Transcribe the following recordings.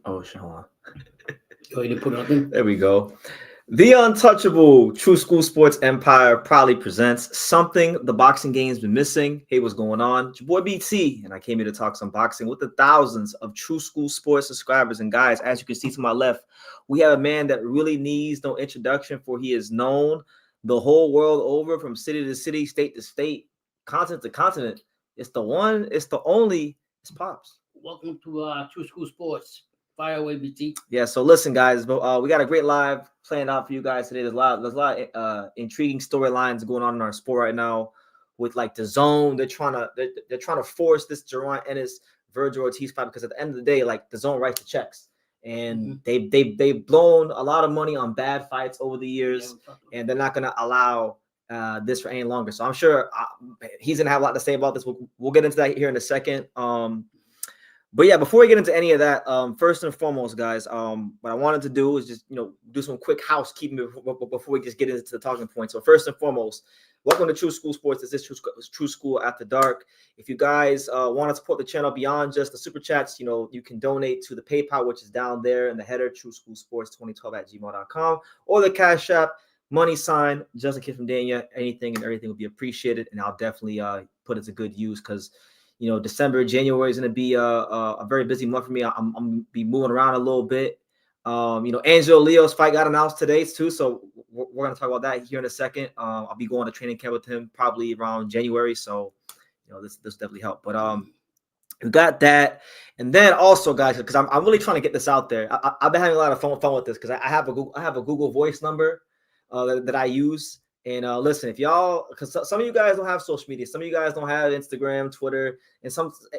Oh, shit, hold on. Oh, you didn't put nothing? There we go. The untouchable True School Sports Empire proudly presents something the boxing game's been missing. Hey, what's going on? It's your boy BT, and I came here to talk some boxing with the thousands of True School Sports subscribers. And guys, as you can see to my left, we have a man that really needs no introduction, for he is known the whole world over, from city to city, state to state, continent to continent. It's the one, it's the only, it's Pops. Welcome to True School Sports. Fire away, BT. Yeah, so listen, guys, we got a great live planned out for you guys today. There's a lot of intriguing storylines going on in our sport right now with like Dazn. They're trying to force this Jaron Ennis Vergil Ortiz fight, because at the end of the day, like, Dazn writes the checks, and they've blown a lot of money on bad fights over the years, and they're not gonna allow this for any longer. So I'm sure he's gonna have a lot to say about this. We'll get into that here in a second. But yeah, before we get into any of that, first and foremost, guys, what I wanted to do is just, do some quick housekeeping before we just get into the talking points. So first and foremost, welcome to True School Sports. This is True School After Dark. If you guys want to support the channel beyond just the super chats, you can donate to the PayPal, which is down there in the header, True School Sports 2012 at gmail.com, or the Cash App, $ just a kid from Dania. Anything and everything will be appreciated, and I'll definitely put it to good use, because December, January is going to be a very busy month for me. I'm going to be moving around a little bit. Angelo Leo's fight got announced today too, so we're going to talk about that here in a second. I'll be going to training camp with him probably around January, so this definitely helped. But we got that, and then also, guys, because I'm really trying to get this out there. I've been having a lot of fun with this, because I have a Google Voice number that I use. And listen, if y'all, because some of you guys don't have social media, some of you guys don't have Instagram, Twitter, and sometimes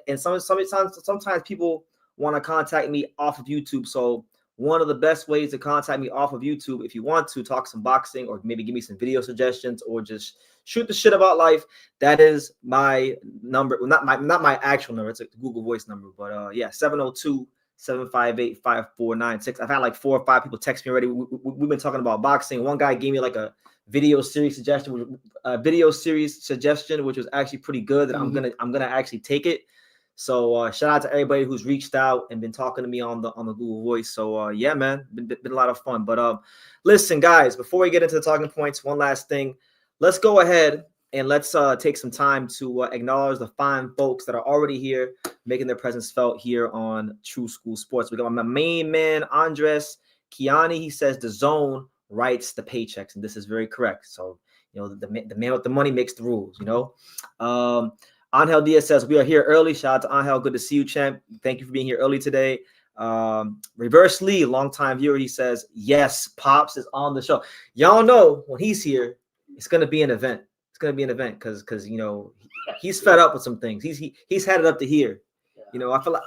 people want to contact me off of YouTube. So one of the best ways to contact me off of YouTube, if you want to talk some boxing, or maybe give me some video suggestions, or just shoot the shit about life, that is my number. Well, not my actual number. It's a Google Voice number, but yeah, 702-758-5496. I've had like 4 or 5 people text me already. We've been talking about boxing. One guy gave me like a video series suggestion, which was actually pretty good. That I'm gonna actually take it. So shout out to everybody who's reached out and been talking to me on the Google Voice. So yeah, man, been a lot of fun. But listen, guys, before we get into the talking points, one last thing. Let's go ahead and let's take some time to acknowledge the fine folks that are already here, making their presence felt here on True School Sports. We got my main man, Andres Kiani. He says Dazn writes the paychecks, and this is very correct. So the man with the money makes the rules. Angel Diaz says we are here early. Shout out to Angel, good to see you, champ. Thank you for being here early today. Reverse Lee, longtime viewer, he says yes, Pops is on the show. Y'all know when he's here, it's gonna be an event. It's gonna be an event because he's fed up with some things. He's had it up to here. I feel like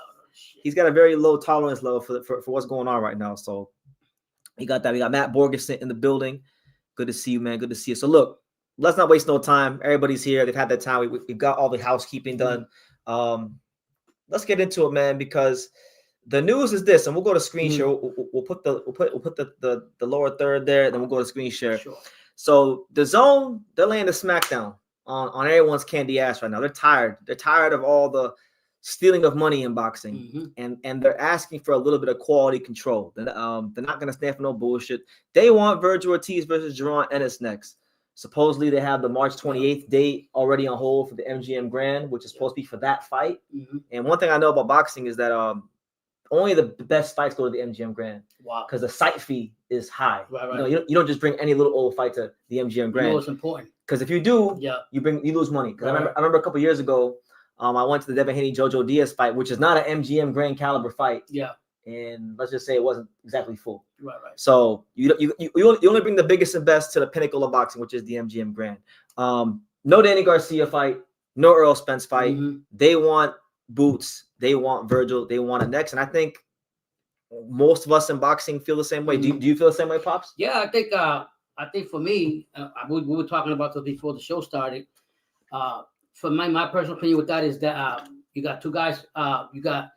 he's got a very low tolerance level for what's going on right now. So we got that. We got Matt Borgeson in the building. Good to see you, man. Good to see you. So look, let's not waste no time. Everybody's here. They've had that time. We've got all the housekeeping done. Let's get into it, man, because the news is this, and we'll go to screen share. We'll put the lower third there, then we'll go to screen share. Sure. So Dazn, they're laying the smackdown on everyone's candy ass right now. They're tired. They're tired of all the stealing of money in boxing, and they're asking for a little bit of quality control. They're not going to stand for no bullshit. They want Vergil Ortiz versus Jaron Ennis next. Supposedly they have the March 28th date already on hold for the MGM Grand, which is supposed to be for that fight. And one thing I know about boxing is that only the best fights go to the MGM Grand. Wow. Because the site fee is high. Right. You don't just bring any little old fight to the MGM Grand. It's important. Because if you do, you lose money. Because I remember a couple of years ago, I went to the Devin Haney Jojo Diaz fight, which is not an MGM Grand caliber fight. Yeah. And let's just say it wasn't exactly full. Right. So you only bring the biggest and best to the pinnacle of boxing, which is the MGM Grand. No Danny Garcia fight, no Earl Spence fight. They want Boots, they want Vergil, they want it next. And I think most of us in boxing feel the same way. Do you feel the same way, Pops? Yeah, I think for me, we were talking about this before the show started. For my personal opinion with that is that you got 2 guys. You got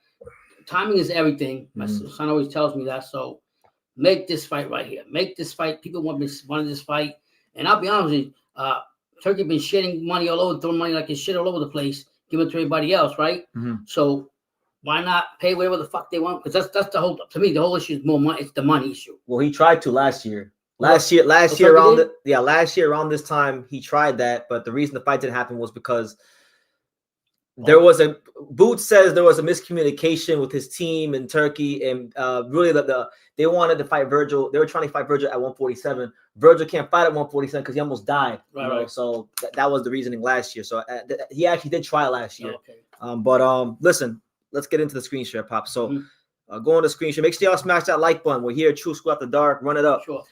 timing is everything. My son always tells me that. So make this fight right here. Make this fight. People wanted this fight. And I'll be honest with you, Turkey been shitting money all over, throwing money like his shit all over the place, giving it to everybody else, right? So Why not pay whatever the fuck they want? Because that's the whole, to me, the whole issue is more money. It's the money issue. Well, he tried to last year. Last year around this time he tried that, but the reason the fight didn't happen was because Boots says there was a miscommunication with his team in Turkey, and really they wanted to fight Vergil. They were trying to fight Vergil at 147. Vergil can't fight at 147 because he almost died. Right. So that was the reasoning last year. So he actually did try last year. But listen, let's get into the screen share, Pop. So go on the screen share. Make sure y'all smash that like button. We're here, True School After Dark. Run it up. Sure.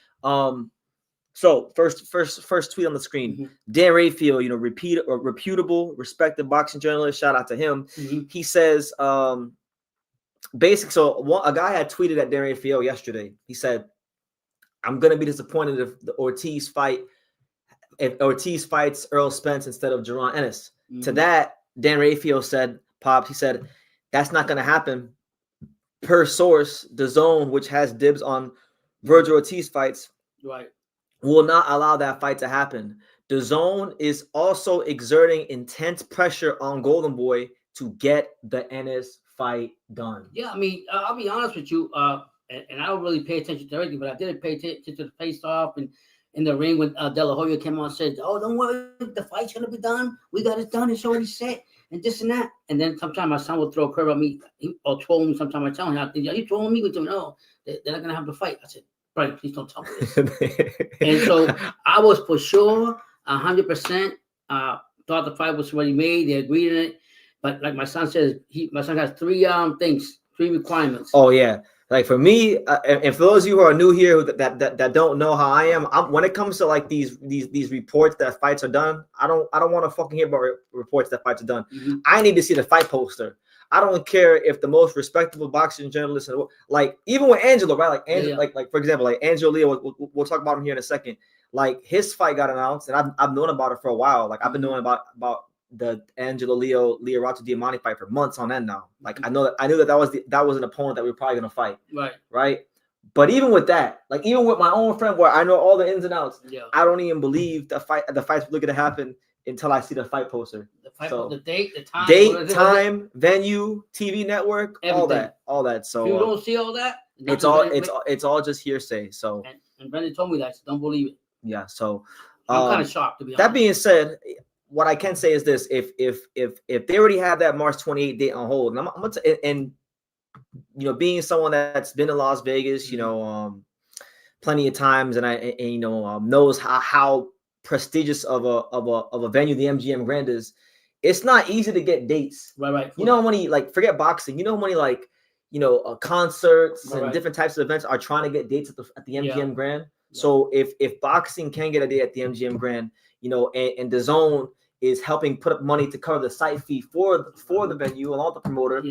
So first tweet on the screen. Dan Rayfield, reputable, respected boxing journalist. Shout out to him. He says, a guy had tweeted at Dan Rayfield yesterday. He said, "I'm gonna be disappointed if Ortiz fights Earl Spence instead of Jaron Ennis." To that, Dan Rayfield said, "Pops," he said, "that's not gonna happen. Per source, Dazn, which has dibs on Vergil Ortiz fights, will not allow that fight to happen. Dazn is also exerting intense pressure on Golden Boy to get the Ennis fight done." Yeah, I mean, I'll be honest with you, and I don't really pay attention to everything, but I did pay attention to the face-off and in the ring when De La Hoya came on and said, "Oh, don't worry, the fight's gonna be done. We got it done. It's already set." And this and that. And then sometimes my son will throw a curve at me or troll me. Sometimes I tell him, "Are you trolling me?" With him? "No, they're not gonna have the fight." I said, "Right, please don't tell me this." And so I was for sure 100% thought the fight was already made. They agreed on it. But like my son says, my son has three requirements. Oh yeah. Like for me, and for those of you who are new here that don't know how I am, when it comes to like these reports that fights are done, I don't want to fucking hear about reports that fights are done. I need to see the fight poster. I don't care if the most respectable boxing journalist, like even with Angelo, right? Like Angelo, like for example, like Angelo Leo, we'll talk about him here in a second. Like his fight got announced, and I've known about it for a while. Like I've been knowing about the Angelo Leo Diamante fight for months on end now. Like I knew that was an opponent that we were probably gonna fight. Right. But even with that, like even with my own friend, where I know all the ins and outs, I don't even believe the fight's looking to happen until I see the fight poster. The date, the time, venue, TV network, everything. all that. So if you don't see all that, it's all just hearsay. So and Brendan told me that, so don't believe it. Yeah. So I'm kind of shocked, to be honest. That being said, what I can say is this: if they already have that March 28th date on hold, and being someone that's been in Las Vegas, plenty of times, and knows how prestigious of a venue the MGM Grand is. It's not easy to get dates. Right. You know how many, like, forget boxing. You know how many, concerts and different types of events are trying to get dates at the MGM Grand. So if boxing can get a date at the MGM Grand, and DAZN is helping put up money to cover the site fee for the venue and all the promoter,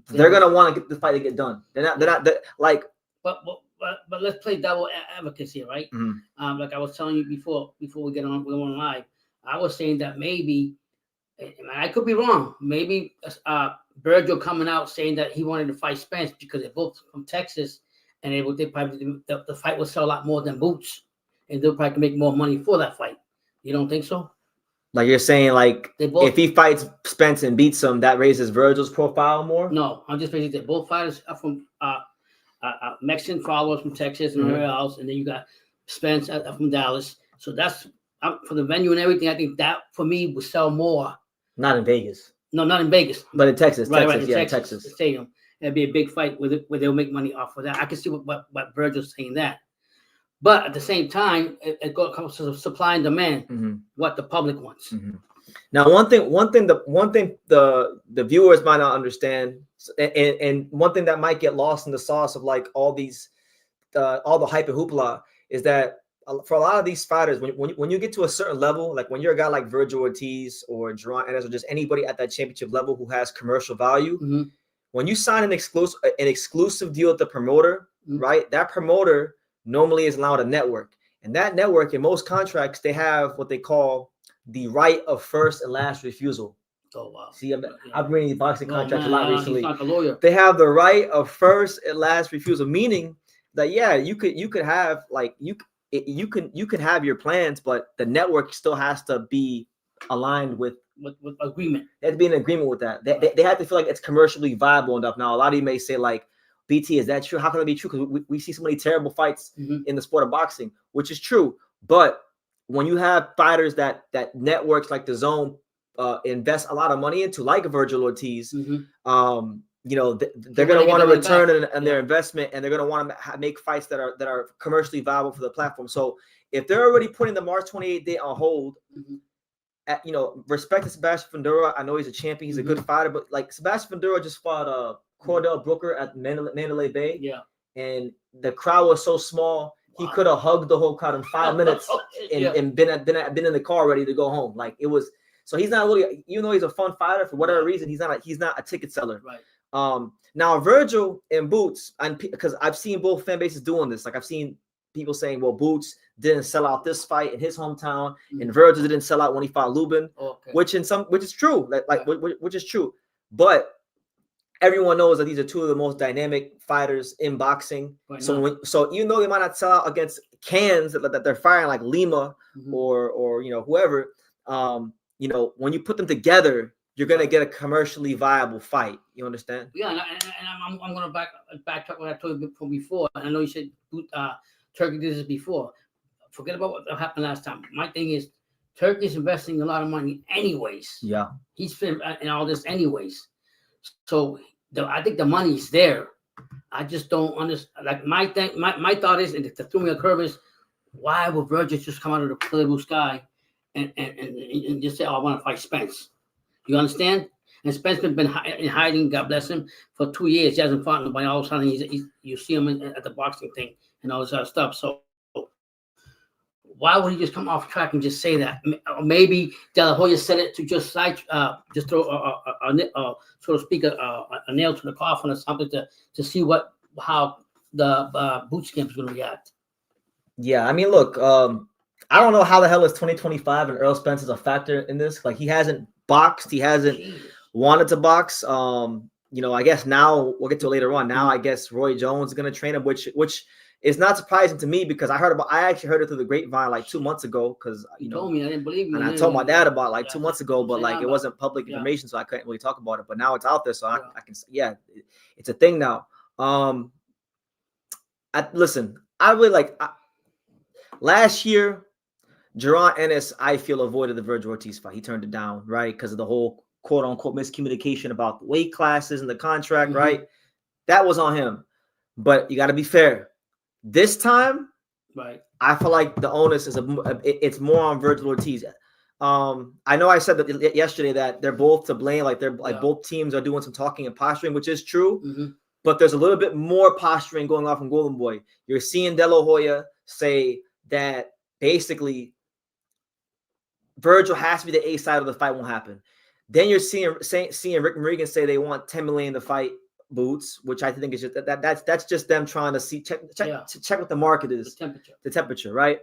they're gonna want to get the fight to get done. They're not like. But let's play double advocates here, right? Like I was telling you before we get on live, I was saying that maybe, and I could be wrong, maybe Vergil coming out saying that he wanted to fight Spence because they're both from Texas, and they probably the fight will sell a lot more than Boots, and they'll probably make more money for that fight. You don't think so? Like you're saying, like if he fights Spence and beats him, that raises Vergil's profile more? No, I'm just basically that both fighters are from Mexican followers from Texas and everywhere else, and then you got Spence from Dallas. So that's for the venue and everything. I think that for me would sell more. Not in Vegas. No, not in Vegas, but in Texas. Texas. The stadium. It'd be a big fight where they'll make money off of that. I can see what Vergil's saying that. But at the same time, it comes to supply and demand, what the public wants. Now, one thing the viewers might not understand, and one thing that might get lost in the sauce of like all the hype and hoopla, is that for a lot of these fighters, when you get to a certain level, like when you're a guy like Vergil Ortiz or Jaron Ennis or just anybody at that championship level who has commercial value, when you sign an exclusive deal with the promoter, right? That promoter normally is allowed a network, and that network in most contracts, they have what they call the right of first and last refusal. Oh wow! See, I've been reading these boxing contracts a lot recently. He's not a lawyer. They have the right of first and last refusal, meaning that you could have like you could have your plans, but the network still has to be aligned with agreement. They have to be in agreement with that. They have to feel like it's commercially viable enough. Now, a lot of you may say, like, BT, is that true? How can that be true? Because we see so many terrible fights in the sport of boxing, which is true. But when you have fighters that networks like Dazn invest a lot of money into, like Vergil Ortiz, you know, they're going to want to return on their investment, and they're going to want to make fights that are commercially viable for the platform. So if they're already putting the March 28th date on hold, you know, respect to Sebastian Fundora. I know he's a champion. He's a good fighter, but like Sebastian Fundora just fought Cordell Brooker at Mandalay Bay. Yeah. And the crowd was so small, he could have hugged the whole crowd in 5 minutes and been in the car ready to go home. Like, it was, so he's not really, even though he's a fun fighter, for whatever reason, he's not a ticket seller. Right. Now Vergil and Boots, and because I've seen both fan bases doing this, like I've seen people saying, well, Boots didn't sell out this fight in his hometown, and Vergil didn't sell out when he fought Lubin, which is true, which is true. But everyone knows that these are two of the most dynamic fighters in boxing. So even though they might not sell out against cans that they're firing like Lima or you know, whoever, you know, when you put them together, you're gonna get a commercially viable fight. You understand? Yeah, and I'm gonna backtrack what I told you before. I know you said Turkey did this before. Forget about what happened last time. My thing is, Turkey's investing a lot of money anyways. Yeah, he's been in all this anyways. So I think the money's there. I just don't understand. Like my thought is, and to throw me a curve is, why would Vergil just come out of the clear blue sky and just say, "Oh, I want to fight Spence"? You understand? And Spence has been in hiding, God bless him, for 2 years. He hasn't fought nobody. All of a sudden, you see him at the boxing thing and all this other stuff. So why would he just come off track and just say that? Maybe De La Hoya said it to just throw so to speak, a nail to the coffin or something to see how the Boots camp is going to react. Yeah, I mean, look, I don't know how the hell is 2025 and Earl Spence is a factor in this. Like, he hasn't boxed, he hasn't wanted to box. You know, I guess now we'll get to it later on. Now I guess Roy Jones is going to train him, which is not surprising to me, because I actually heard it through the grapevine like 2 months ago, because you told me, I didn't believe me, and I told my dad about it like 2 months ago, but like it wasn't public information, so I couldn't really talk about it. But now it's out there, so I can, it's a thing now. Listen, I really like last year. Jaron Ennis, I feel, avoided the Vergil Ortiz fight. He turned it down, right? Because of the whole quote-unquote miscommunication about the weight classes and the contract, right? That was on him. But you got to be fair. This time, right, I feel like the onus is it's more on Vergil Ortiz. I know I said that yesterday that they're both to blame. Like both teams are doing some talking and posturing, which is true. But there's a little bit more posturing going on from Golden Boy. You're seeing De La Hoya say that basically Vergil has to be the A side of the fight, won't happen. Then you're seeing Rick Morgan say they want $10 million to fight Boots, which I think is just that's just them trying to check what the market is, the temperature, right?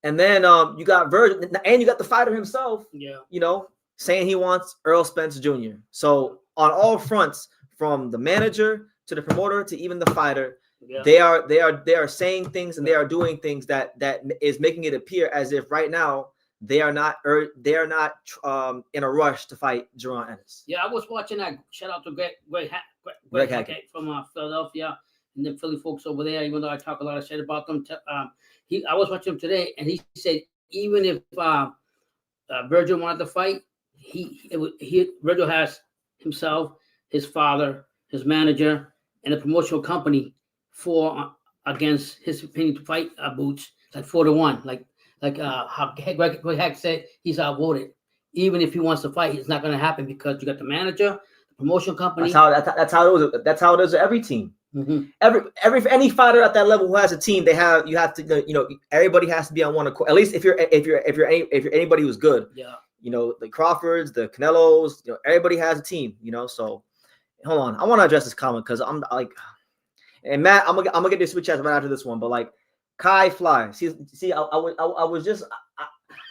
And then you got Vergil, and you got the fighter himself, you know, saying he wants Earl Spence Jr. So on all fronts, from the manager to the promoter to even the fighter, they are saying things and they are doing things that is making it appear as if right now they are not in a rush to fight Jaron Ennis. Yeah, I was watching that. Shout out to Greg Hackett from Philadelphia, and the Philly folks over there. Even though I talk a lot of shit about them, I was watching him today, and he said even if Vergil wanted to fight, Vergil has himself, his father, his manager, and a promotional company against his opinion to fight Boots, like 4-1, like how Greg Hack said, he's outvoted. Even if he wants to fight, it's not going to happen because you got the manager, the promotion company. That's how it is. That's how it is with every team. Any fighter at that level who has a team, you have to everybody has to be on one accord. At least if you're anybody who's good. Yeah. You know, the Crawfords, the Canelos, everybody has a team. So hold on, I want to address this comment because I'm like, and Matt, I'm gonna get this switch chat right after this one, but like. Kai Fly. See,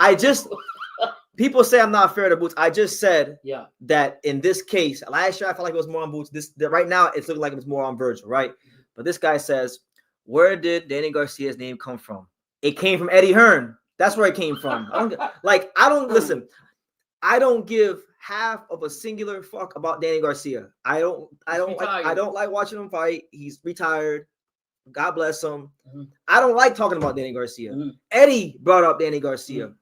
I just people say I'm not fair to Boots. I just said that in this case, last year I felt like it was more on Boots. Right now it's looking like it's more on Vergil, right? But this guy says, where did Danny Garcia's name come from? It came from Eddie Hearn. That's where it came from. I don't listen. I don't give half of a singular fuck about Danny Garcia. I don't like watching him fight. He's retired. God bless him. Mm-hmm. I don't like talking about Danny Garcia. Mm-hmm. Eddie brought up Danny Garcia. Mm-hmm.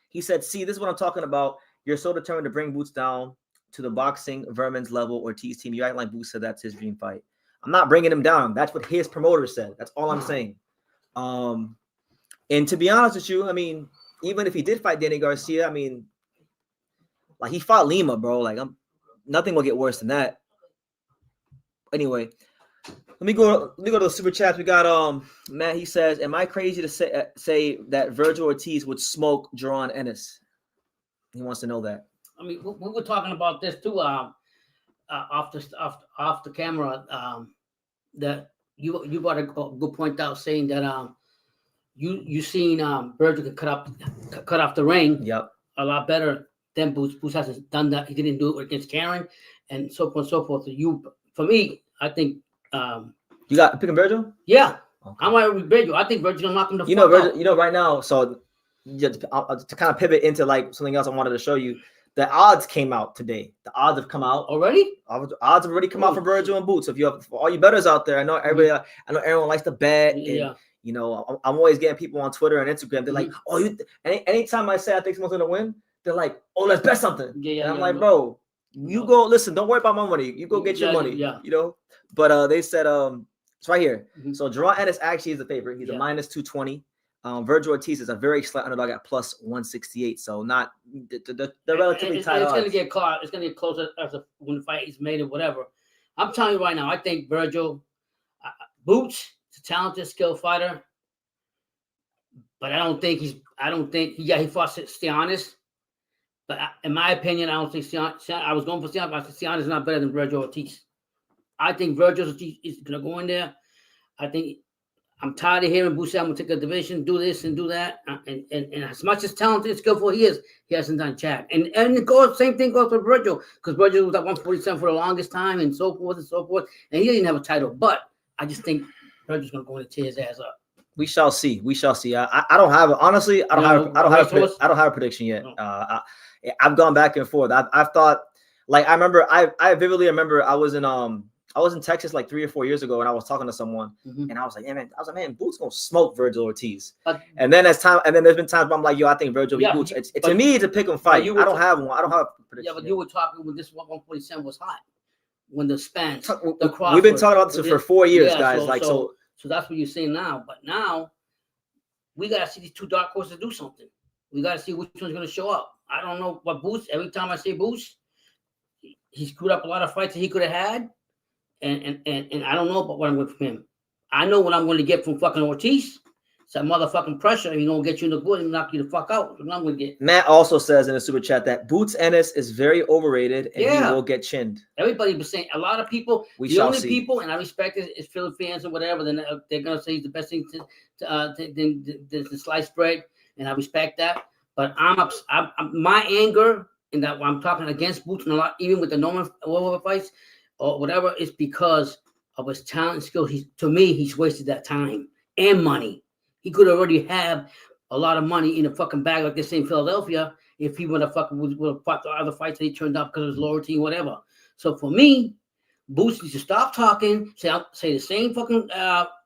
He said, see, this is what I'm talking about. You're so determined to bring Boots down to the boxing vermin's level Ortiz team. You act like Boots said that's his dream fight. I'm not bringing him down. That's what his promoter said. That's all I'm saying. And to be honest with you, I mean, even if he did fight Danny Garcia, I mean, like he fought Lima, bro. Like nothing will get worse than that. Anyway, let me go to the super chats. We got Matt. He says, "Am I crazy to say that Vergil Ortiz would smoke Jaron Ennis?" He wants to know that. I mean, we were talking about this too. Off the camera, that you brought a good point out, saying that you seen Vergil cut off the ring. Yep. A lot better than Boots. Boots hasn't done that. He didn't do it against Karen, and so forth and so forth. For me, I think. You got picking Vergil? Yeah, okay. I'm right with Vergil. I think Vergil gonna knock him the fuck out. You know, right now. So to kind of pivot into like something else, I wanted to show you. The odds came out today. The odds have come out already. Odds have already come out for Vergil and Boots. So if you have for all you bettors out there, I know everybody. I know everyone likes to bet. And, yeah. You know, I'm always getting people on Twitter and Instagram. They're like, "Oh, anytime I say I think someone's gonna win, they're like, oh, let's bet something." Yeah, and I'm like, bro, you go listen. Don't worry about my money. You go get your money. Yeah. You know. But they said it's right here. Mm-hmm. So Jaron Ennis actually is the favorite. He's a minus 220. Vergil Ortiz is a very slight underdog at plus 168. So not the relatively tight odds. It's gonna get close. It's gonna get closer when the fight is made or whatever. I'm telling you right now. I think Vergil, Boots, is a talented, skilled fighter, but I don't think he fought Stianis. But in my opinion, I don't think I was going for Stianis, but Stianis is not better than Vergil Ortiz. I think Vergil is going to go in there. I think I'm tired of hearing Boots say, I'm going to take a division, do this and do that. And as much as talented and skillful he is, he hasn't done jack. And same thing goes for Vergil, because Vergil was at 147 for the longest time and so forth and so forth. And he didn't have a title. But I just think Vergil's going to go in and tear his ass up. We shall see. I don't have it. Honestly, I don't have a prediction yet. No. I've gone back and forth. I've thought, like, I vividly remember I was in Texas like 3 or 4 years ago, and I was talking to someone, and I was like, man, Boots gonna smoke Vergil Ortiz. And then there's been times where I'm like, yo, I think Vergil beat Boots. To me, it's a pick 'em fight. I don't have one. I don't have a prediction. Yeah, but you were talking when this 147 was hot, when the Spence, the Crawford. We've been talking about this for 4 years, guys. So that's what you're saying now. But now we gotta see these two dark horses do something. We gotta see which one's gonna show up. I don't know what Boots. Every time I say Boots, he screwed up a lot of fights that he could have had. And I don't know about what I'm going from him. I know what I'm going to get from fucking Ortiz. It's that motherfucking pressure. He's going to get you in the good and knock you the fuck out. That's what I'm going to get. Matt also says in the super chat that Boots Ennis is very overrated and he will get chinned. Everybody was saying, a lot of people, people, and I respect it, is Philly fans or whatever, then they're going to say he's the best thing to sliced bread, and I respect that. But my anger, in that I'm talking against Boots and a lot, even with the Norman fights, or whatever, is because of his talent and skill. To me, he's wasted that time and money. He could already have a lot of money in a fucking bag like this in Philadelphia if he would have fought the other fights that he turned up because of his loyalty, whatever. So for me, Boots needs to stop talking, say the same fucking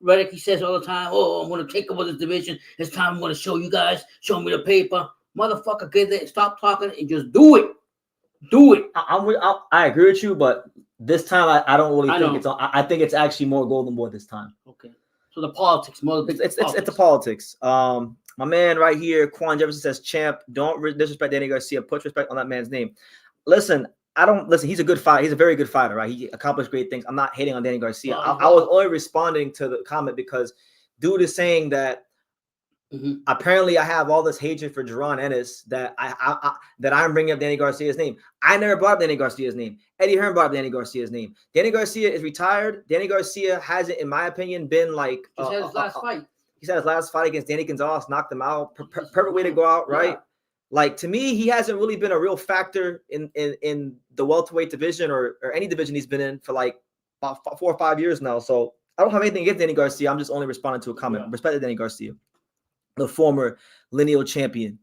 rhetoric he says all the time. Oh, I'm going to take over this division. It's time I'm going to show you guys. Show me the paper. Motherfucker, get it. Stop talking and just do it. Do it. I agree with you, but this time I don't really think it's on. I think it's actually more Golden Boy this time. Okay. So the politics, it's the politics. My man right here, Quan Jefferson says, "Champ, don't disrespect Danny Garcia. Put respect on that man's name." Listen, he's a good fighter. He's a very good fighter, right? He accomplished great things. I'm not hating on Danny Garcia. I was only responding to the comment because dude is saying that apparently I have all this hatred for Jaron Ennis that I'm bringing up Danny Garcia's name. I never brought up Danny Garcia's name. Eddie Hearn brought up Danny Garcia's name. Danny Garcia is retired. Danny Garcia hasn't, in my opinion, been like he said his last fight. He said his last fight against Danny Gonzalez knocked him out. Perfect way to go out, right? Yeah. Like, to me, he hasn't really been a real factor in the welterweight division or any division he's been in for like about 4 or 5 years now. So I don't have anything against Danny Garcia. I'm just only responding to a comment. Respect to Danny Garcia, the former lineal champion.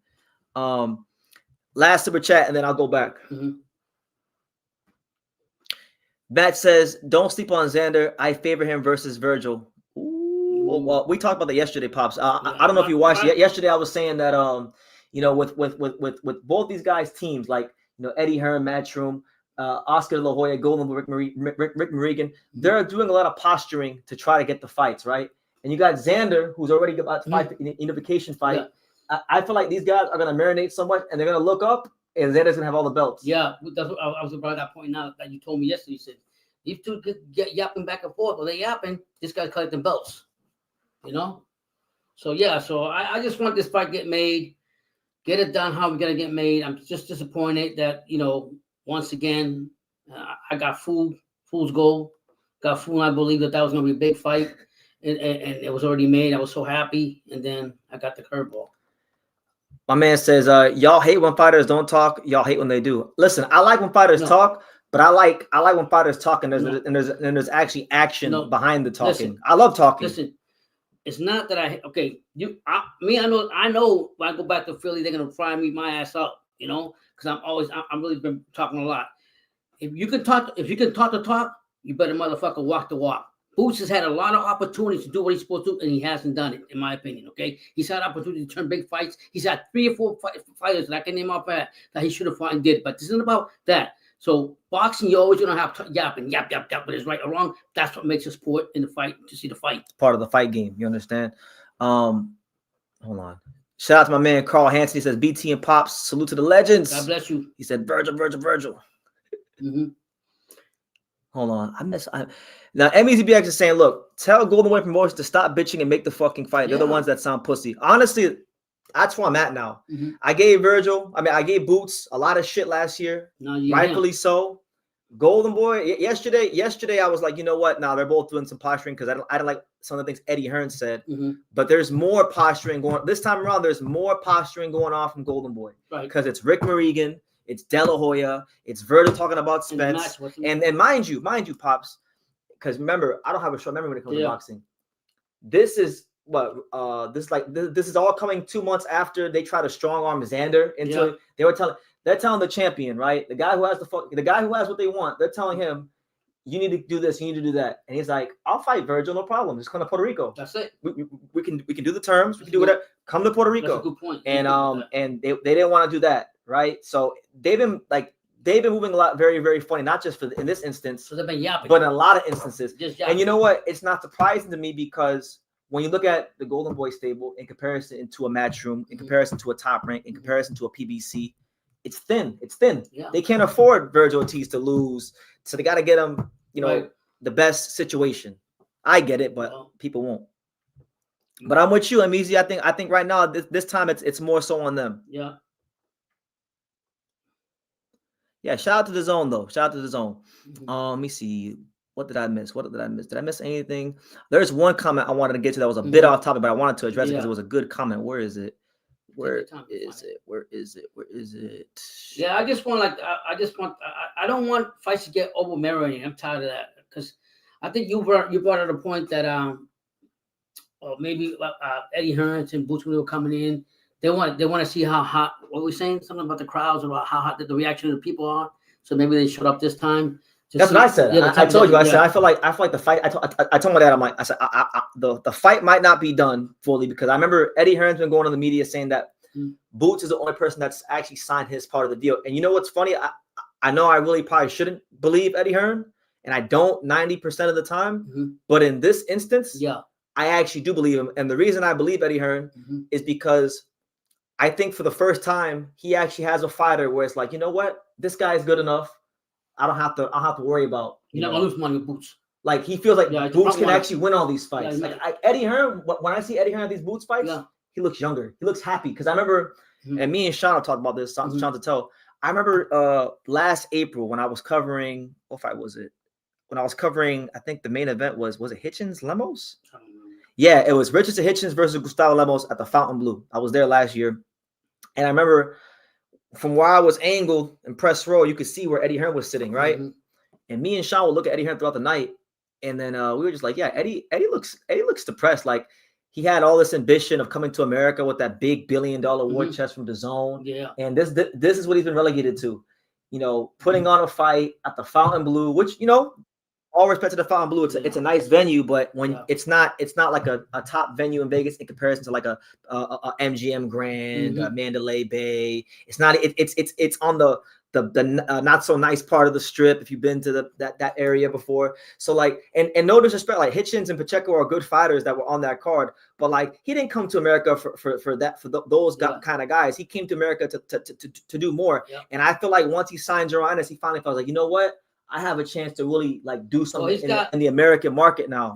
Last super chat, and then I'll go back. Matt says, "Don't sleep on Xander. I favor him versus Vergil." Ooh. Well, we talked about that yesterday, Pops. I don't know if you watched it. Yesterday, I was saying that with both these guys' teams, like Eddie Hearn, Matchroom, Oscar De La Hoya, Golden, Rick Marigan, they're doing a lot of posturing to try to get the fights, right? And you got Xander, who's already about to fight in the vacation fight. Yeah. I feel like these guys are going to marinate so much, and they're going to look up, and Xander's going to have all the belts. Yeah, that's what I was about that point now that you told me yesterday. You said, these two get yapping back and forth. Well, they yapping. This guy's collecting belts, So, yeah, I just want this fight get made, get it done how we're going to get made. I'm just disappointed that, once again, I got fool's gold. Got fooled. I believe that was going to be a big fight, and it was already made. I was so happy, and then I got the curveball. My man says, y'all hate when fighters don't talk. Y'all hate when they do. Listen, I like when fighters talk, but I like when fighters talk and there's actually action behind the talking. Listen, I love talking. Listen, it's not that I know when I go back to Philly, they're gonna fry me my ass up, because I'm really been talking a lot. If you can talk the talk, you better motherfucker walk the walk. Boots has had a lot of opportunities to do what he's supposed to, and he hasn't done it, in my opinion. Okay, he's had opportunity to turn big fights. He's had 3 or 4 fighters that I can name off that he should have fought and did, but this isn't about that. So boxing, you're always gonna have yap, but it's right or wrong. That's what makes a sport in the fight to see the fight. It's part of the fight game. You understand? Hold on. Shout out to my man Carl Hansen. He says, "BT and Pops, salute to the legends." God bless you. He said, "Vergil." Hold on. Now MEZBX is saying, "Look, tell Golden Boy Promotions to stop bitching and make the fucking fight. They're the ones that sound pussy." Honestly, that's where I'm at now. I gave Boots a lot of shit last year, rightfully so. Golden Boy, yesterday I was like, you know what? Now they're both doing some posturing because I didn't like some of the things Eddie Hearn said. But there's more posturing going this time around. There's more posturing going on from Golden Boy because it's Rick Marigan, it's De La Hoya, it's Vergil talking about Spence, and mind you, Pops, because remember, I don't have a short memory when it comes to boxing. This is this is all coming 2 months after they try to strong arm Xander into they're telling the champion, right? The guy who has what they want, they're telling him, you need to do this, you need to do that. And he's like, I'll fight Vergil, no problem. Just come to Puerto Rico. That's it. We can do the terms, we can do whatever. Come to Puerto Rico. That's a good point. And they didn't want to do that, right? So they've been moving a lot very, very funny, not just in this instance, so they've been yapping, but in a lot of instances. And you know what? It's not surprising to me because when you look at the Golden Boy stable in comparison to a Matchroom, in comparison to a Top Rank, in comparison to a PBC, it's thin. It's thin. Yeah. They can't afford Vergil Ortiz to lose, so they got to get him, the best situation. I get it, but people won't. But I'm with you, Amizi. I think right now this time it's more so on them. Yeah. Yeah. Shout out to the zone though. Shout out to the zone. Let me see. What did I miss? Did I miss anything? There's one comment I wanted to get to that was a bit off topic, but I wanted to address it because it was a good comment. Where is it? Where is it? Yeah, I don't want fights to get over marinating. I'm tired of that because I think you brought up a point that maybe Eddie Hearn and Boots were coming in. They want to see how hot. What we're saying, something about the crowds, about how hot the reaction of the people are. So maybe they showed up this time. That's what I said. I told you. I said I feel like the fight. I told my dad. I'm like, I said the fight might not be done fully because I remember Eddie Hearn's been going on the media saying that Boots is the only person that's actually signed his part of the deal. And you know what's funny? I know I really probably shouldn't believe Eddie Hearn, and I don't 90% of the time. But in this instance, I actually do believe him. And the reason I believe Eddie Hearn is because I think for the first time he actually has a fighter where it's like, you know what, this guy is good enough. I don't have to worry about. You're not gonna lose money with Boots. Like he feels like Boots can actually win all these fights. Eddie Hearn, when I see Eddie Hearn at these Boots fights, he looks younger. He looks happy because I remember, and me and Sean have talked about this. Sean to tell. I remember last April when I was covering. What fight was it? When I was covering, I think the main event was it Hitchens Lemos? Yeah, it was Richardson Hitchens versus Gustavo Lemos at the Fontainebleau. I was there last year, and I remember. From where I was angled in press row, you could see where Eddie Hearn was sitting, right? And me and Sean would look at Eddie Hearn throughout the night, and then we were just like, "Yeah, Eddie looks depressed. Like he had all this ambition of coming to America with that big $1 billion war chest from Dazn. Yeah. And this is what he's been relegated to. You know, putting on a fight at the Fontainebleau, which, you know, all respect to the Fontainebleau, it's a nice venue, but when it's not like a top venue in Vegas in comparison to like a MGM Grand, Mandalay Bay. It's not. It's on the not so nice part of the strip if you've been to that area before. So like, and no disrespect, like Hitchens and Pacheco are good fighters that were on that card, but like he didn't come to America for those kind of guys. He came to America to do more. Yeah. And I feel like once he signed Jaron Ennis, he finally felt like, you know what? I have a chance to really like do something in the American market now.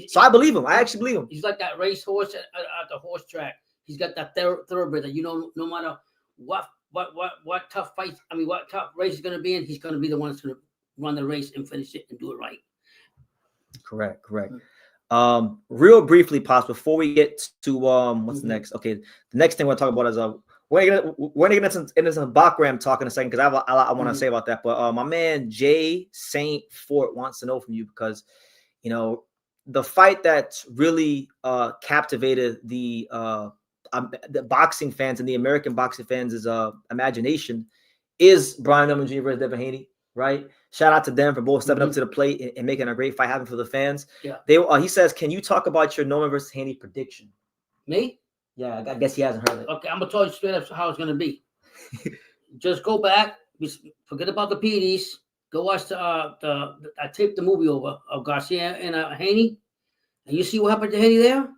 So I believe him. I actually believe him. He's like that racehorse at the horse track. He's got that thoroughbred that, you know, no matter what tough fight, I mean, what tough race is going to be in, he's going to be the one that's going to run the race and finish it and do it right. Correct. Real briefly, Pops, before we get to what's next? Okay, the next thing we're talking about is we're gonna get into some Bakram talk in a second because I have a lot I want to say about that. But my man Jay Saint Fort wants to know from you because, you know, the fight that really captivated the boxing fans and the American boxing fans' imagination is Brian Pillman Jr. versus Devin Haney, right? Shout out to them for both stepping up to the plate and making a great fight happen for the fans. Yeah. He says, can you talk about your Norman versus Haney prediction? Me? Yeah, I guess he hasn't heard it. Okay, I'm gonna tell you straight up how it's gonna be. Just go back, forget about the PDs. Go watch I taped the movie over of Garcia and Haney, and you see what happened to Haney there.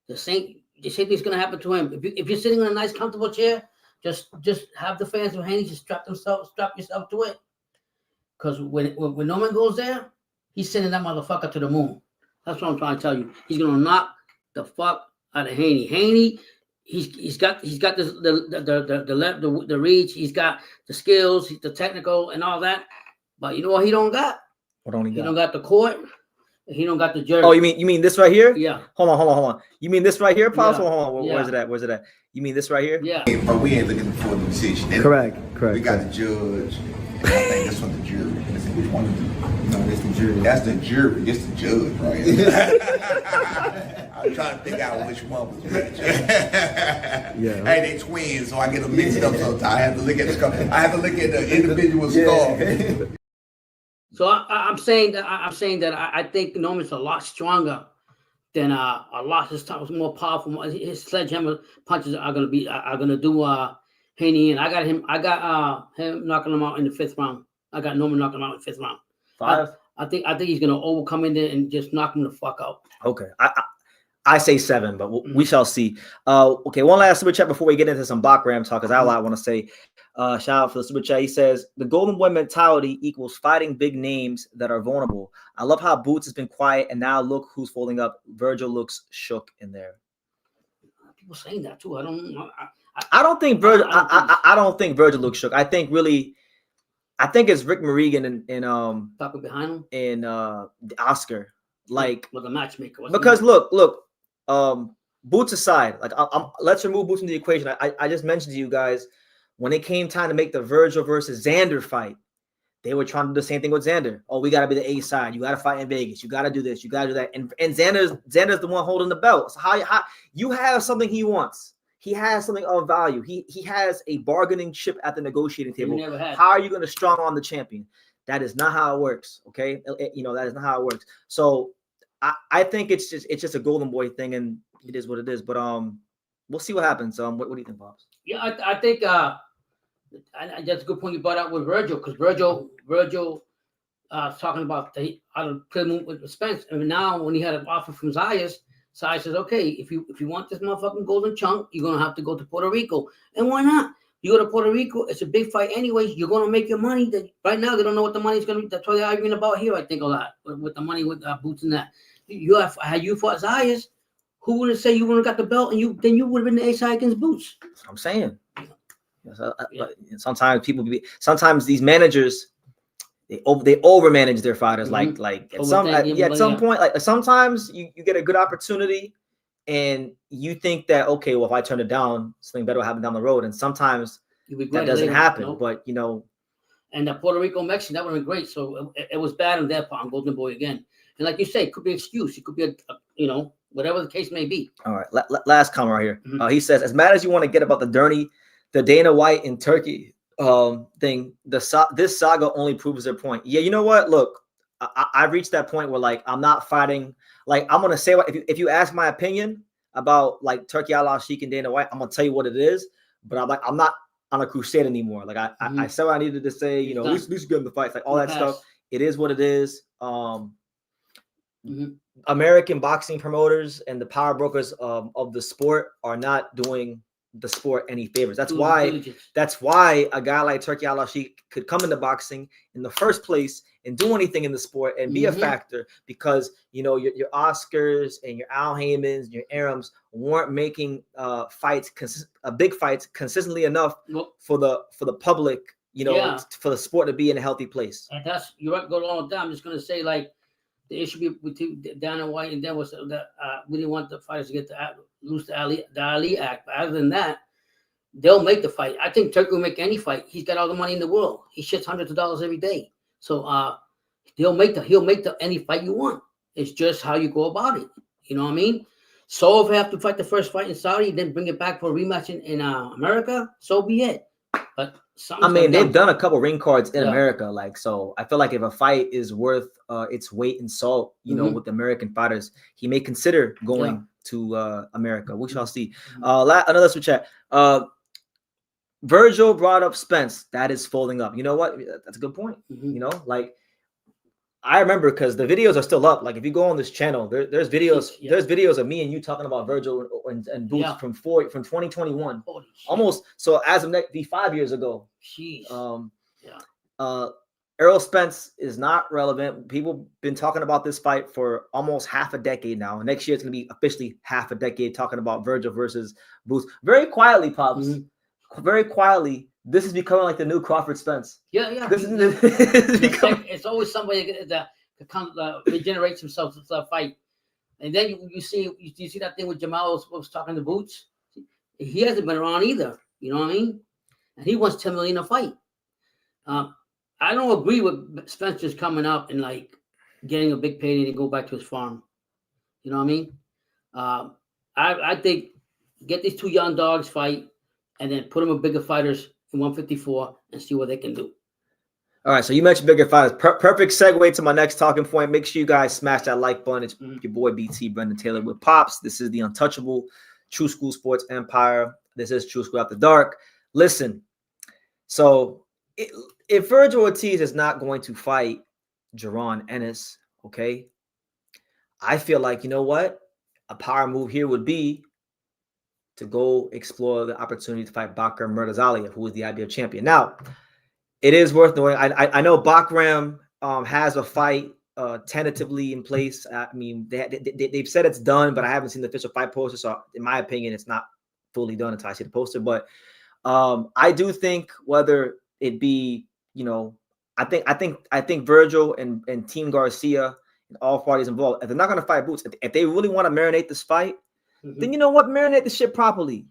The same thing's gonna happen to him. If you're sitting in a nice, comfortable chair, just have the fans of Haney just strap yourself to it. Because when Norman goes there, he's sending that motherfucker to the moon. That's what I'm trying to tell you. He's gonna knock the fuck out of Haney. Haney, he's got the reach, he's got the skills, the technical and all that. But you know what he don't got? What don't he got? He don't got the court. He don't got the jersey. Oh, you mean this right here? Yeah. Hold on. You mean this right here, Pops? Yeah. Hold on. Where's it at? You mean this right here? Yeah. But we ain't looking for the decision. Correct. We got the judge. And I think that's from the jury. Which one is it? No, that's the jury. That's the jury. This the judge, right? I'm trying to figure out which one was which. Yeah. Hey, they twins, so I get them mixed up sometimes. I have to look at the individual score. So I'm saying that I think Norman's a lot stronger than a lot. His time was more powerful. His sledgehammer punches are gonna do Haney, and I got him knocking him out in the 5th round. I got Norman knocking him out in the 5th round. 5. I think he's gonna overcome in there and just knock him the fuck out. Okay. I say 7, but we shall see. Okay, one last super chat before we get into some Bakram talk, because I have a lot I want to say. Shout out for the super chat. He says, the Golden Boy mentality equals fighting big names that are vulnerable. I love how Boots has been quiet, and now look who's folding up. Vergil looks shook in there. People saying that too. I don't know. I don't think Vergil. I don't think Vergil looks shook. I think it's Rick Morrigan and talking behind him and Oscar. Like with a matchmaker. Because look, Boots aside, like let's remove Boots from the equation. I just mentioned to you guys when it came time to make the Vergil versus Xander fight, they were trying to do the same thing with Xander. Oh, we got to be the A side. You got to fight in Vegas. You got to do this. You got to do that. And Xander's the one holding the belt. So how you have something he wants. He has something of value. He has a bargaining chip at the negotiating table. How are you going to strong on the champion? That is not how it works. Okay, that is not how it works. So I think it's just a Golden Boy thing, and it is what it is. But we'll see what happens. What do you think, Pops? Yeah, I think that's a good point you brought out with Vergil, because Vergil talking about the out of play move with Spence, and now when he had an offer from Zayas says, okay, if you want this motherfucking golden chunk, you're gonna have to go to Puerto Rico, and why not? You go to Puerto Rico, it's a big fight anyway. You're gonna make your money. Right now, they don't know what the money's gonna be. That's why they're arguing about here. I think a lot with the money with Boots and that. Had you fought Zayas, who would have said you would have got the belt, and you would have been the A side against Boots? That's what I'm saying. Sometimes these managers they overmanage their fighters. Like at some point, like sometimes you get a good opportunity and you think that, okay, well, if I turn it down, something better will happen down the road. And sometimes that doesn't happen. No. But and the Puerto Rico Mexican, that would have been great. So it was bad on their part on Golden Boy again. And like you say, it could be an excuse. It could be whatever the case may be. All right, last comment right here. He says, as mad as you want to get about the Dana White in Turkey thing, this saga only proves their point. Yeah, you know what? Look, I reached that point where like I'm not fighting. Like I'm gonna say what if you ask my opinion about like Turki Al-Sheikh and Dana White, I'm gonna tell you what it is. But I'm not on a crusade anymore. Like I said what I needed to say. You know, we should get in the fights, like all that stuff. It is what it is. American boxing promoters and the power brokers of the sport are not doing the sport any favors. That's why a guy like Turki Al-Sheikh could come into boxing in the first place and do anything in the sport and be a factor, because you know your Oscars and your Al Haymans and your Arams weren't making big fights consistently enough for the public, you know, for the sport to be in a healthy place. And that's you're right. Go along with that. I'm just gonna say like the issue between Dana White and them was that we didn't want the fighters to get lose the Ali Act. But other than that, they'll make the fight. I think Turki will make any fight. He's got all the money in the world. He shits hundreds of dollars every day. So he'll make any fight you want. It's just how you go about it. You know what I mean? So if I have to fight the first fight in Saudi, then bring it back for a rematch in America, so be it. But I mean, they've done a couple ring cards in America, like, so I feel like if a fight is worth its weight in salt, you know, with American fighters, he may consider going to America. We shall see. Another switch chat. Vergil brought up Spence. That is folding up. You know what? That's a good point. You know, like I remember because the videos are still up. Like if you go on this channel, there's videos. There's videos of me and you talking about Vergil and Boots from 2021, almost. So as of the 5 years ago. Errol Spence is not relevant. People been talking about this fight for almost half a decade now. Next year it's gonna be officially half a decade talking about Vergil versus Boots. Very quietly, Pops. Very quietly. This is becoming like the new Crawford Spence. This is it's always somebody that regenerates himself to a fight, and then you see that thing with Jamal was talking to Boots. He hasn't been around either. You know what I mean? And he wants $10 million a fight. I don't agree with Spence just coming up and like getting a big payday to go back to his farm. You know what I mean? I think get these two young dogs fight, and then put them with bigger fighters in 154 and see what they can do. All right, so you mentioned bigger fighters. Perfect segue to my next talking point. Make sure you guys smash that like button. It's your boy BT, Brendan Taylor with Pops. This is the untouchable True School Sports Empire. This is True School After Dark. Listen, so if Vergil Ortiz is not going to fight Jaron Ennis, okay, I feel like, you know what? A power move here would be to go explore the opportunity to fight Bakram Murtazaliev, who is the IBF champion. Now, it is worth knowing. I know Bakram has a fight tentatively in place. I mean, they've said it's done, but I haven't seen the official fight poster. So, in my opinion, it's not fully done until I see the poster. But I do think whether it be, you know, I think Vergil and Team Garcia and all parties involved, if they're not going to fight Boots, if they really want to marinate this fight, then you know what? Marinate the shit properly.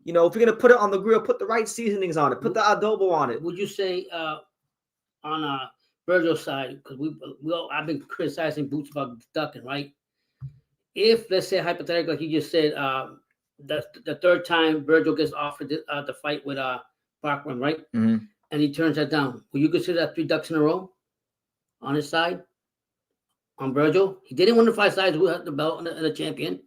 You know, if you're gonna put it on the grill, put the right seasonings on it, put the adobo on it. Would you say on Vergil's side, because I've been criticizing Boots about ducking, right? If let's say hypothetically, like you just said, the third time Vergil gets offered the fight with Bakram, right? And he turns that down. Will you consider that 3 ducks in a row on his side? On Vergil, he didn't win the fight sides who had the belt and the champion.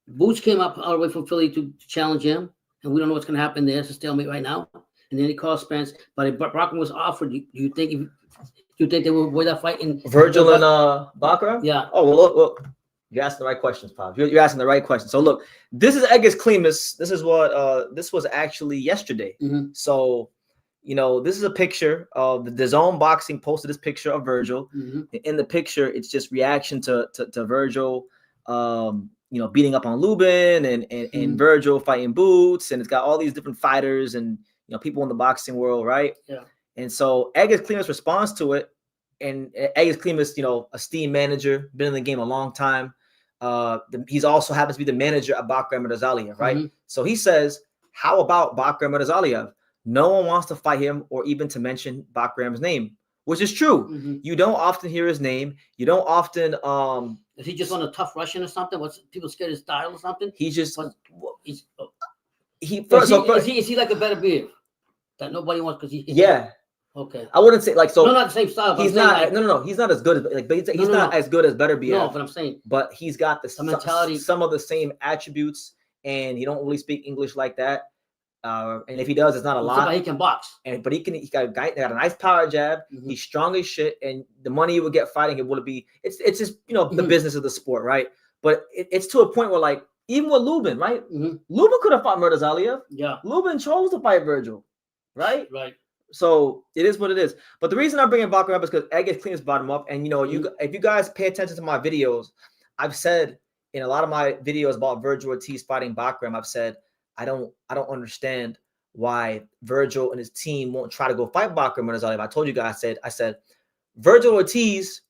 Boots came up all the way from Philly to challenge him, and we don't know what's going to happen there. It's a stalemate right now. And then he calls Spence, but if Bakram was offered, do you think they will avoid that fight in Vergil and Bakram? Yeah. Oh well, look, you're asking the right questions, Pop. You're asking the right questions. So look, this is Egis Klimas. This is what this was actually yesterday. So, you know, this is a picture of the Dazn Boxing posted this picture of Vergil. In the picture, it's just reaction to Vergil. You know, beating up on Lubin and Vergil fighting Boots, and it's got all these different fighters and, you know, people in the boxing world, right? Yeah. And so Egis Klimas responds to it, and Egis Klimas, you know, a steam manager, been in the game a long time. He's also happens to be the manager of Bakram Murtazaliev, right? So he says, "How about Bakram Murtazaliev? No one wants to fight him or even to mention Bakram's name," which is true. You don't often hear his name. You don't often Is he just on a tough Russian or something? What's people scared of his style or something? He's just Is he like a better beer that nobody wants because he? Yeah. Okay. I wouldn't say like so. No, not the same style. He's not. Like, no. He's not as good as like. He's not as good as Beterbiev. No, but I'm saying. But he's got the mentality. Some of the same attributes, and he don't really speak English like that. And if he does, it's not a lot. He can box. But he got a guy. They got a nice power jab. Mm-hmm. He's strong as shit, and the money he would get fighting it would be. It's just the business of the sport, right? But it's to a point where like even with Lubin, right? Mm-hmm. Lubin could have fought Murtazaliev. Yeah. Lubin chose to fight Vergil, right? Right. So it is what it is. But the reason I'm bringing Bakram up is because Ed gets clean his bottom up. And, if you guys pay attention to my videos, I've said in a lot of my videos about Vergil Ortiz fighting Bakram, I've said, I don't understand why Vergil and his team won't try to go fight Bakram Murtazaliev. I told you guys, I said, Vergil Ortiz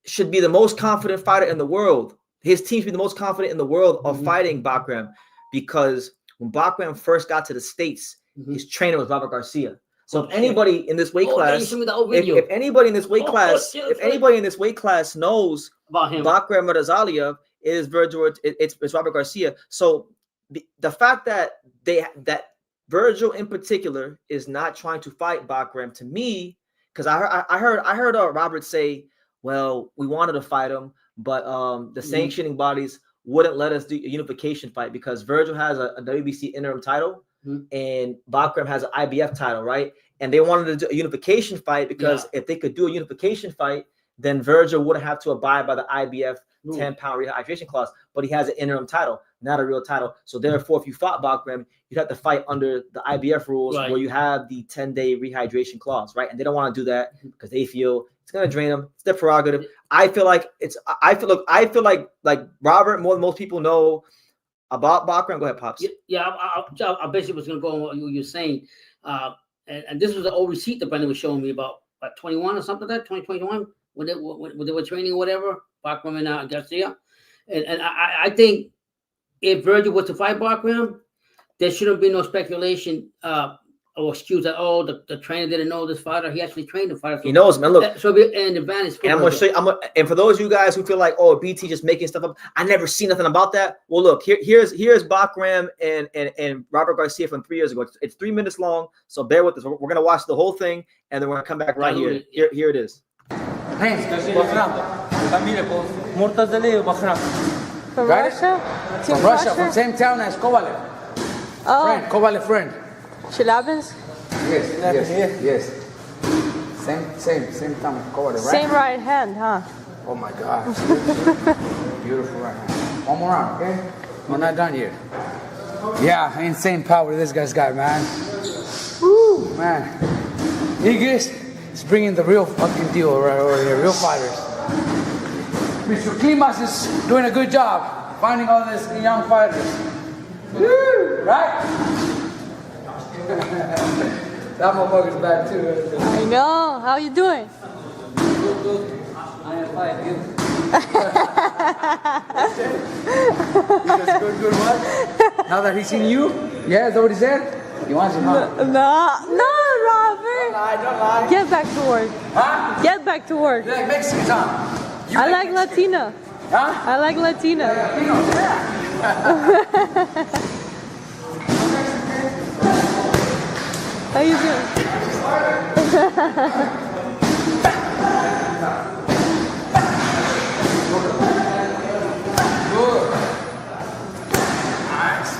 should be the most confident fighter in the world. His team should be the most confident in the world of fighting Bakram, because when Bakram first got to the States, his trainer was Robert Garcia. So if anybody in this weight class, if anybody in this weight class, knows about him, Bakram Murtazaliev, it is Vergil. It's Robert Garcia. So the fact that Vergil in particular is not trying to fight Bakram, to me, because I heard Robert say, well, we wanted to fight him, but the sanctioning bodies wouldn't let us do a unification fight because Vergil has a WBC interim title and Bakram has an IBF title, right? And they wanted to do a unification fight because if they could do a unification fight, then Vergil wouldn't have to abide by the IBF 10-pound rehydration clause, but he has an interim title, not a real title. So therefore, if you fought Bakram, you'd have to fight under the IBF rules where you have the 10-day rehydration clause, right? And they don't want to do that because they feel it's going to drain them. It's their prerogative. I feel like Robert, more than most people know about Bakram. Go ahead, Pops. Yeah, I basically was going to go on what you were saying. And this was an old receipt that Brendan was showing me about 21 or something like that, 2021, when they were training or whatever, Bakram and Garcia. And I think if Vergil was to fight Bakram, there shouldn't be no speculation or excuse that, the trainer didn't know this fighter. He actually trained the fighter. He knows, man. Look. So an advantage. And I'm going to show you. And for those of you guys who feel like, BT just making stuff up, I never seen nothing about that. Well, look, here's Bakram and Robert Garcia from 3 years ago. It's 3 minutes long, so bear with us. We're going to watch the whole thing, and then we're going to come back right here. Here it is. From Russia? From Russia, from same town as Kovalev. Oh. Kovalev friend. Chilabins? Yes. Same town as Kovalev, right? Same right hand, huh? Oh my God. Beautiful right hand. One more round, okay? We're not done yet. Yeah, insane power this guy's got, man. Woo, man. Igis is bringing the real fucking deal right over here, real fighters. Mr. Klimas is doing a good job finding all these young fighters. Woo, right? That motherfucker's bad too. I know. How you doing? Good. I am fine. Good what? Now that he's seen you? Yeah, is that what he said? He wants you, huh? No, Robert. Don't lie. Get back to work. Huh? Get back to work. You like Mexicans, huh? I like Latina. Huh? I like Latina. How you doing? Good. Nice.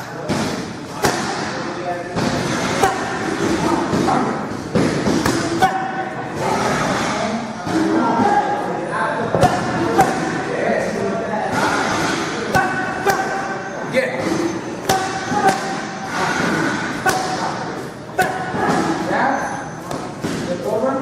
Over.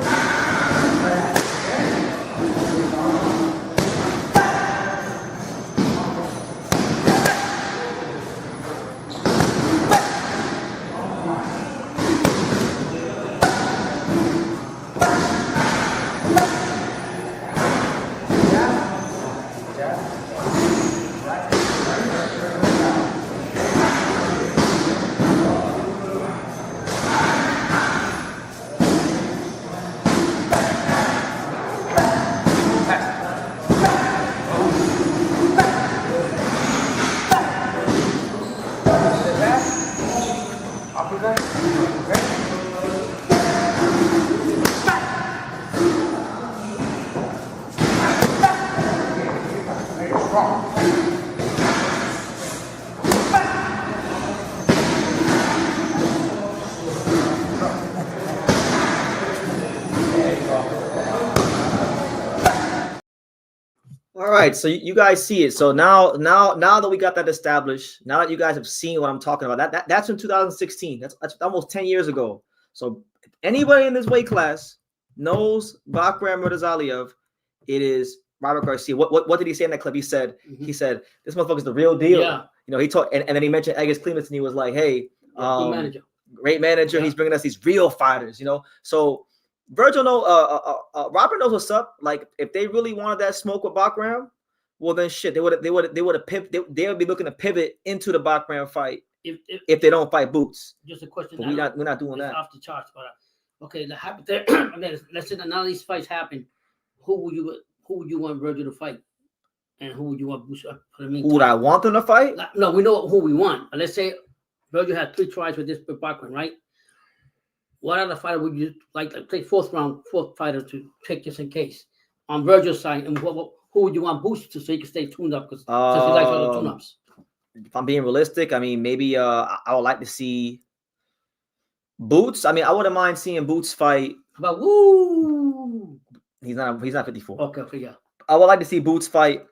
right, so you guys see it. So now that we got that established, now that you guys have seen what I'm talking about, that's in 2016. That's almost 10 years ago. So if anybody in this weight class knows Bakram Murtazaliev, it is Robert Garcia. What did he say in that clip? He said this motherfucker's the real deal. Yeah. You know, he talked and then he mentioned Egis Clements and he was like, hey, great manager. Yeah. He's bringing us these real fighters. You know, so. Vergil Robert knows what's up. Like if they really wanted that smoke with Bakram, well then shit, they would have pivoted. They would be looking to pivot into the Bakram fight if they don't fight Boots. Just a question. But we're not doing that. Off the charts, but okay, let's say that none of these fights happen. Who would you want Vergil to fight, and who would you want Boots? Who would I want them to fight? No, we know who we want. Let's say Vergil had 3 tries with Bakram, right? What other fighter would you like to take fourth fighter to take just in case on Vergil's side? And who would you want Boots to so he can stay tuned up? Because he likes all the tune-ups. If I'm being realistic, I mean, maybe I would like to see Boots. I mean, I wouldn't mind seeing Boots fight. But woo! He's not 54. Okay, yeah. I would like to see Boots fight.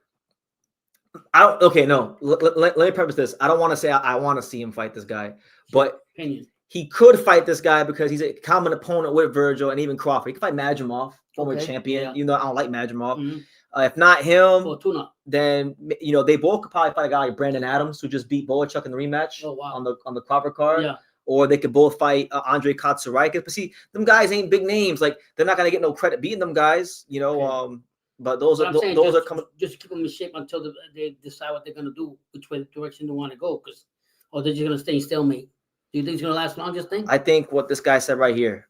Let me preface this. I don't want to say I want to see him fight this guy, but Opinion. He could fight this guy because he's a common opponent with Vergil and even Crawford. He could fight Madrimov, former champion. Yeah. You know, I don't like Madrimov. If not him, then they both could probably fight a guy like Brandon Adams, who just beat Boachuk in the rematch on the Crawford card. Yeah. Or they could both fight Andre Katsuraikis. But see, them guys ain't big names. Like they're not gonna get no credit beating them guys. You know. Okay. But those are coming. Just keep them in shape until they decide what they're gonna do, which way direction they want to go, or they're just gonna stay in stalemate. Do you think it's going to last long, just think? I think what this guy said right here,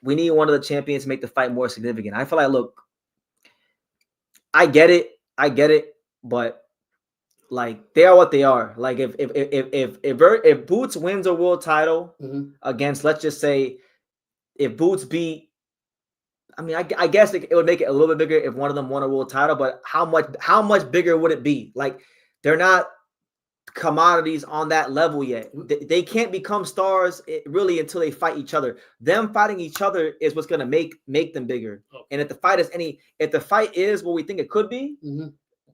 we need one of the champions to make the fight more significant. I feel like, look, I get it, but like they are what they are. Like if Boots wins a world title against, let's just say, if Boots beat, I mean, I guess it would make it a little bit bigger if one of them won a world title, but how much bigger would it be? Like they're not commodities on that level yet. They can't become stars really until they fight each other. Them fighting each other is what's going to make them bigger. And if the fight is what we think it could be,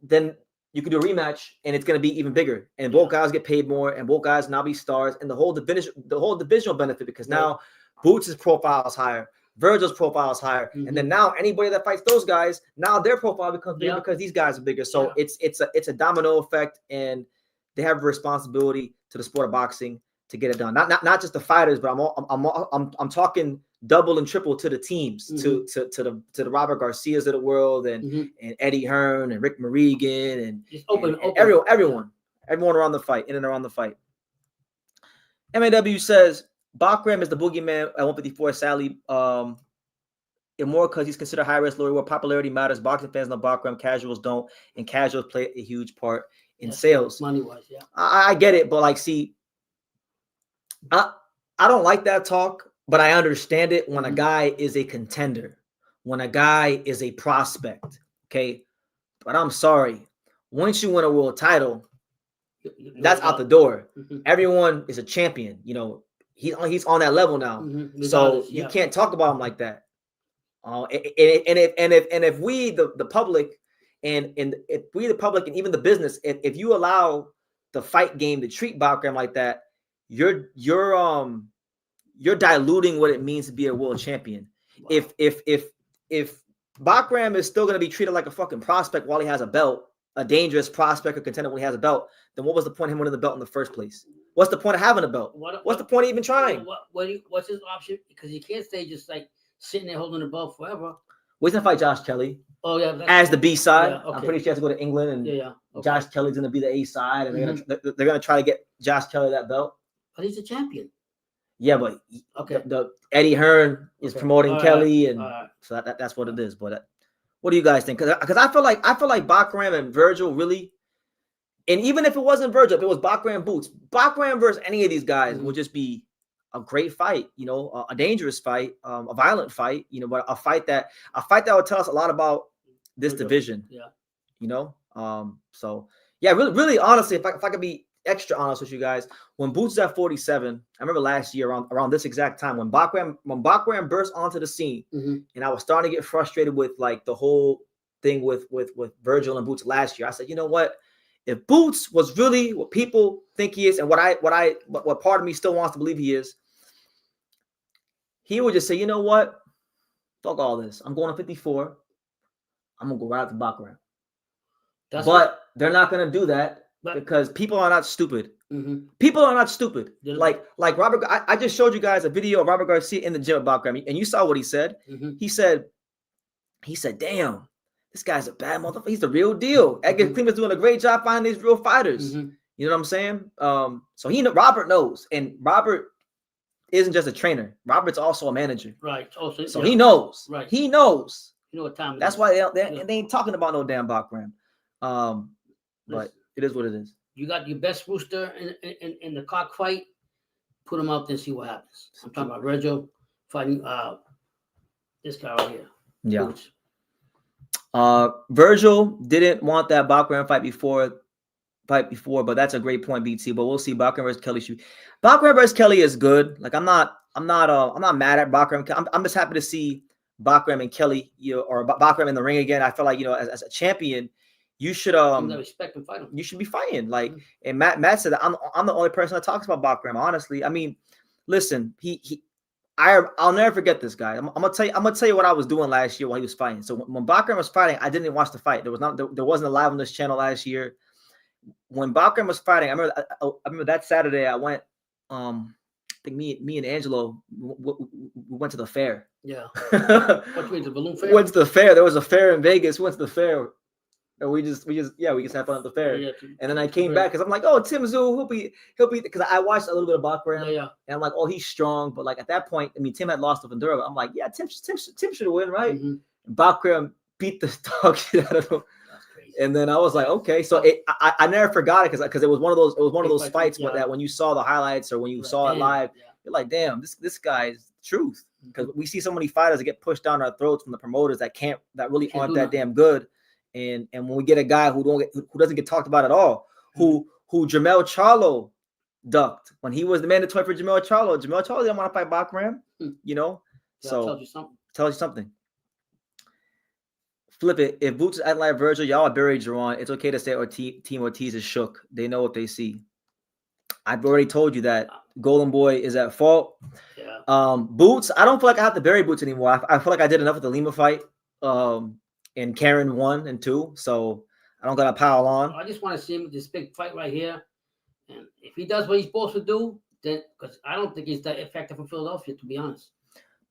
then you can do a rematch and it's going to be even bigger. And both guys get paid more and both guys now be stars and the whole divisional benefit, because now Boots' profile is higher, Vergil's profile is higher, and then now anybody that fights those guys, now their profile becomes bigger because these guys are bigger. So it's a domino effect, and they have a responsibility to the sport of boxing to get it done. Not just the fighters, but I'm talking double and triple to the teams, to the Robert Garcias of the world, and Eddie Hearn and Rick Marigan and everyone around the fight, in and around the fight. MAW says Bakram is the boogeyman at 154. Sadly, more because he's considered high risk, low reward. Popularity matters. Boxing fans love Bakram, casuals don't, and casuals play a huge part in sales. Money-wise, yeah. I get it, but like, see, I don't like that talk, but I understand it when a guy is a contender, when a guy is a prospect, okay? But I'm sorry, once you win a world title, that's out the door. Everyone is a champion, you know. He's on that level now, so you can't talk about him like that. If we the public. And if we, the public, and even the business, if you allow the fight game to treat Bakram like that, you're diluting what it means to be a world champion. Wow. If Bakram is still going to be treated like a fucking prospect while he has a belt, a dangerous prospect or contender when he has a belt, then what was the point of him winning the belt in the first place? What's the point of having a belt? What's the point of even trying? What's his option? Because he can't stay just like sitting there holding the belt forever. Well, he's gonna fight Josh Kelly. Oh yeah, as the B side. Yeah, okay. I'm pretty sure he has to go to England, and Josh Kelly's gonna be the A side, and they're gonna try to get Josh Kelly that belt. But he's a champion. Yeah, but the Eddie Hearn is promoting Kelly, and so that's what it is. But what do you guys think? Because I feel like Bakram and Vergil really, and even if it wasn't Vergil, if it was Bakram Boots, Bakram versus any of these guys would just be a great fight, you know, a dangerous fight, a violent fight, you know, but a fight that would tell us a lot about this division. Yeah, you know. So yeah, really, honestly, if I could be extra honest with you guys, when Boots was at 47, I remember last year around this exact time when Bakram burst onto the scene, and I was starting to get frustrated with like the whole thing with Vergil and Boots last year. I said, you know what? If Boots was really what people think he is, and what part of me still wants to believe he is, he would just say, you know what? Fuck all this. I'm going to 54. I'm gonna go right out to Bakram. But they're not gonna do that because people are not stupid. Mm-hmm. People are not stupid. Like Robert. I just showed you guys a video of Robert Garcia in the gym at Bakram, and you saw what he said. Mm-hmm. He said, "Damn, this guy's a bad motherfucker. He's the real deal. Edgar Cleveland's doing a great job finding these real fighters. Mm-hmm. You know what I'm saying? So Robert knows, and Robert isn't just a trainer. Robert's also a manager. Right. Also, so he knows. Right. He knows. You know what time? That's why they ain't talking about no damn Bakram. But it is what it is. You got your best rooster in the cockfight. Put him out there and see what happens. I'm talking about Vergil fighting this guy right here. Yeah. Boots. Vergil didn't want that Bakram fight before, but that's a great point, BT. But we'll see. Bakram versus Kelly. Bakram versus Kelly is good. Like I'm not mad at Bakram. I'm just happy to see Bakram and Kelly, or Bakram in the ring again. I feel like, as a champion, you should respect and fight him. You should be fighting. Like, and Matt said that I'm the only person that talks about Bakram. Honestly, I mean, listen, I'll never forget this guy. I'm gonna tell you what I was doing last year while he was fighting. So when Bakram was fighting, I didn't watch the fight. There wasn't a live on this channel last year. When Bakram was fighting, I remember that Saturday I went. I think me and Angelo we went to the fair. Yeah. What you mean, the balloon fair? Went to the fair. There was a fair in Vegas. We went to the fair. And we just had fun at the fair. Yeah, and then I came back because I'm like, oh, Tim Tszyu, he'll be because I watched a little bit of Bakram. Yeah. And I'm like, oh, he's strong. But like at that point, I mean, Tim had lost to Vendura. I'm like, yeah, Tim should win, right? Mm-hmm. Bakram beat the dog shit out of him. And then I was like, okay, so I never forgot it because it was one of those fights that when you saw the highlights or when you saw it live, you're like, damn, this guy is truth. Because we see so many fighters that get pushed down our throats from the promoters that really aren't that damn good. And when we get a guy who doesn't get talked about at all, who Jermell Charlo ducked when he was the mandatory for Jermell Charlo. Jermell Charlo didn't want to fight Bakram, So tells you something. Flip it. If Boots is acting like Vergil, y'all are buried Jaron. It's okay to say Team Ortiz is shook. They know what they see. I've already told you that Golden Boy is at fault. Yeah. Boots, I don't feel like I have to bury Boots anymore. I feel like I did enough with the Lima fight. And Karen 1 and 2, so I don't gotta pile on. I just want to see him with this big fight right here, and if he does what he's supposed to do, then because I don't think he's that effective in Philadelphia, to be honest.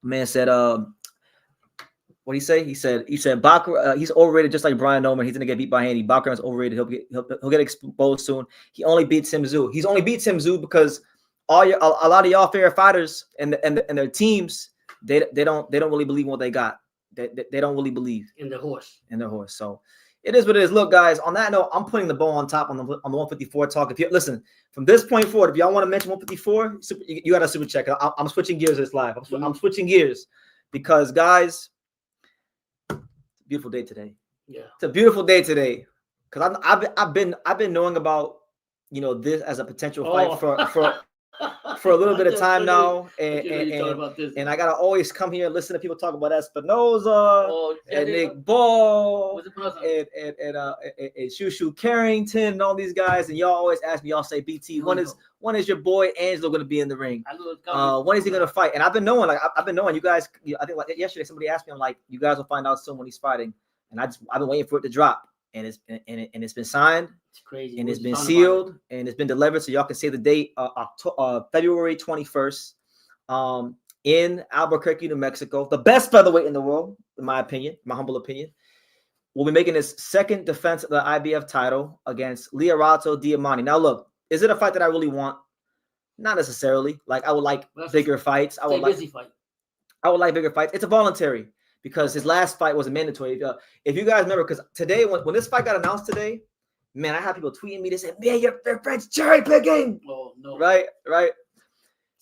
Man said, what he say? He said Bakram, he's overrated just like Brian Noman. He's gonna get beat by Haney. Bakram is overrated. He'll get exposed soon. He only beats Tim Tszyu. He's only beat Tim Tszyu because a lot of y'all favorite fighters and their teams they don't really believe in what they got. They don't really believe in their horse. So it is what it is. Look, guys, on that note, I'm putting the bow on top on the 154 talk. If you listen from this point forward, if y'all want to mention 154, you got a super check. I'm switching gears this live. I'm switching gears because, guys, it's a beautiful day today. Yeah, it's a beautiful day today because I've been knowing about this as a potential fight for a little bit of time now, and I gotta always come here and listen to people talk about Espinoza and Nick Ball and Shushu Carrington and all these guys, and y'all always ask me, y'all say, BT, when is your boy Angelo gonna be in the ring? When is he gonna fight? And I've been knowing you guys. I think like yesterday somebody asked me, I'm like, you guys will find out soon when he's fighting, and I've been waiting for it to drop, and it's been signed. It's crazy. And it's been sealed and it's been delivered, so y'all can say the date, February 21st, in Albuquerque, New Mexico. The best featherweight in the world, in my opinion, my humble opinion. We'll be making his second defense of the IBF title against Leorato Diamante. Now, look, is it a fight that I really want? Not necessarily. Like, I would like bigger fights. I would like bigger fights. It's a voluntary because his last fight was a mandatory. If you guys remember, because today, when this fight got announced today, man, I had people tweeting me. They said, "Man, your friend's cherry picking." Oh no! Right.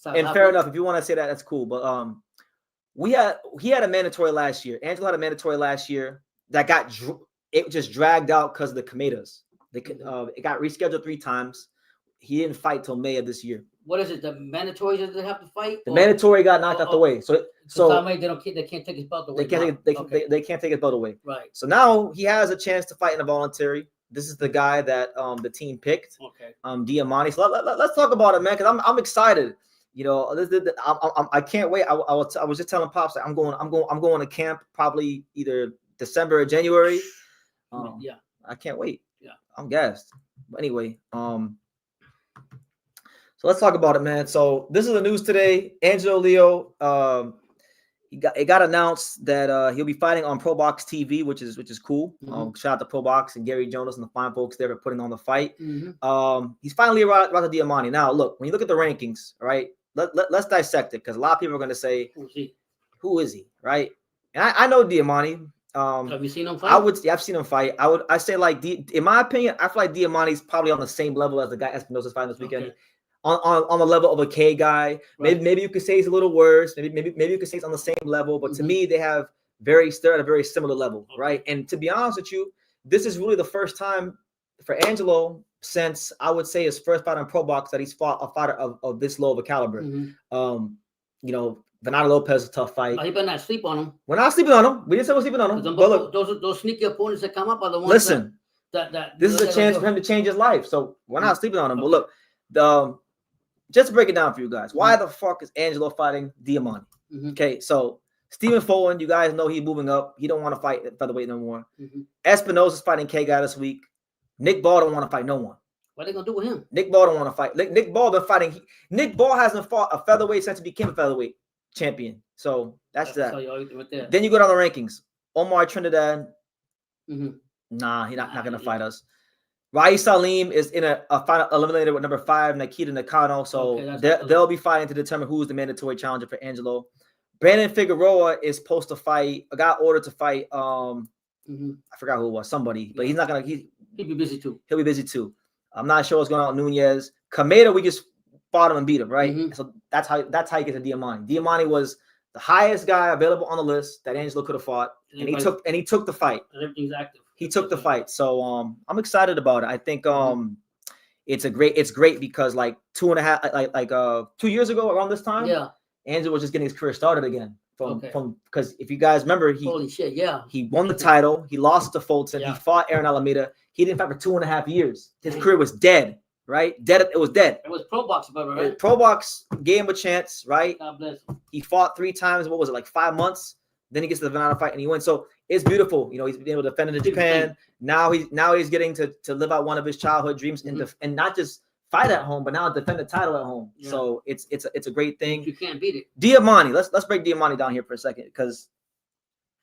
And fair enough. If you want to say that, that's cool. But he had a mandatory last year. Angelo had a mandatory last year that it just dragged out because of the Cometas. It got rescheduled 3 times. He didn't fight till May of this year. what is it? The mandatory that they have to fight. The mandatory got knocked out the way. So they can't take his belt away. They can't take his belt away. Right. So now he has a chance to fight in a voluntary. This is the guy that the team picked. Okay. Diamante. So let's talk about it, man, because I'm excited. You know, I can't wait. I was just telling Pops that I'm going to camp probably either December or January. Yeah. I can't wait. Yeah. I'm gassed. But anyway, so let's talk about it, man. So this is the news today. Angelo Leo, it got announced that he'll be fighting on Pro Box TV, which is cool. Shout out to Pro Box and Gary Jonas and the fine folks there for putting on the fight. He's finally around the Diamante. Now, look, when you look at the rankings, right? Let's dissect it, because a lot of people are going to say, who is he, right? And I know Diamante. Have you seen him fight? I've seen him fight. I say, like, in my opinion, I feel like Diamante's probably on the same level as the guy Espinosa's fighting this weekend. Okay. On the level of a K guy. Right. Maybe you could say he's a little worse. Maybe you could say it's on the same level. But to me, they're at a very similar level, right? And to be honest with you, this is really the first time for Angelo since, I would say, his first fight on Pro Box that he's fought a fighter of this low of a caliber. You know, Venado Lopez is a tough fight. He better not sleep on him. We're not sleeping on him. We didn't say we're sleeping on him. But look, those sneaky opponents that come up are the ones. Listen, this is a chance for him to change his life. So we're not sleeping on him. But look, just to break it down for you guys, why the fuck is Angelo fighting Diamante? Okay, so Stephen Fulton, you guys know he's moving up. He don't want to fight at featherweight no more. Espinosa's fighting K guy this week. Nick Ball don't want to fight no one. What are they gonna do with him? Nick Ball don't want to fight. Nick Ball been fighting. Nick Ball hasn't fought a featherweight since he became a featherweight champion. So that's that. Then you go down the rankings. Omar Trinidad. Nah, he's not gonna fight us. Rais Salim is in a final eliminated with number 5, Nikita Nakano. So they'll be fighting to determine who's the mandatory challenger for Angelo. Brandon Figueroa is supposed to fight. Got ordered to fight. I forgot who it was. Somebody, but he's not gonna. He'll be busy too. He'll be busy too. I'm not sure what's going on with Nunez. Kameda, we just fought him and beat him, right? So that's how you get to Diamante. Diamante was the highest guy available on the list that Angelo could have fought, and he took the fight. Everything's active. He took the fight. So I'm excited about it. I think it's great because like 2 years ago around this time, Angelo was just getting his career started again. From because if you guys remember, he won the title, he lost to Fulton, he fought Aaron Alameda, he didn't fight for 2.5 years. His career was dead, right? It was dead. It was Pro Box, right? Pro Box gave him a chance, right? God bless him. He fought 3 times. What was it, like 5 months? Then he gets to the Venado fight and he wins. So it's beautiful. You know, he's been able to defend in Japan. Now he's getting to live out one of his childhood dreams and not just fight at home, but now defend the title at home. So it's a great thing. You can't beat it. Diamante, let's break Diamante down here for a second, because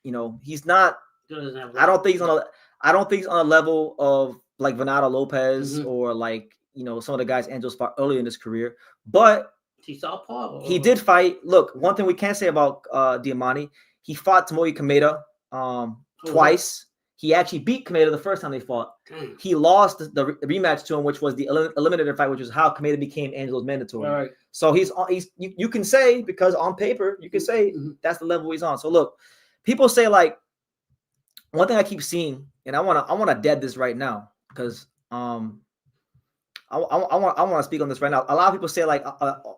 you know he's not. I don't think he's on a level of like Venado Lopez or like, you know, some of the guys Angelo fought earlier in his career, but he did fight. Look, one thing we can say about Diamante, he fought Tomoya Kameda twice. He actually beat Kameda the first time they fought. He lost the rematch to him, which was the eliminator fight, which was how Kameda became Angelo's mandatory. Right. So you can say, because on paper you can say that's the level he's on. So look, people say, like, one thing I keep seeing, and I want to dead this right now, because I want to speak on this right now. A lot of people say like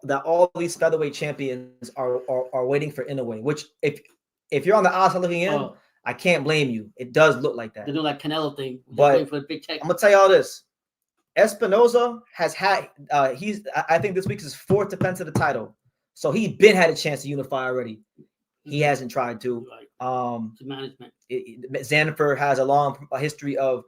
that all these featherweight champions are waiting for Inoue, which if you're on the outside looking in. I can't blame you. It does look like that. They do like Canelo thing. But for the big check. I'm gonna tell you all this. Espinosa has had I think this week is his 4th defense of the title. So he's been had a chance to unify already. He hasn't tried to. Management. Zanfer has a long history of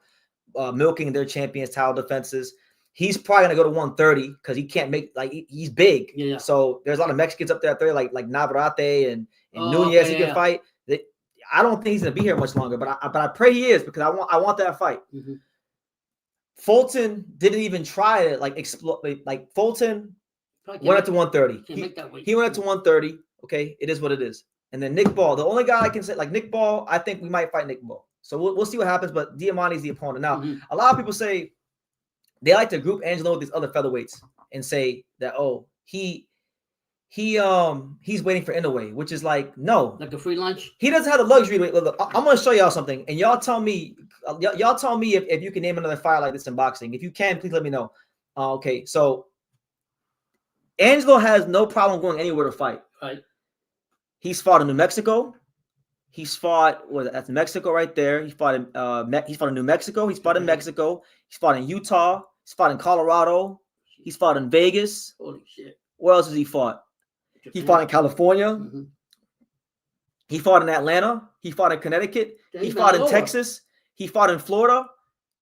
milking their champions' title defenses. He's probably gonna go to 130 because he can't make, like, he's big. Yeah. So there's a lot of Mexicans up there like Navarrete and Nunez he can fight. I don't think he's gonna be here much longer, but I pray he is, because I want that fight. Fulton didn't even try to like explode. Like Fulton went up to 130. He went up to 130. Okay, it is what it is. And then Nick Ball, the only guy I can say, like Nick Ball, I think we might fight Nick Ball. So we'll see what happens. But Diamante's the opponent. Now, a lot of people say they like to group Angelo with these other featherweights and say that, oh, he's waiting for Inoue, which is like, no, like a free lunch. He doesn't have the luxury to wait. Look, I'm gonna show y'all something, and y'all tell me if you can name another fight like this in boxing. If you can, please let me know. Okay, so Angelo has no problem going anywhere to fight. Right. He's fought in New Mexico. He's fought. That's Mexico right there. He fought in. He's fought in New Mexico. He's fought in Mexico. He's fought in Utah. He's fought in Colorado. He's fought in Vegas. Holy shit. Where else has he fought? Japan. He fought in California. Mm-hmm. He fought in Atlanta. He fought in Connecticut. Then He he's fought all in over. Texas. He fought in Florida,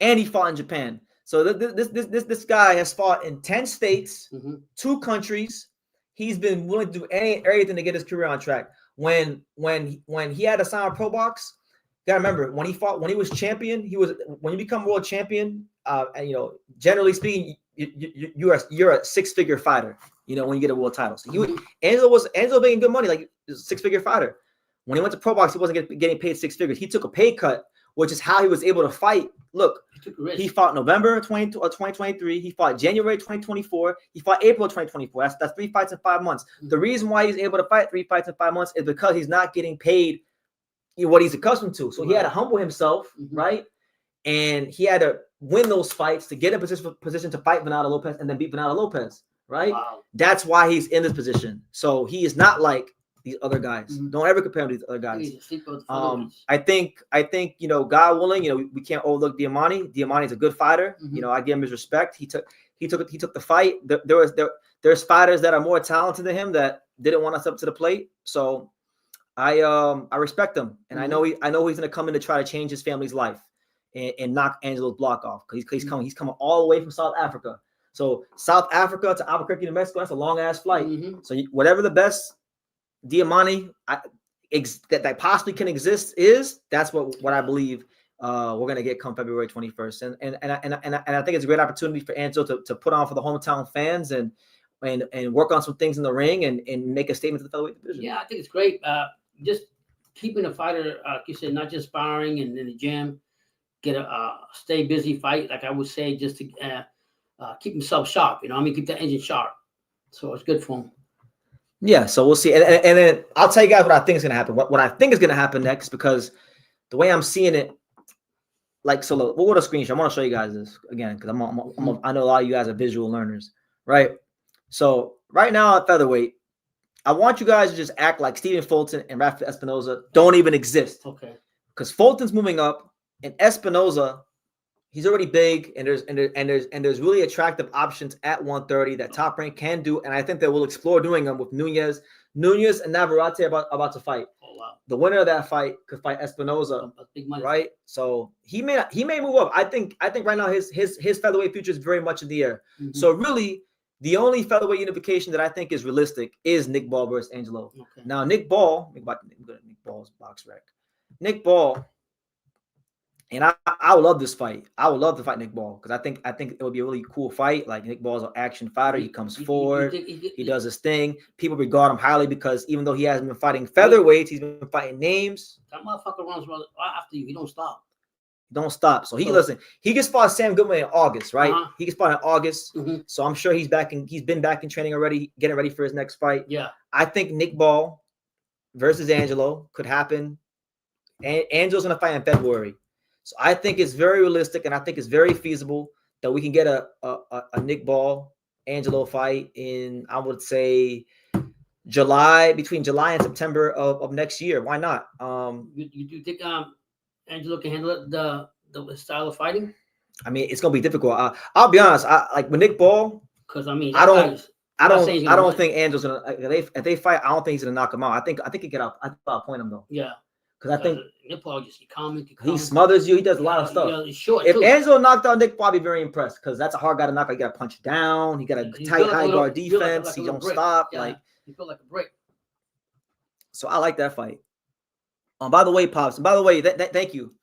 and he fought in Japan. So this guy has fought in 10 states, 2 countries. He's been willing to do everything to get his career on track. When he had to sign a pro box, you gotta remember when he was champion. When you become world champion, and generally speaking, you're a 6-figure fighter. When you get a world title. So Angelo making good money, like a 6-figure fighter. When he went to pro box, he wasn't getting paid 6 figures. He took a pay cut, which is how he was able to fight. Look, he fought November 2023. He fought January 2024. He fought April 2024. That's 3 fights in 5 months. The reason why he's able to fight 3 fights in 5 months is because he's not getting paid what he's accustomed to. So he had to humble himself, right? And he had to win those fights to get in position to fight Venado Lopez and then beat Venado Lopez, right? Wow. That's why he's in this position. So he is not like these other guys. Don't ever compare him to these other guys. I think God willing, we can't overlook Diamante. Diamante's a good fighter. I give him his respect. He took the fight. There's fighters that are more talented than him that didn't want us up to the plate. So I respect him, and I know he's going to come in to try to change his family's life and knock Angelo's block off, because he's coming all the way from South Africa. So South Africa to Albuquerque, New Mexico, that's a long ass flight. So whatever the best Diamante that possibly can exist is, that's what I believe we're gonna get come February 21st, and I think it's a great opportunity for Angelo to put on for the hometown fans and work on some things in the ring and make a statement to the featherweight division. Yeah, I think it's great. Just keeping a fighter, like you said, not just sparring and in the gym, get a stay busy fight, like I would say, just to keep himself sharp. Keep the engine sharp. So it's good for him. Yeah, so we'll see. And then I'll tell you guys what I think is going to happen. What I think is going to happen next, because the way I'm seeing it, like, so look, we'll go to screenshot. I want to show you guys this again, because I know a lot of you guys are visual learners, right? So right now at featherweight, I want you guys to just act like Stephen Fulton and Rafael Espinoza don't even exist. Okay. Because Fulton's moving up, and Espinoza, he's already big, and there's really attractive options at 130 that Top Rank can do, and I think that we'll explore doing them with Nunez and Navarrete about to fight. Oh wow! The winner of that fight could fight Espinoza, big money, right? So he may move up. I think right now his featherweight future is very much in the air. So really, the only featherweight unification that I think is realistic is Nick Ball versus Angelo. Okay. Now Nick Ball's box rec. Nick Ball. And I would love this fight. I would love to fight Nick Ball, because I think it would be a really cool fight. Like, Nick Ball's an action fighter. He comes forward. He does his thing. People regard him highly because even though he hasn't been fighting featherweights, he's been fighting names. That motherfucker runs after you. He don't stop. So he just fought Sam Goodman in August, right? He just fought in August. So I'm sure he's been back in training already, getting ready for his next fight. Yeah. I think Nick Ball versus Angelo could happen. Angelo's going to fight in February. So I think it's very realistic, and I think it's very feasible that we can get a Nick Ball Angelo fight in, I would say, between July and September of next year. Why not? You think Angelo can handle the style of fighting? I mean, it's gonna be difficult. I'll be honest. Like with Nick Ball, because I mean, I don't think Angelo's gonna. If they fight, I don't think he's gonna knock him out. I think he get out. I'll point him though. Yeah. Because I think Nick Paul just he smothers you. He does a lot of stuff. He's short, if too. Angelo knocked out Nick Paul, I'd be very impressed, because that's a hard guy to knock out. You got to punch down. He got a tight high guard defense. He don't stop. Yeah. He feel like a brick. So I like that fight. By the way, Pops. And by the way, thank you.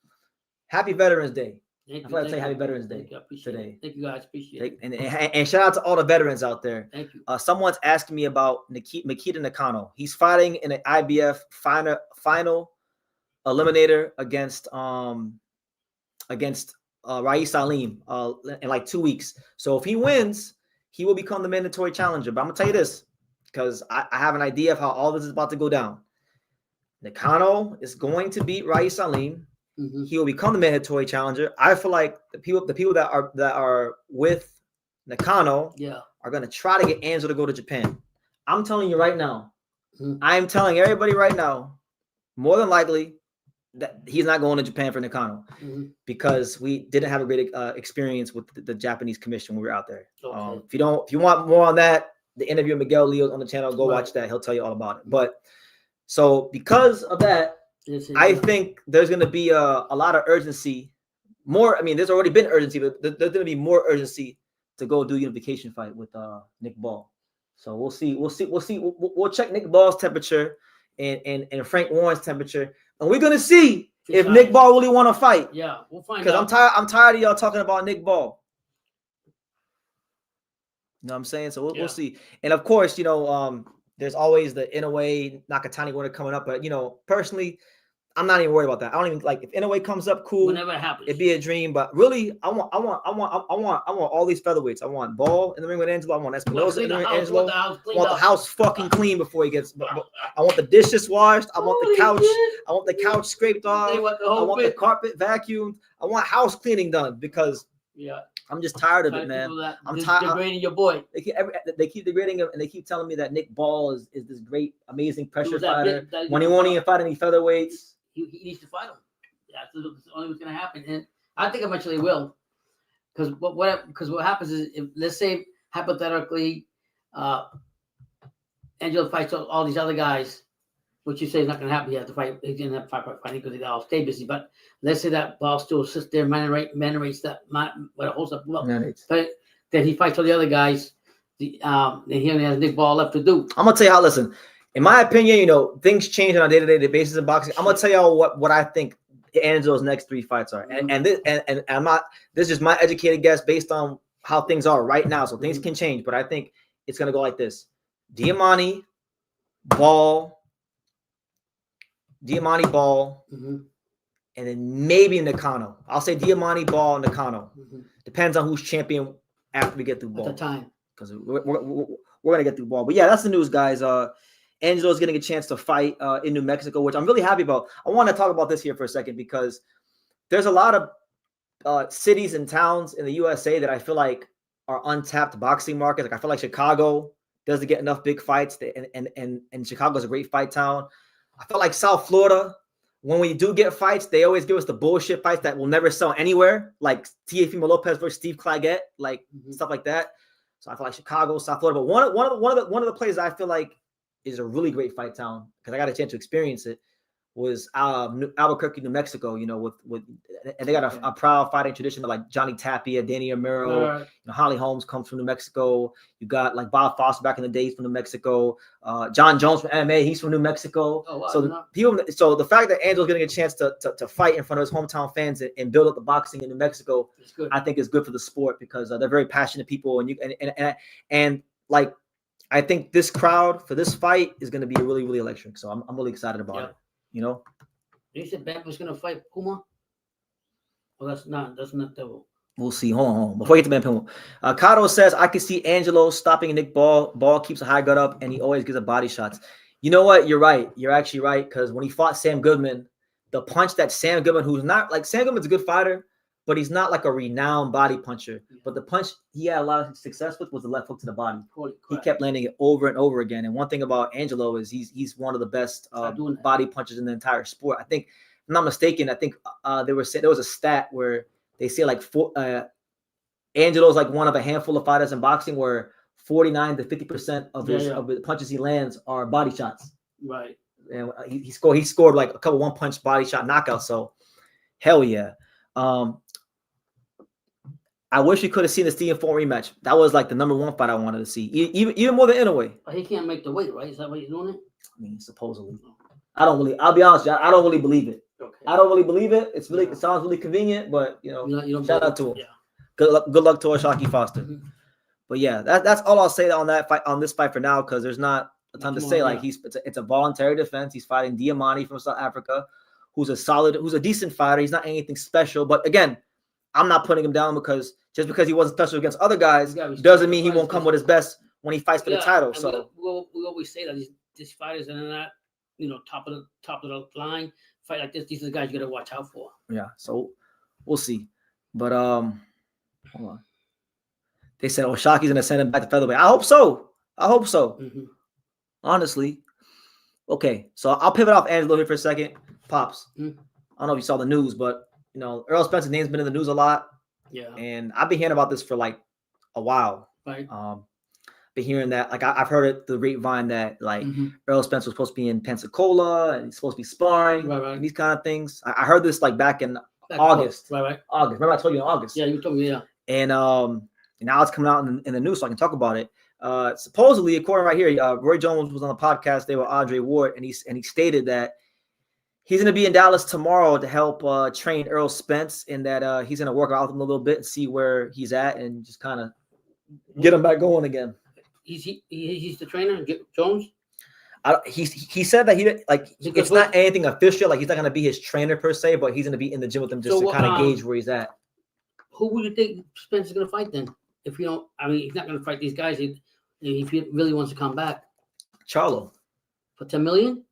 Happy Veterans Day. I forgot to say Happy Veterans Day today. Thank you guys. Appreciate it. And shout out to all the veterans out there. Thank you. Someone's asking me about Makita Nakano. He's fighting in an IBF final eliminator against Rais Salim in like 2 weeks. So if he wins, he will become the mandatory challenger. But I'm gonna tell you this, because I have an idea of how all this is about to go down. Nakano is going to beat Rais Salim. He will become the mandatory challenger. I feel like the people that are with Nakano Yeah. are going to try to get Angelo to go to Japan. I'm telling you right now. Mhm. I'm telling everybody right now, more than likely, that he's not going to Japan for Nakano because we didn't have a great experience with the Japanese commission when we were out there. Okay. If you want more on that, the interview with Miguel Leo on the channel, go watch that. He'll tell you all about it. But so because of that, I think there's going to be a lot of urgency. More, I mean, there's already been urgency, but there's going to be more urgency to go do a unification fight with Nick Ball. So we'll see. We'll check Nick Ball's temperature and Frank Warren's temperature, and we're gonna see if Nick Ball really want to fight. Yeah, we'll find out. Because I'm tired of y'all talking about Nick Ball. You know what I'm saying? So we'll see. And of course, there's always the Inoue Nakatani winner coming up, but personally, I'm not even worried about that. I don't even like if Inoue comes up, cool. Whenever it happens, it'd be a dream. But really, I want all these featherweights. I want Ball in the ring with Angelo. I want Espinosa in the ring with Angelo. I want the house fucking clean before he gets. I want the dishes washed. I want the couch. I want the couch scraped off. I want the carpet vacuumed. I want house cleaning done because I'm just tired of it, man. I'm tired degrading your boy. They keep degrading him, and they keep telling me that Nick Ball is this great, amazing pressure fighter when he won't even fight any featherweights. He needs to fight him. That's the only what's going to happen, and I think eventually will. Because what happens is, if, let's say hypothetically, Angelo fights all these other guys, which you say is not going to happen. He has to fight. He's going to have to fight because they all stay busy. But let's say that Ball still sits there, manerates that, holds up, but then he fights all the other guys. And he only has Nick Ball left to do. I'm gonna tell you how. Listen. In my opinion, things change on a day-to-day basis in boxing. I'm gonna tell y'all what I think Angelo's next 3 fights are, and I'm not. This is just my educated guess based on how things are right now. So things can change, but I think it's gonna go like this: Diamante, Ball, and then maybe Nakano. I'll say Diamante, Ball, Nakano. Depends on who's champion after we get through Ball. At the time, because we're gonna get through Ball. But yeah, that's the news, guys. Angelo's getting a chance to fight in New Mexico, which I'm really happy about. I want to talk about this here for a second because there's a lot of cities and towns in the USA that I feel like are untapped boxing markets. Like I feel like Chicago doesn't get enough big fights, and Chicago's a great fight town. I feel like South Florida, when we do get fights, they always give us the bullshit fights that will never sell anywhere, like Teofimo Lopez versus Steve Claggett, like stuff like that. So I feel like Chicago, South Florida, but one of the places I feel like is a really great fight town because I got a chance to experience it was Albuquerque, New Mexico, and they got a proud fighting tradition of like Johnny Tapia, Danny Amaro, Holly Holmes comes from New Mexico. You got like Bob Foster back in the days from New Mexico. John Jones from MMA, he's from New Mexico. Oh, wow, so the fact that Angelo's getting a chance to fight in front of his hometown fans and build up the boxing in New Mexico, I think is good for the sport because they're very passionate people and like I think this crowd for this fight is going to be really, really electric. So I'm really excited about it. You said Bam's going to fight Puma? Well, that's not the. We'll see. Hold on. Before we get to Puma, Kato says I can see Angelo stopping Nick Ball. Ball keeps a high gut up, and he always gives a body shots. You know what? You're right. You're actually right because when he fought Sam Goodman, the punch that Sam Goodman, who's not like Sam Goodman's a good fighter, but he's not like a renowned body puncher. But the punch he had a lot of success with was the left hook to the body. He kept landing it over and over again. And one thing about Angelo is he's one of the best body punchers in the entire sport. I think, if I'm not mistaken, I think there was a stat where they say like Angelo's like one of a handful of fighters in boxing where 49 to 50% of the punches he lands are body shots. Right. And he scored like a couple one-punch body shot knockouts. So hell yeah. I wish we could have seen the Stephen Ford rematch. That was like the #1 fight I wanted to see, even more than Inoue. But he can't make the weight, right? Is that why he's doing it? I mean, supposedly. I'll be honest, I don't really believe it. Okay. I don't really believe it. It sounds really convenient, but you don't shout out to him. Yeah. Good luck to Oshaki Foster. But yeah, that's all I'll say on that fight, on this fight for now, because there's not a ton to say. Like it's a voluntary defense. He's fighting Diamante from South Africa, who's a decent fighter. He's not anything special, but again, I'm not putting him down because just because he wasn't special against other guys doesn't mean he won't come with his best when he fights for the title. So we always say that these fighters are not, top of the line fight like this. These are the guys you got to watch out for. Yeah, so we'll see. But hold on. They said, "Oh, Shaki's gonna send him back to featherweight." I hope so. Honestly. Okay, so I'll pivot off Angelo here for a second. Pops. I don't know if you saw the news, but Errol Spence's name's been in the news a lot. Yeah. And I've been hearing about this for like a while. Right. Been hearing that, like I've heard it the grapevine that like Errol Spence was supposed to be in Pensacola and he's supposed to be sparring and these kind of things. I heard this like back in August. Right. August. Remember I told you in August. Yeah, you told me. Yeah. And now it's coming out in the news, so I can talk about it. Supposedly, according right here, Roy Jones was on the podcast there with Andre Ward, and he stated that he's going to be in Dallas tomorrow to help train Errol Spence, and that he's going to work out with him a little bit and see where he's at, and just kind of get him back going again. He's the trainer, Jones. He said that it's not anything official. Like he's not going to be his trainer per se, but he's going to be in the gym with him just to kind of gauge where he's at. Who would you think Spence is going to fight then? If you don't, I mean, he's not going to fight these guys. If he really wants to come back, Charlo for 10 million.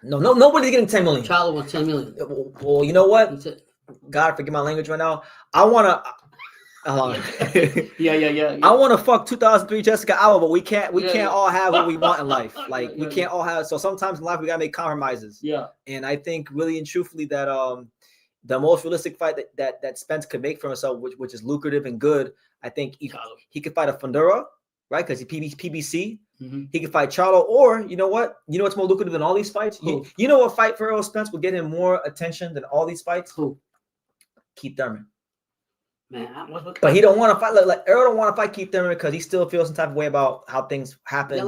No, nobody's getting 10 million. Charlo wants 10 million. Well, you know what? God, forgive my language right now. I want to. Yeah. I want to fuck 2003 Jessica Alba, but we can't all have what we want in life. Like we can't all have. So sometimes in life we gotta make compromises. Yeah. And I think really and truthfully that the most realistic fight that Spence could make for himself, which is lucrative and good, I think he could fight a Fundora, right? Because he PBC. He could fight Charlo, or you know what? You know what's more lucrative than all these fights? You know what fight for Errol Spence will get him more attention than all these fights? Who? Keith Thurman. Man, but he don't want to fight. Like Errol don't want to fight Keith Thurman because he still feels some type of way about how things happened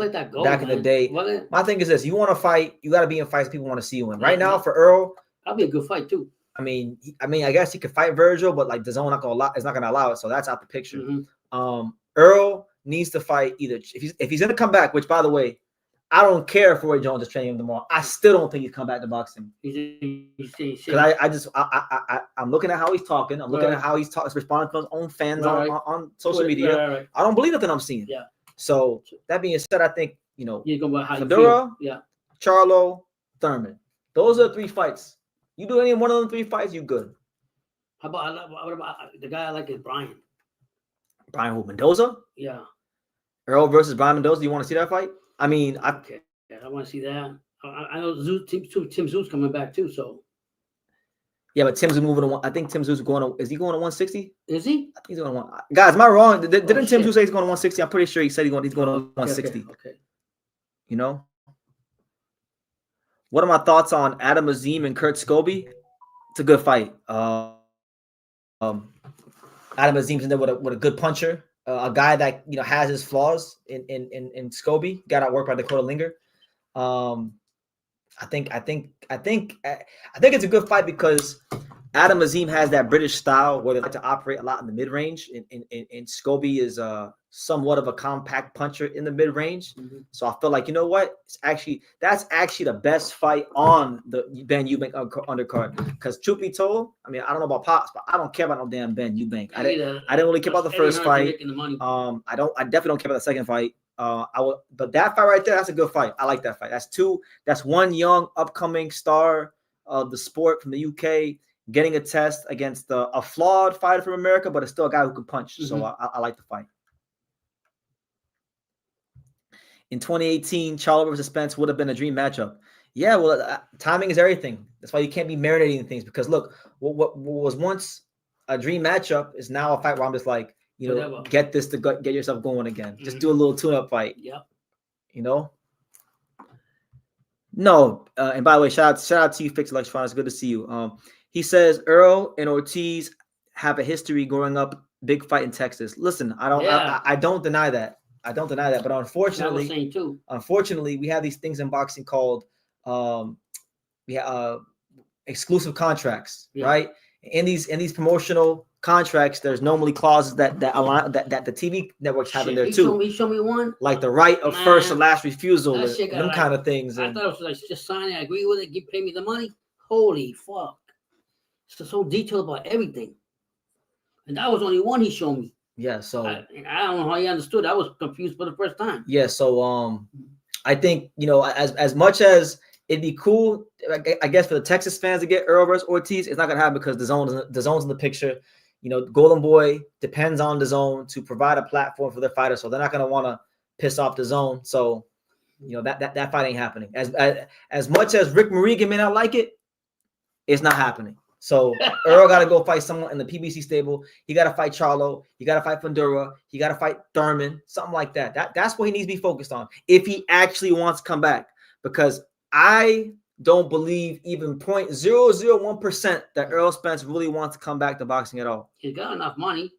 back in the day. My thing is this: you want to fight, you got to be in fights people want to see you in. Right now, for Errol, that'll be a good fight too. I mean, I guess he could fight Vergil, but like Dazn is not gonna allow it, so that's out the picture. Earl needs to fight either if he's gonna come back. Which, by the way, I don't care if Roy Jones is training him tomorrow. I still don't think he's come back to boxing. Because I'm looking at how he's talking. I'm looking at how he's responding to his own fans on social media. I don't believe nothing I'm seeing. Yeah. So that being said, I think Fedora, Charlo, Thurman. Those are the three fights. You do any one of them three fights, you good. What about the guy I like is Brian? Brian who, Mendoza? Yeah. Earl versus Brian Mendoza. Do you want to see that fight? I mean, I want to see that. I know Tim Zoo's coming back too. So. Yeah, but Tim's moving to one. I think Tim Zoo's going to. Is he going to 160? Is he? I think he's going to one. Guys, am I wrong? Didn't Tim Zoo say he's going to 160? I'm pretty sure he said he's going to 160. Okay. You know. What are my thoughts on Adam Azim and Kurt Scobie? It's a good fight. Adam Azim's in there with a good puncher, a guy that has his flaws in Scobie. Got outworked by Dakota Linger. I think it's a good fight because Adam Azim has that British style where they like to operate a lot in the mid range, and Scobie is somewhat of a compact puncher in the mid range. So I feel like that's actually the best fight on the Ben Eubank undercard. Because truth be told, I mean I don't know about Pops, but I don't care about no damn Ben Eubank. I didn't really care about the first fight. I definitely don't care about the second fight. But that fight right there, that's a good fight. I like that fight. That's one young upcoming star of the sport from the UK getting a test against a flawed fighter from America, but it's still a guy who can punch. So I like the fight. In 2018, Charlo versus Spence would have been a dream matchup. Yeah, well, timing is everything. That's why you can't be marinating things because look, what was once a dream matchup is now a fight where I'm just like, get this to get yourself going again. Just do a little tune-up fight. Yep. No, and by the way, shout out to you, Fix Electron. It's good to see you. He says Earl and Ortiz have a history growing up, big fight in Texas. Listen, I don't deny that. But unfortunately, we have these things in boxing called exclusive contracts, right? In these promotional contracts, there's normally clauses that the TV networks have in there too. Show me one. Like the right of first or last refusal, them kind of things. I thought it was like just sign it, I agree with it, pay me the money. Holy fuck. So detailed about everything. And that was only one he showed me. Yeah, so I don't know how he understood. I was confused for the first time. Yeah, so I think as much as it'd be cool, I guess, for the Texas fans to get Earl versus Ortiz, it's not gonna happen because the zone's in the picture. Golden Boy depends on the Zone to provide a platform for their fighters, so they're not gonna want to piss off the Zone. So, that fight ain't happening. As much as Rick Morrigan may not like it, it's not happening. So Earl got to go fight someone in the PBC stable. He got to fight Charlo. He got to fight Fundura. He got to fight Thurman, something like that. That's what he needs to be focused on if he actually wants to come back. Because I don't believe even 0.001% that Earl Spence really wants to come back to boxing at all. He's got enough money.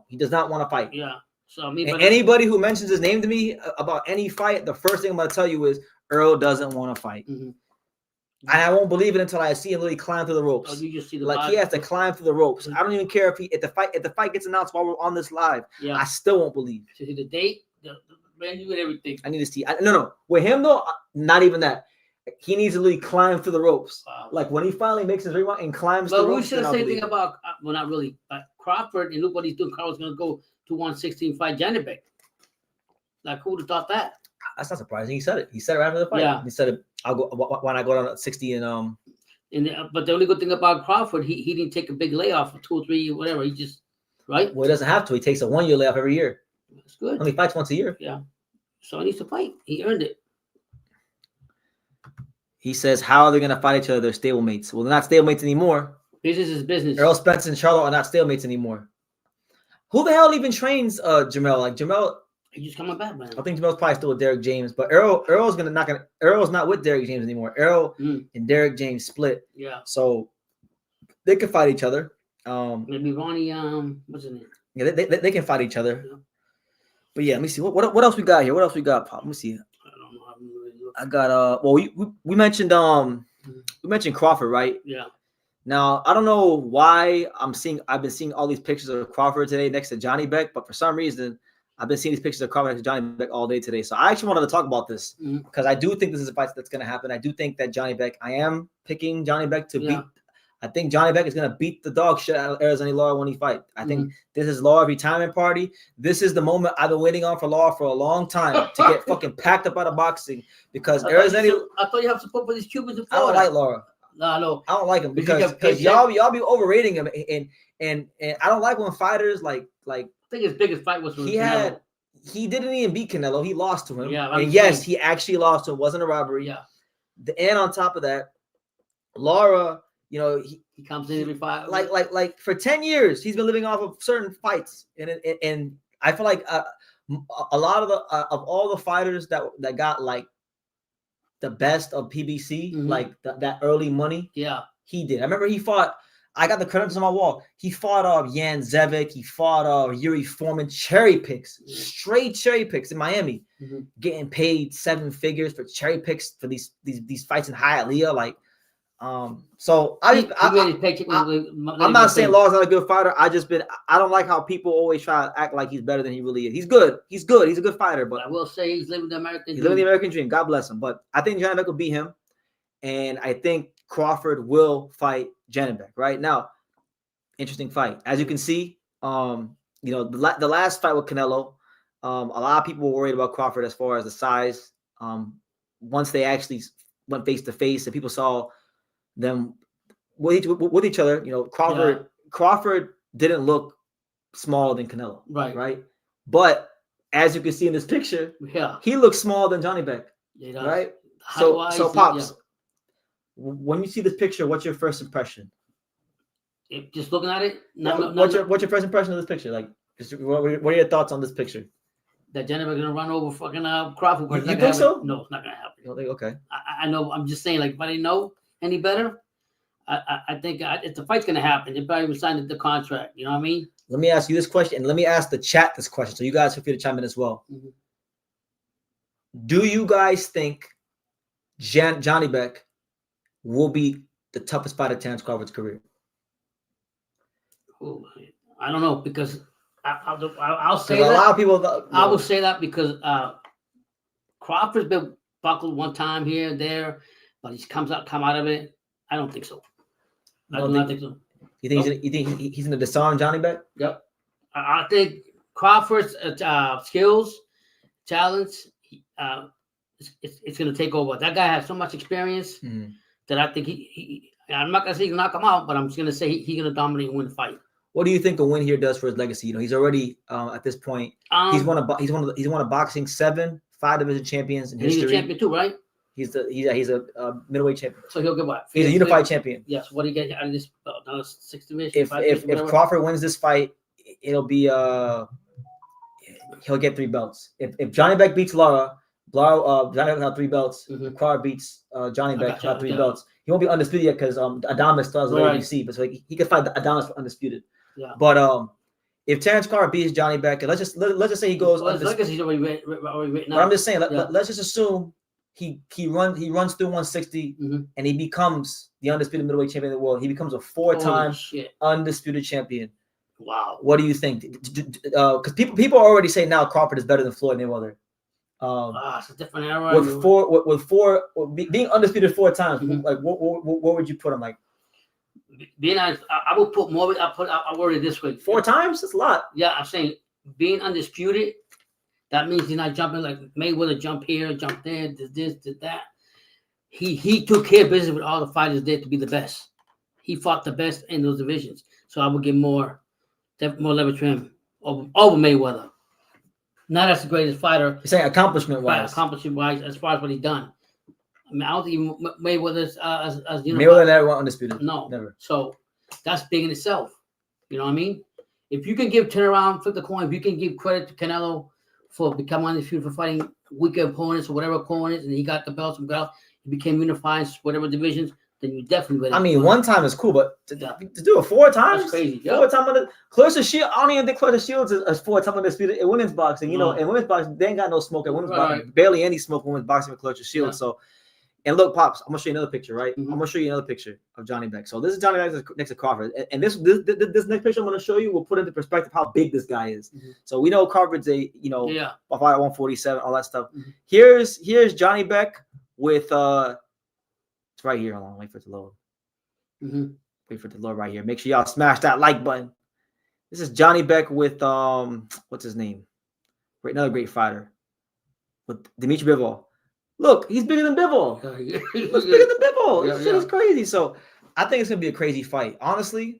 He does not want to fight. Yeah. So anybody who mentions his name to me about any fight, the first thing I'm going to tell you is Earl doesn't want to fight. Mm-hmm. And I won't believe it until I see him really climb through the ropes. Oh, you just see the he has to climb through the ropes. I don't even care if the fight gets announced while we're on this live. Yeah. I still won't believe. To see the date, the venue, and everything. I need to see. No. With him though, not even that. He needs to really climb through the ropes. Wow. Like when he finally makes his rewind and climbs the ropes. But we should have said anything about not really. But Crawford, and look what he's doing. Carl's going to go to 116 fight Janibek. Like who would have thought that? That's not surprising. He said it. He said it after the fight. Yeah. He said it. I'll go when I go down at 60 and but the only good thing about Crawford, he didn't take a big layoff for 2 or 3 years, whatever. He just right. Well, he doesn't have to. He takes a 1 year layoff every year. That's good. Only fights once a year. Yeah. So he needs to fight. He earned it. He says, "How are they going to fight each other? They're stablemates." Well, they're not stablemates anymore. Business is business. Errol Spence and Charlo are not stalemates anymore. Who the hell even trains Jamel? Like Jamel. He's just coming back, man. I think Jamel's probably still with Derek James, but Errol's not with Derek James anymore. Errol and Derek James split. Yeah. So they can fight each other. Maybe Ronnie, what's his name? Yeah, they can fight each other. Yeah. But yeah, let me see. What else we got here? What else we got, Pop? Let me see. I don't know. I got well we mentioned Crawford, right? Yeah. Now I don't know why I've been seeing all these pictures of Crawford today next to Johnny Beck, but for some reason I've been seeing these pictures of Crawford next to Johnny Beck all day today. So I actually wanted to talk about this because I do think this is a fight that's going to happen. I do think that I am picking Johnny Beck to beat. I think Johnny Beck is going to beat the dog shit out of Arizona Laura when he fights. I think this is Laura's retirement party. This is the moment I've been waiting on for Laura for a long time to get fucking packed up out of boxing because Arizona. I thought you have support for these Cubans in Florida. I don't like Laura. No. I don't like him because y'all be overrating him and I don't like when fighters like. I think his biggest fight was Canelo. He didn't even beat Canelo. He lost to him. Yeah, and yes, he actually lost to him. It wasn't a robbery. Yeah. And on top of that, Laura, he comes in every fight. Like for 10 years, he's been living off of certain fights, and I feel like a lot of all the fighters that got like the best of PBC, like that early money. Yeah, he did. I remember he fought. I got the credits on my wall. He fought Jan Zevic. He fought Yuri Foreman. Cherry picks, straight cherry picks in Miami, getting paid 7 figures for cherry picks for these fights in Hialeah. Like, so I'm not saying Law's not a good fighter. I don't like how people always try to act like he's better than he really is. He's good. He's a good fighter. But I will say he's living the American dream. He's living the American dream. God bless him. But I think Janibek will beat him, and I think Crawford will fight Janibek. Right now, interesting fight. As you can see, the last fight with Canelo, a lot of people were worried about Crawford as far as the size. Once they actually went face to face, and people saw them with each other, Crawford didn't look smaller than Canelo. Right. But as you can see in this picture, he looks smaller than Johnny Beck. Yeah, right. So Pops. When you see this picture, what's your first impression? Just looking at it, what's your first impression of this picture? Like, what are your thoughts on this picture? That Jennifer's gonna run over fucking Crawford. You think so? No, it's not gonna happen. You think, okay. I know. I'm just saying, like, if I didn't know any better, I think if the fight's gonna happen, they probably would sign the contract. You know what I mean? Let me ask you this question, and let me ask the chat this question, so you guys feel free to chime in as well. Do you guys think Johnny Beck will be the toughest fight of Terrence Crawford's career? Ooh, I don't know, because I'll say that. A lot of people. I will say that because Crawford's been buckled one time here and there, but he's come out of it. I don't think so. I do not think so. You think he's going to disarm Johnny Beck? Yep. I think Crawford's skills, talents, it's going to take over. That guy has so much experience that I think I'm not going to say he's going to knock him out, but I'm just going to say he's going to dominate and win the fight. What do you think a win here does for his legacy? You know, he's already at this point. He's won a boxing 5 division champions in history. He's a champion too, right? He's a middleweight champion. So he'll get what? He's a unified champion. Yes. What do you get out of this? Another 6 division. If Crawford wins this fight, it'll be he'll get 3 belts. If Johnny Beck beats Lara, Johnny Beck will have 3 belts. If Crawford beats Johnny Beck, he'll have 3 belts. He won't be undisputed yet because Adamas still has the WBC, but so he can fight Adamas for undisputed. Yeah. But if Terrence Crawford beats Johnny Beck, and let's just say he goes undisputed. He's already written. But I'm just saying, let's just assume he runs through 160 and he becomes the undisputed middleweight champion of the world. He becomes a 4-time undisputed champion. Wow. What do you think? Because people already say now Crawford is better than Floyd Mayweather. It's a different era. Being undisputed 4 times, like what would you put him like? Being honest, I would put more. I word it this way: 4 times? That's a lot. Yeah, I'm saying being undisputed. That means he's not jumping like Mayweather, jump here, jump there, did this, did that. He took care of business with all the fighters there to be the best. He fought the best in those divisions. So I would give more leverage to him over Mayweather. Not as the greatest fighter. You're saying accomplishment-wise. Accomplishment-wise, as far as what he's done. I mean, I don't think Mayweather's as you know. Mayweather never went undisputed. No, never. So that's big in itself. You know what I mean? If you can turn around, flip the coin, if you can give credit to Canelo for becoming undisputed for fighting weaker opponents or whatever opponents, and he got the belts and belts, he became unified, whatever divisions, then you definitely win. I mean, 1 time is cool, but to do it 4 times, that's crazy. 4 times Clarissa Shields. I don't even think Clarissa Shields is 4 times undisputed in women's boxing. You know, in women's boxing, they ain't got no smoke in women's boxing. Barely any smoke in women's boxing with Clarissa Shields. So, and look, Pops, I'm gonna show you another picture, right? I'm gonna show you another picture of Johnny Beck. So this is Johnny Beck next to Crawford, and this next picture I'm gonna show you will put into perspective how big this guy is. So we know Crawford's a fight at 147, all that stuff. Here's Johnny Beck with it's right here. Hold on, wait for it to load. Wait for it to load right here. Make sure y'all smash that like button. This is Johnny Beck with what's his name? Another great fighter with Dimitri Bivol. Look, he's bigger than Bivol. He's bigger than Bivol. This shit is crazy. So I think it's gonna be a crazy fight. Honestly,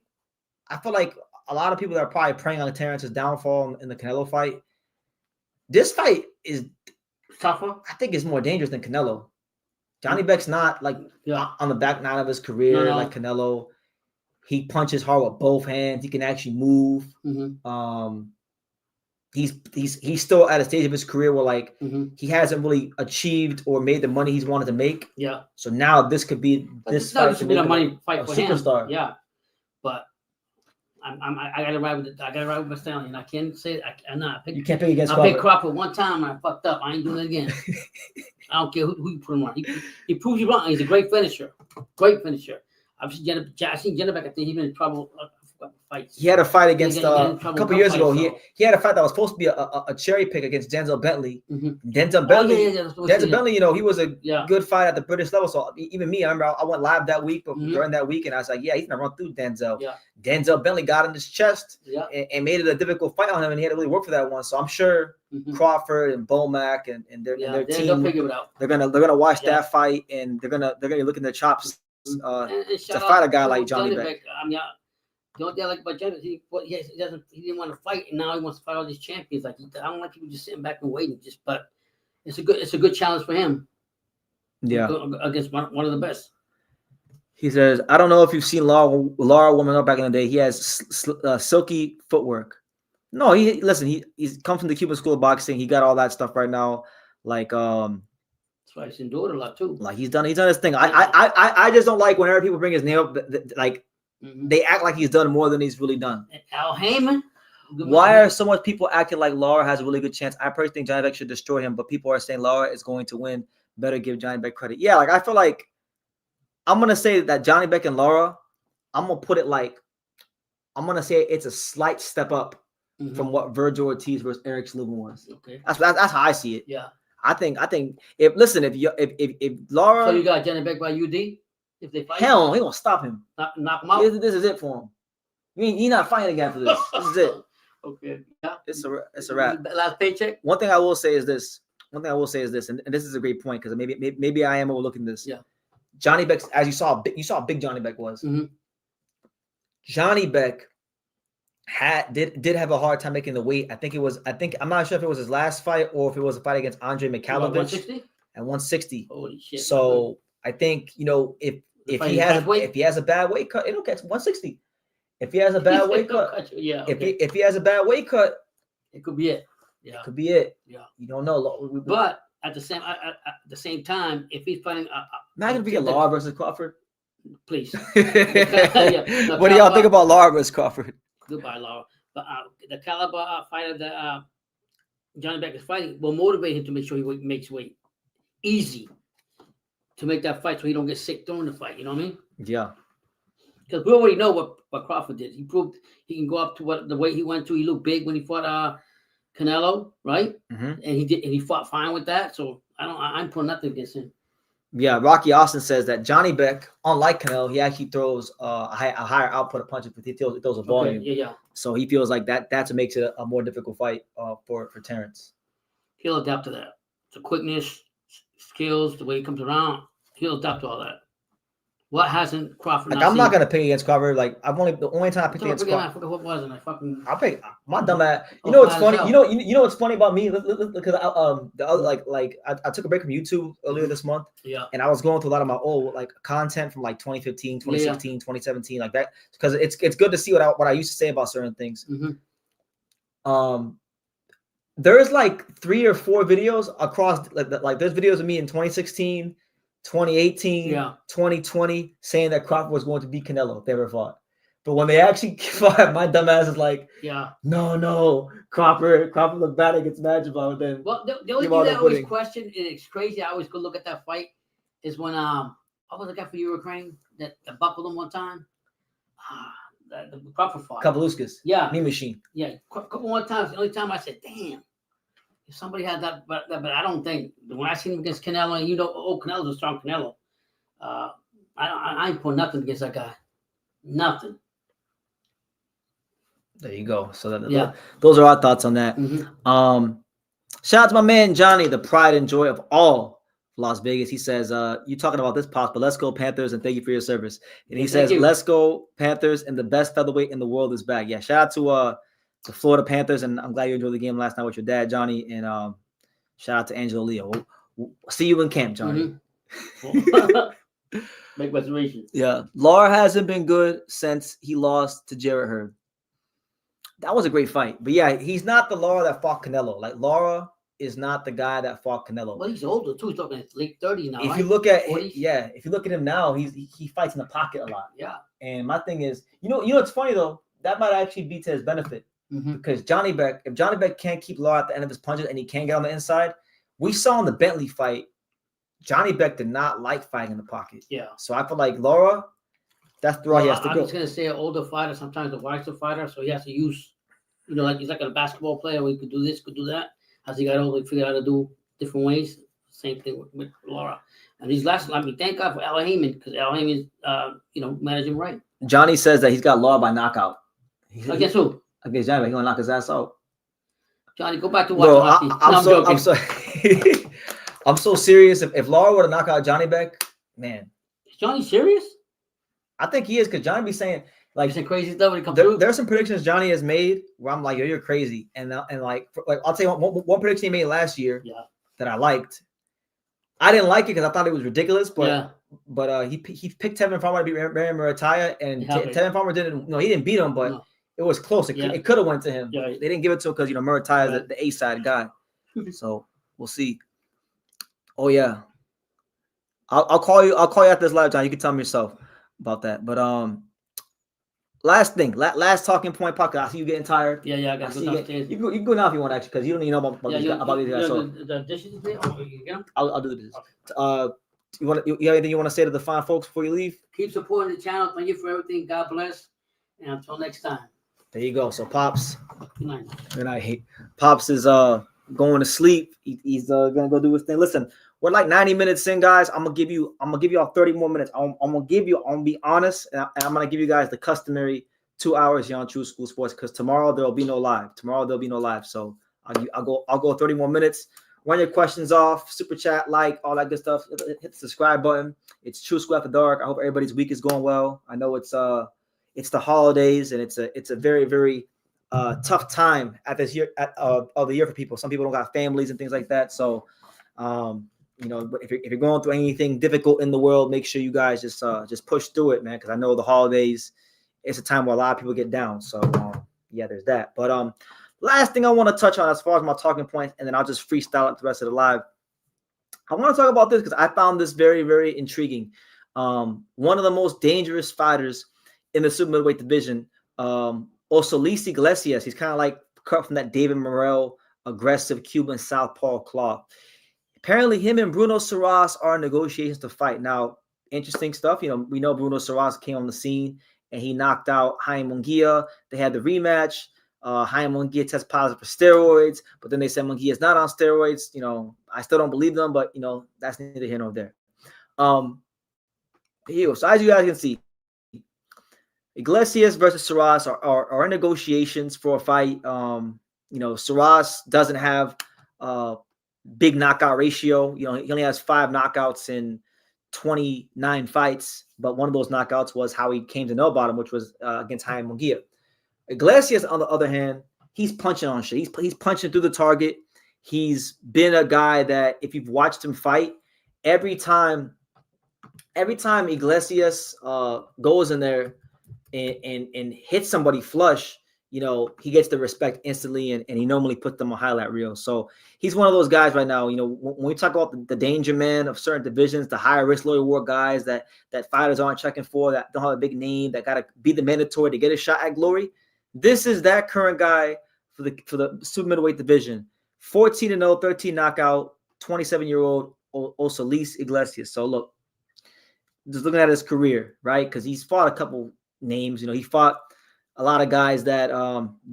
I feel like a lot of people that are probably preying on Terrence's downfall in the Canelo fight. This fight is tougher. I think it's more dangerous than Canelo. Johnny Beck's not like on the back 9 of his career like Canelo. He punches hard with both hands. He can actually move. He's still at a stage of his career where like he hasn't really achieved or made the money he's wanted to make. Yeah. So now this could be this fight could be a money fight for superstar. Him. Yeah. But I gotta ride with my stallion. I can't say I'm not. You can't pick against Crawford. I picked Crawford 1 time and I fucked up. I ain't doing it again. I don't care who you put him on. He proves you wrong. He's a great finisher. Great finisher. I've seen Jenna Beck. I think he's been in trouble. Fights. He had a fight against a couple years ago. He had a fight that was supposed to be a cherry pick against Denzel Bentley. Denzel Bentley, Bentley, he was a good fight at the British level. So even me, I remember I went live that week, but during that week, and I was like, yeah, he's gonna run through Denzel. Denzel Bentley got in his chest and made it a difficult fight on him, and he had to really work for that one. So I'm sure Crawford and Bomac and their team, they're gonna watch that fight, and they're gonna look in their chops to fight a guy like Johnny Beck. Don't like about Jenna. He didn't want to fight, and now he wants to fight all these champions. Like I don't like people just sitting back and waiting. But it's a good challenge for him. Yeah, against one of the best. He says, "I don't know if you've seen Lara warming up back in the day. He has silky footwork. No, he's come from the Cuban School of Boxing. He got all that stuff right now. Like that's why he's endured a lot too. Like he's done his thing. I just don't like whenever people bring his name up. Like. They act like he's done more than he's really done. Al Heyman. Why are so much people acting like Lara has a really good chance? I personally think Johnny Beck should destroy him, but people are saying Lara is going to win. Better give Johnny Beck credit. Yeah, like I feel like I'm gonna say that Johnny Beck and Lara, I'm gonna put it like I'm gonna say it's a slight step up from what Vergil Ortiz versus Eric Slubin was. Okay, that's how I see it. Yeah, I think if Lara, so you got Johnny Beck by UD. If they fight, hell no, he gonna stop him. Knock him out. This is it for him. He's not fighting again for this. This is it. Okay. Yeah. It's a wrap. Last paycheck. One thing I will say is this, and this is a great point because maybe I am overlooking this. Yeah. Johnny Beck, as you saw how big Johnny Beck was. Johnny Beck did have a hard time making the weight. I think I'm not sure if it was his last fight or if it was a fight against Andre Mikhailovich 160? at 160. Holy shit! So I think if he has a bad weight cut, it'll catch 160. If he has a bad weight cut, yeah. Okay. If he has a bad weight cut, it could be it. Yeah, it could be it. Yeah, you don't know. But at the same time, if he's fighting, imagine if we get Lara versus Crawford. Please. Yeah. What do y'all think about Lara versus Crawford? Goodbye, Lara. But the caliber fighter that Johnny Beck is fighting will motivate him to make sure he makes weight. Easy to make that fight so he don't get sick during the fight. You know what I mean? Yeah. Because we already know what Crawford did. He proved he can go up to the weight he went to. He looked big when he fought Canelo, right? Mm-hmm. And he fought fine with that. So I'm putting nothing against him. Yeah, Rocky Austin says that Johnny Beck, unlike Canelo, he actually throws a higher output of punches, but he throws a volume. Okay, yeah. So he feels like that's what makes it a more difficult fight for Terrence. He'll adapt to that. The quickness, skills, the way he comes around, he'll adapt to all that. What hasn't Crawford? Like I'm not gonna pick against Crawford. Like the only time I picked against Crawford. What was it? I'll pick my dumb ass. You know what's funny? You know what's funny about me? Because I took a break from YouTube earlier this month. Yeah. And I was going through a lot of my old content from 2015, 2016, 2017, like that. Because it's good to see what I used to say about certain things. Mm-hmm. There's 3 or 4 videos across like there's videos of me in 2016. 2018, 2020, saying that Crawford was going to beat Canelo if they ever fought. But when they actually fought, my dumb ass is like, no, Crawford looked bad against Majibov. Then the only thing that I always question, and it's crazy, I always go look at that fight, is when what was the guy for Ukraine that buckled him one time? The Crawford fought. Kabeluskas. Yeah. Mean Machine. Yeah. One time, the only time I said, damn. If somebody had that, but I don't think when I seen him against Canelo, and Canelo's a strong Canelo. I ain't putting nothing against that guy. Nothing. There you go. So those are our thoughts on that. Mm-hmm. Shout out to my man Johnny, the pride and joy of all Las Vegas. He says, "You talking about this, Pops? But let's go Panthers and thank you for your service." And he says, "Let's go Panthers and the best featherweight in the world is back." Yeah. Shout out to the Florida Panthers, and I'm glad you enjoyed the game last night with your dad, Johnny. And shout out to Angelo Leo. We'll see you in camp, Johnny. Mm-hmm. Make reservations. Yeah, Lara hasn't been good since he lost to Jarrett Hurd. That was a great fight, but yeah, he's not the Lara that fought Canelo. Like Lara is not the guy that fought Canelo. Well, he's older too. He's talking late 30s now. If you look at if you look at him now, he fights in the pocket a lot. Yeah. And my thing is, you know, it's funny though. That might actually be to his benefit. Mm-hmm. Because if Johnny Beck can't keep Lara at the end of his punches and he can't get on the inside, we saw in the Bentley fight, Johnny Beck did not like fighting in the pocket. Yeah. So I feel like Lara, that's the route he has to go. I'm just gonna say an older fighter, sometimes a wiser fighter, so he has to use, like he's like a basketball player where he could do this, could do that. As he got older, he figured out how to do different ways. Same thing with Lara. And these thank God for Al Heyman, because Al Heyman is, managing right. Johnny says that he's got Lara by knockout. Against who? Against Johnny, he's gonna knock his ass out. Johnny, go back to watching hockey. I'm so serious. If Lara were to knock out Johnny Beck, man. Is Johnny serious? I think he is, because Johnny be saying some crazy stuff when he comes through. There's some predictions Johnny has made where I'm like, yo, you're crazy. And I'll tell you one prediction he made last year that I liked. I didn't like it because I thought it was ridiculous, but he picked Tevin Farmer to beat Mary Murataya, and Tevin Farmer he didn't beat him, but it was close. It could have went to him. Yeah. They didn't give it to him because Murataya is the A-side guy. So we'll see. Oh yeah, I'll call you after this live, John. You can tell me yourself about that. But last thing, last talking point podcast. I see you getting tired. Yeah, I got to go downstairs. You can go now if you want, actually, because you don't even know about these guys. So the dishes. I'll do the dishes. You have anything you want to say to the fine folks before you leave? Keep supporting the channel. Thank you for everything. God bless. And until next time. There you go. So Pops. Good night. Good night. Pops is going to sleep. He's gonna go do his thing. Listen, we're like 90 minutes in, guys. I'm gonna give you all 30 more minutes. I'm gonna be honest, and I'm gonna give you guys the customary 2 hours here on True School Sports, because tomorrow there'll be no live. So I'll go 30 more minutes. Run your questions off, super chat, all that good stuff. Hit the subscribe button. It's True School After Dark. I hope everybody's week is going well. I know it's the holidays, and it's a very, very tough time at this year of the year for people. Some people don't got families and things like that. So, you know, if you're going through anything difficult in the world, make sure you guys just push through it, man. Because I know the holidays, it's a time where a lot of people get down. So, yeah, there's that. But last thing I want to touch on as far as my talking points, and then I'll just freestyle it the rest of the live. I want to talk about this because I found this very, very intriguing. One of the most dangerous fighters in the super middleweight division, Ortiz Iglesias. He's kind of like cut from that David Morrell aggressive Cuban southpaw claw. Apparently, him and Bruno Soares are in negotiations to fight. Now, interesting stuff. You know, we know Bruno Soares came on the scene and he knocked out Jaime Munguia. They had the rematch. Jaime Munguia tested positive for steroids, but then they said Munguia is not on steroids. You know, I still don't believe them, but you know, that's neither here nor there. Here we go. So as you guys can see, Iglesias versus Soares are in negotiations for a fight. You know, Soares doesn't have big knockout ratio. You know, he only has 5 knockouts in 29 fights, but one of those knockouts was how he came to know about him, which was against Jaime Munguia. Iglesias, on the other hand, he's punching on shit. He's punching through the target. He's been a guy that if you've watched him fight, every time Iglesias goes in there and hits somebody flush, you know, he gets the respect instantly, and he normally puts them on highlight reel. So he's one of those guys right now. You know, when we talk about the danger man of certain divisions, the higher risk, low reward guys that fighters aren't checking for, that don't have a big name, that got to be the mandatory to get a shot at glory. This is that current guy for the super middleweight division. 14-0, 13 knockout, 27-year-old Ortiz Iglesias. So look, just looking at his career, right? Because he's fought a couple names. You know, he fought a lot of guys that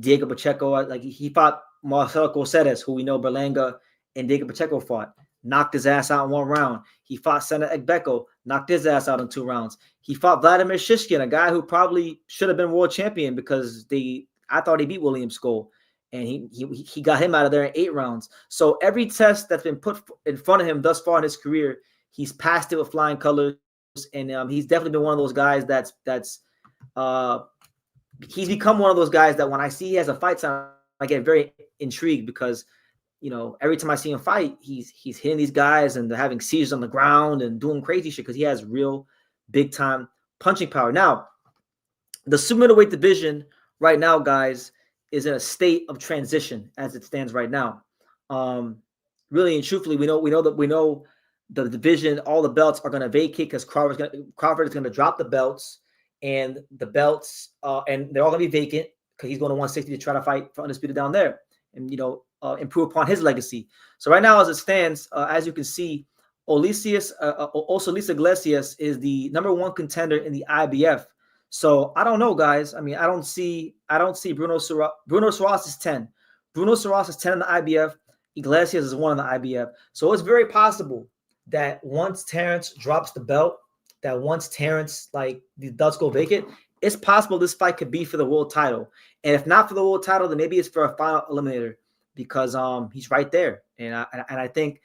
Diego Pacheco, like he fought Marcelo Coceres, who we know Berlanga and Diego Pacheco fought, knocked his ass out in 1 round. He fought Senna Egbeko, knocked his ass out in 2 rounds. He fought Vladimir Shishkin, a guy who probably should have been world champion because I thought he beat William Skoll, and he got him out of there in 8 rounds. So every test that's been put in front of him thus far in his career, he's passed it with flying colors, and he's definitely been one of those guys he's become one of those guys that when I see he has a fight time, I get very intrigued because, you know, every time I see him fight, he's hitting these guys and they're having seizures on the ground and doing crazy shit because he has real big time punching power. Now, the super middleweight division right now, guys, is in a state of transition as it stands right now. Really and truthfully, we know the division, all the belts are going to vacate because Crawford is going to drop the belts. And the belts, and they're all going to be vacant because he's going to 160 to try to fight for undisputed down there and, you know, improve upon his legacy. So right now, as it stands, as you can see, Ortiz Iglesias is the #1 contender in the IBF. So I don't know, guys. I mean, I don't see Bruno Soares. Bruno Soares is 10. Bruno Soares is 10 in the IBF. Iglesias is 1 in the IBF. So it's very possible that once Terrence drops the belt, that once Terrence, like, the belts go vacant, it's possible this fight could be for the world title. And if not for the world title, then maybe it's for a final eliminator because he's right there. And I think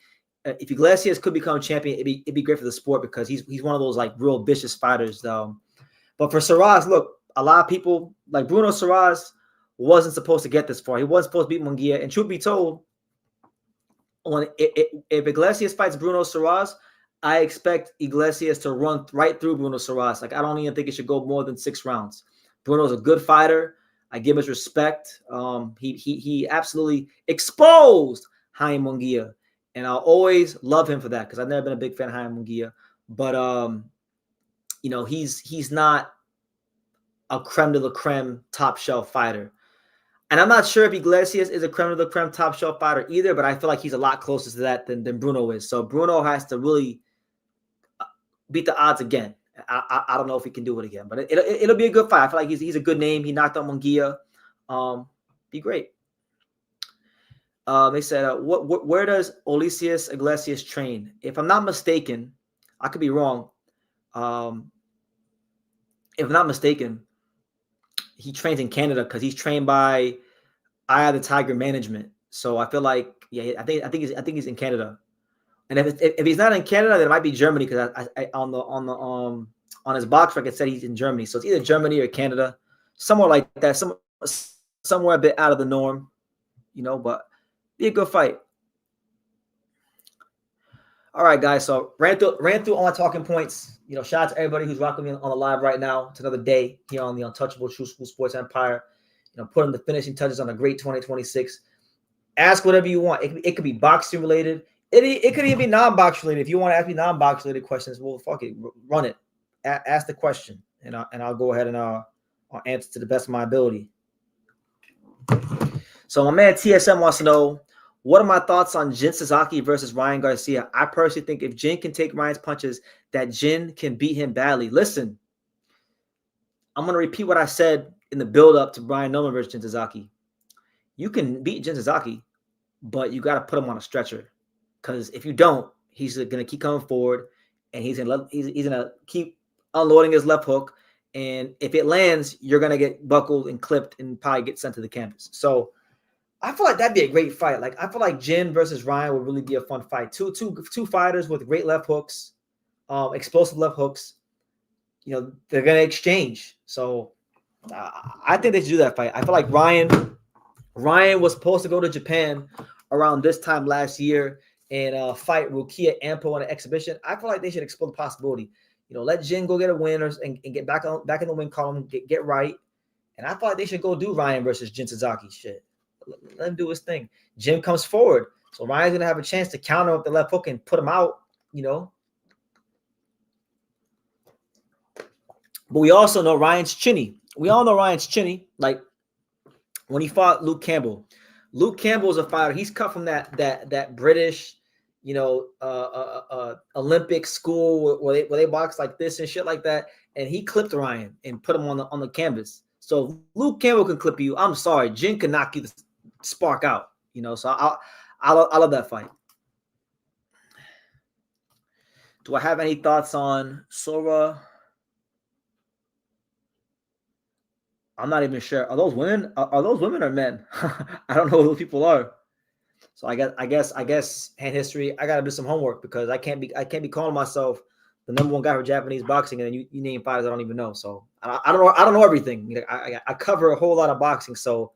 if Iglesias could become champion, it'd be great for the sport because he's one of those, like, real vicious fighters. But for Soares, look, a lot of people, like Bruno Soares, wasn't supposed to get this far. He wasn't supposed to beat Munguia. And truth be told, if Iglesias fights Bruno Soares, I expect Iglesias to run right through Bruno Soares. Like, I don't even think it should go more than 6 rounds. Bruno's a good fighter. I give his respect. He absolutely exposed Jaime Munguia, and I'll always love him for that because I've never been a big fan of Jaime Munguia. But you know, he's not a creme de la creme top shelf fighter. And I'm not sure if Iglesias is a creme de la creme top shelf fighter either, but I feel like he's a lot closer to that than Bruno is. So Bruno has to really beat the odds again. I don't know if he can do it again, but it'll be a good fight. I feel like he's a good name. He knocked out Munguia. Be great. They said, where does Ortiz Iglesias train? If I'm not mistaken, I could be wrong. If I'm not mistaken, he trains in Canada because he's trained by Eye of the Tiger Management. So I feel like, yeah, I think he's in Canada. And if he's not in Canada, then it might be Germany because I on his box record it said he's in Germany. So it's either Germany or Canada, somewhere like that. somewhere a bit out of the norm, but be a good fight. All right, guys. So ran through all my talking points. Shout out to everybody who's rocking me on the live right now. It's another day here on the Untouchable True School Sports Empire. Putting the finishing touches on a great 2026. Ask whatever you want. It could be boxing related. It could even be non-box related. If you want to ask me non-box related questions, well, fuck it, run it. Ask the question, and I'll go ahead and I'll answer to the best of my ability. So my man TSM wants to know, what are my thoughts on Jin Sasaki versus Ryan Garcia? I personally think if Jin can take Ryan's punches, that Jin can beat him badly. Listen, I'm going to repeat what I said in the build-up to Brian Nolan versus Jin Sasaki. You can beat Jin Sasaki, but you got to put him on a stretcher. Because if you don't, he's going to keep coming forward, and he's going to keep unloading his left hook. And if it lands, you're going to get buckled and clipped and probably get sent to the campus. So I feel like that'd be a great fight. Like, I feel like Jin versus Ryan would really be a fun fight. Two fighters with great left hooks, explosive left hooks. They're going to exchange. So I think they should do that fight. I feel like Ryan was supposed to go to Japan around this time last year and fight Rukia Ampo on an exhibition. I feel like they should explore the possibility. Let Jin go get a win and get back in the win column, get right. And I feel like they should go do Ryan versus Jin Sasaki shit. Let him do his thing. Jim comes forward, so Ryan's gonna have a chance to counter with the left hook and put him out. But we also know Ryan's chinny. We all know Ryan's chinny. Like when he fought Luke Campbell. Luke Campbell is a fighter. He's cut from that British, Olympic school where they box like this and shit like that. And he clipped Ryan and put him on the canvas. So if Luke Campbell can clip you, I'm sorry, Jin can knock you the spark out. So I love that fight. Do I have any thoughts on Sora? I'm not even sure. Are those women? Are those women or men? I don't know who those people are. So I guess hand history. I gotta do some homework because I can't be calling myself the #1 guy for Japanese boxing and then you name fighters I don't even know. So I don't know everything. I cover a whole lot of boxing, so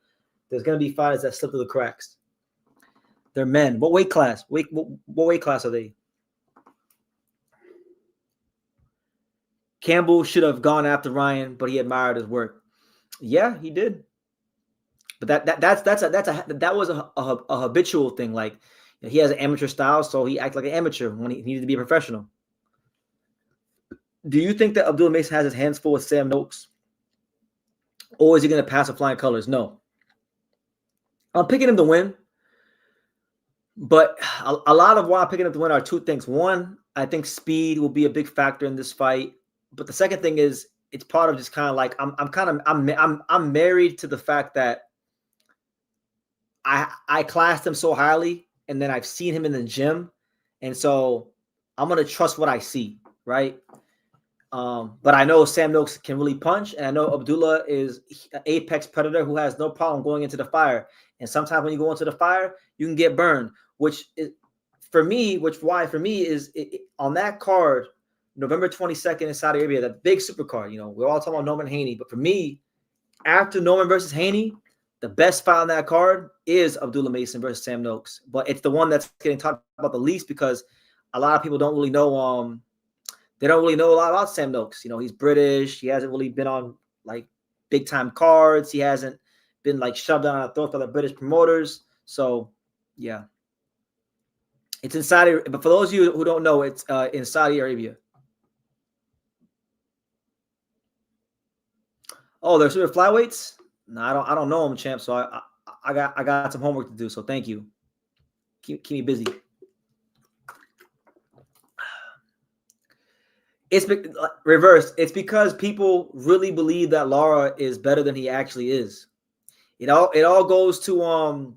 there's gonna be fighters that slip through the cracks. They're men. What weight class? What weight class are they? Campbell should have gone after Ryan, but he admired his work. Yeah, he did. But that was a habitual thing. Like he has an amateur style, so he acts like an amateur when he needed to be a professional. Do you think that Abdullah Mason has his hands full with Sam Noakes? Or is he going to pass with flying colors? No. I'm picking him to win. But a lot of why I'm picking him to win are two things. One, I think speed will be a big factor in this fight. But the second thing is it's part of just kind of like I'm married to the fact that I classed him so highly, and then I've seen him in the gym, and so I'm gonna trust what I see, right? But I know Sam Noakes can really punch, and I know Abdullah is an apex predator who has no problem going into the fire. And sometimes when you go into the fire, you can get burned, which is on that card, November 22nd in Saudi Arabia, that big super card. We're all talking about Norman Haney, but for me, after Norman versus Haney, the best fight on that card is Abdullah Mason versus Sam Noakes. But it's the one that's getting talked about the least because a lot of people don't really know. They don't really know a lot about Sam Noakes. He's British. He hasn't really been on like big time cards. He hasn't been like shoved down our throat by the British promoters. So yeah, it's in Saudi. But for those of you who don't know, it's in Saudi Arabia. Oh, they're super flyweights. No, I don't know them, champ. So I got some homework to do. So thank you. Keep me busy. It's reversed. It's because people really believe that Lara is better than he actually is. It all goes to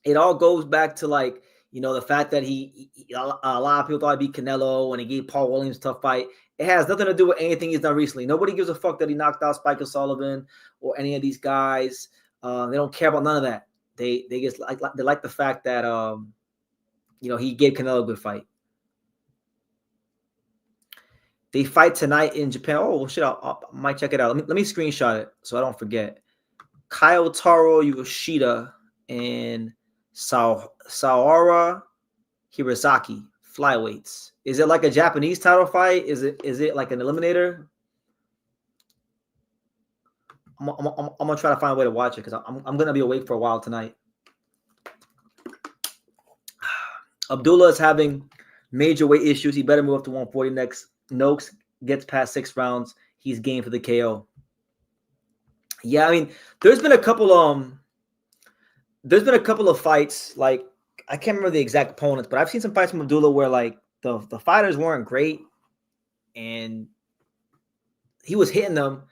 it all goes back to like the fact that a lot of people thought he'd beat Canelo and he gave Paul Williams a tough fight. It has nothing to do with anything he's done recently. Nobody gives a fuck that he knocked out Spike O'Sullivan or any of these guys. They don't care about none of that. They just like the fact that he gave Canelo a good fight. They fight tonight in Japan. Oh shit! I might check it out. Let me screenshot it so I don't forget. Kyoutaro Yoshida and Saora Hirosaki flyweights. Is it like a Japanese title fight? Is it like an eliminator? I'm gonna try to find a way to watch it because I'm gonna be awake for a while tonight. Abdullah is having major weight issues. He better move up to 140 next. Noakes gets past 6 rounds. He's game for the KO. Yeah, I mean, there's been a couple of fights, like I can't remember the exact opponents, but I've seen some fights from Abdullah where like the fighters weren't great and he was hitting them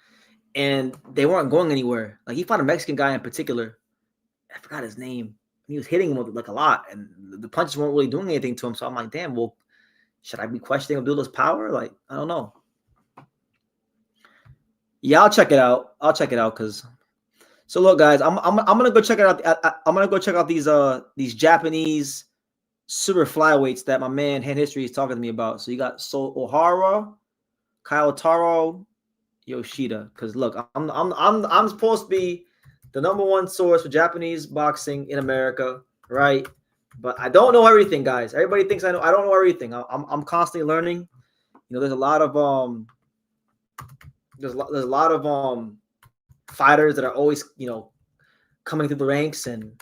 and they weren't going anywhere. Like he fought a Mexican guy in particular. I forgot his name. He was hitting him with like a lot and the punches weren't really doing anything to him. So I'm like, damn, well, should I be questioning Abdullah's power? Like, I don't know. Yeah, I'll check it out. Because so look, guys, I'm gonna go check it out. I'm gonna go check out these Japanese super flyweights that my man Hand History is talking to me about. So you got Ohara, Kyoutaro, Yoshida. Because look, I'm supposed to be the #1 source for Japanese boxing in America, right? But I don't know everything, guys. Everybody thinks I know. I don't know everything. I'm constantly learning. You know, there's a lot of fighters that are always, you know, coming through the ranks. And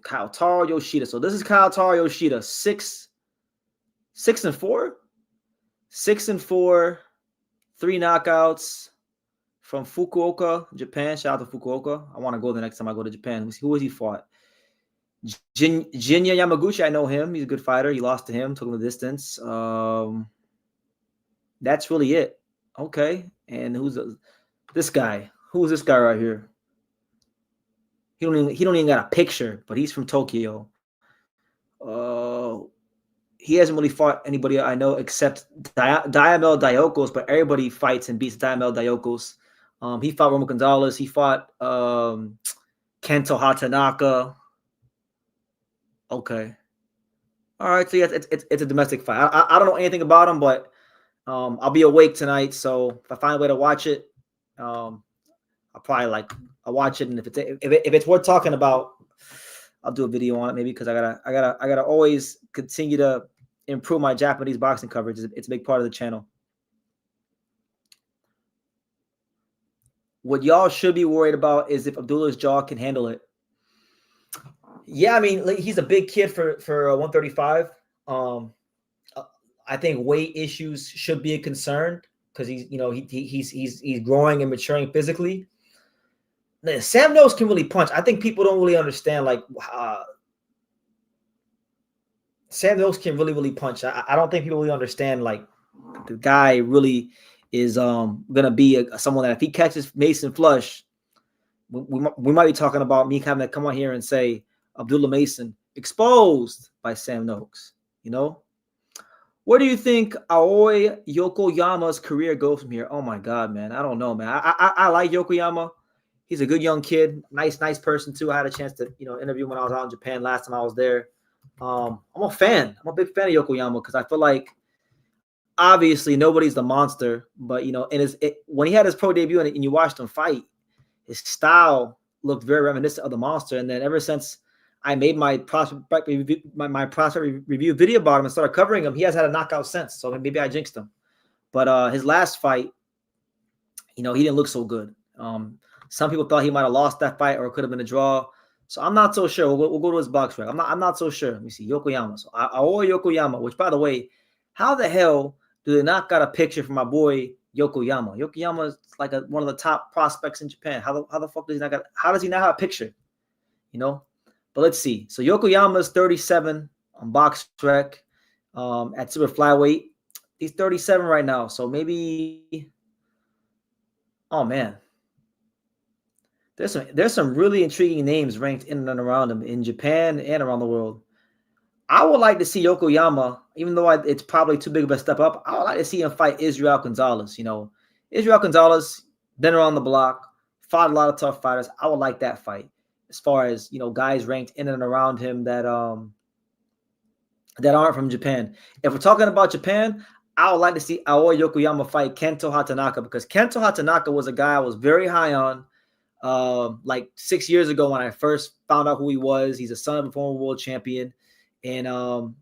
Kyoutaro Yoshida. So this is Kyoutaro Yoshida, 6-4, 6-4, 3 knockouts from Fukuoka, Japan. Shout out to Fukuoka. I want to go the next time I go to Japan. Who has he fought? Jinya Yamaguchi. I know him. He's a good fighter. He lost to him. Took him the distance. That's really it. Okay. And who's this guy? Who's this guy right here? He don't even got a picture, but he's from Tokyo. He hasn't really fought anybody I know except Diamel Diokos, but everybody fights and beats Diamel Diokos. He fought Romo Gonzalez. He fought Kento Hatanaka. Okay. All right. So yeah, it's a domestic fight. I don't know anything about him, but I'll be awake tonight. So if I find a way to watch it, I'll probably I'll watch it. And if it's worth talking about, I'll do a video on it maybe, because I gotta always continue to improve my Japanese boxing coverage. It's a big part of the channel. What y'all should be worried about is if Abdullah's jaw can handle it. Yeah, I mean, he's a big kid for 135. I think weight issues should be a concern because he's growing and maturing physically. Sam Noakes can really punch. I think people don't really understand Sam Noakes can really punch. I don't think people really understand the guy really is gonna be someone that if he catches Mason flush, we might be talking about me having to come on here and say Abdullah Mason exposed by Sam Noakes. You know, where do you think Aoi Yokoyama's career goes from here? Oh my God, man, I don't know, man. I like Yokoyama. He's a good young kid, nice person too. I had a chance to interview when I was out in Japan last time I was there. I'm a fan. I'm a big fan of Yokoyama because I feel like obviously nobody's the monster, but when he had his pro debut and you watched him fight, his style looked very reminiscent of the monster. And then ever since I made my prospect review video about him and started covering him, he has had a knockout since. So maybe I jinxed him. But his last fight, he didn't look so good. Some people thought he might have lost that fight or it could have been a draw. So I'm not so sure. We'll go to his box rec. I'm not so sure. Let me see. Yokoyama. So Aoi Yokoyama, which by the way, how the hell do they not got a picture for my boy Yokoyama? Yokoyama is like one of the top prospects in Japan. How the fuck does he not got? How does he not have a picture? But let's see. So Yokoyama's 37 on box rec at super flyweight. He's 37 right now. So maybe. Oh man. There's some really intriguing names ranked in and around him in Japan and around the world. I would like to see Yokoyama, even though it's probably too big of a step up. I would like to see him fight Israel Gonzalez. Israel Gonzalez, been around the block, fought a lot of tough fighters. I would like that fight. As far as guys ranked in and around him that aren't from Japan. If we're talking about Japan, I would like to see Aoi Yokoyama fight Kento Hatanaka, because Kento Hatanaka was a guy I was very high on like 6 years ago when I first found out who he was. He's a son of a former world champion. And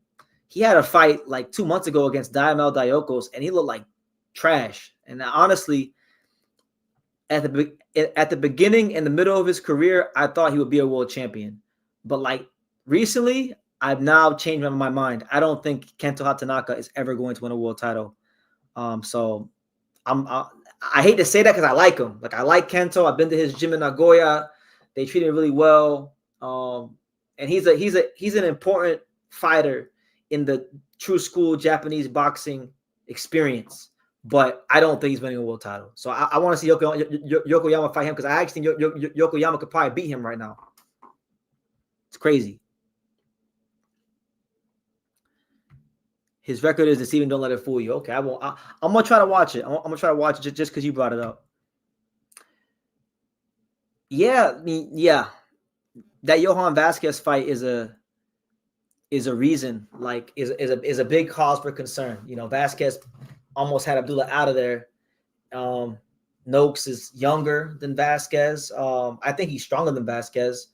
he had a fight like 2 months ago against Diamel Diokos, and he looked like trash. And honestly, at the beginning and the middle of his career, I thought he would be a world champion. But like recently, I've now changed my mind. I don't think Kento Hatanaka is ever going to win a world title. So I hate to say that because I like him. Like, I like Kento. I've been to his gym in Nagoya. They treat him really well. And he's an important fighter in the true school Japanese boxing experience. But I don't think he's winning a world title. So I want to see Yokoyama fight him, because I actually think Yokoyama could probably beat him right now. It's crazy. His record is deceiving. Don't let it fool you. Okay, I'm gonna try to watch it. I'm gonna try to watch it just because you brought it up. Yeah, I mean, yeah. That Johan Vasquez fight is a reason, like is a big cause for concern. You know, Vasquez almost had Abdullah out of there. Noakes is younger than Vasquez. I think he's stronger than Vasquez,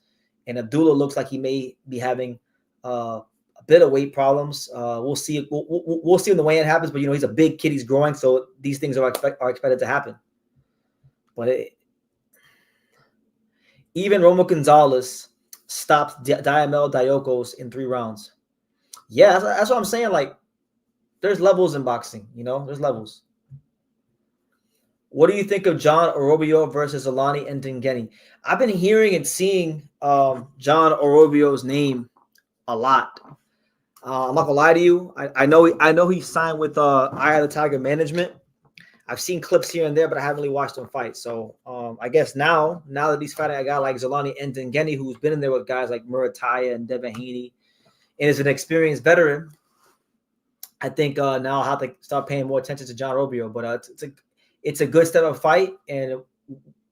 and Abdullah looks like he may be having a bit of weight problems. We'll see. We'll see when the weigh-in happens. But you know, he's a big kid. He's growing, so these things are expected to happen. But even Romo Gonzalez stopped Diamel Diokos in 3 rounds. Yeah, that's what I'm saying. Like, there's levels in boxing. You know, there's levels. What do you think of John Orobio versus Alani Ndengeni? I've been hearing and seeing John Orobio's name a lot. I'm not gonna lie to you. I know he signed with Eye of the Tiger Management. I've seen clips here and there, but I haven't really watched him fight. So I guess now that he's fighting a guy like Zolani Ndengeni, who's been in there with guys like Murataya and Devin Haney, and is an experienced veteran, I think now I'll have to start paying more attention to John Orobio. But it's a good step of fight, and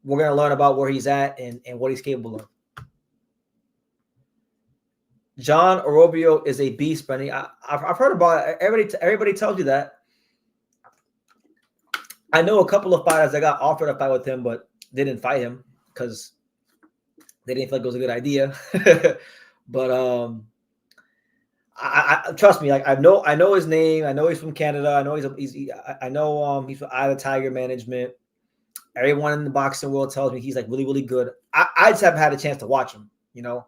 we're gonna learn about where he's at and what he's capable of. John Orobio is a beast, Benny. I've heard about it. Everybody tells you that. I know a couple of fighters that got offered a fight with him, but they didn't fight him because they didn't feel like it was a good idea. But I trust me. Like, I know his name. I know he's from Canada. I know he's from Eye of the Tiger Management. Everyone in the boxing world tells me he's like really, really good. I just haven't had a chance to watch him. You know,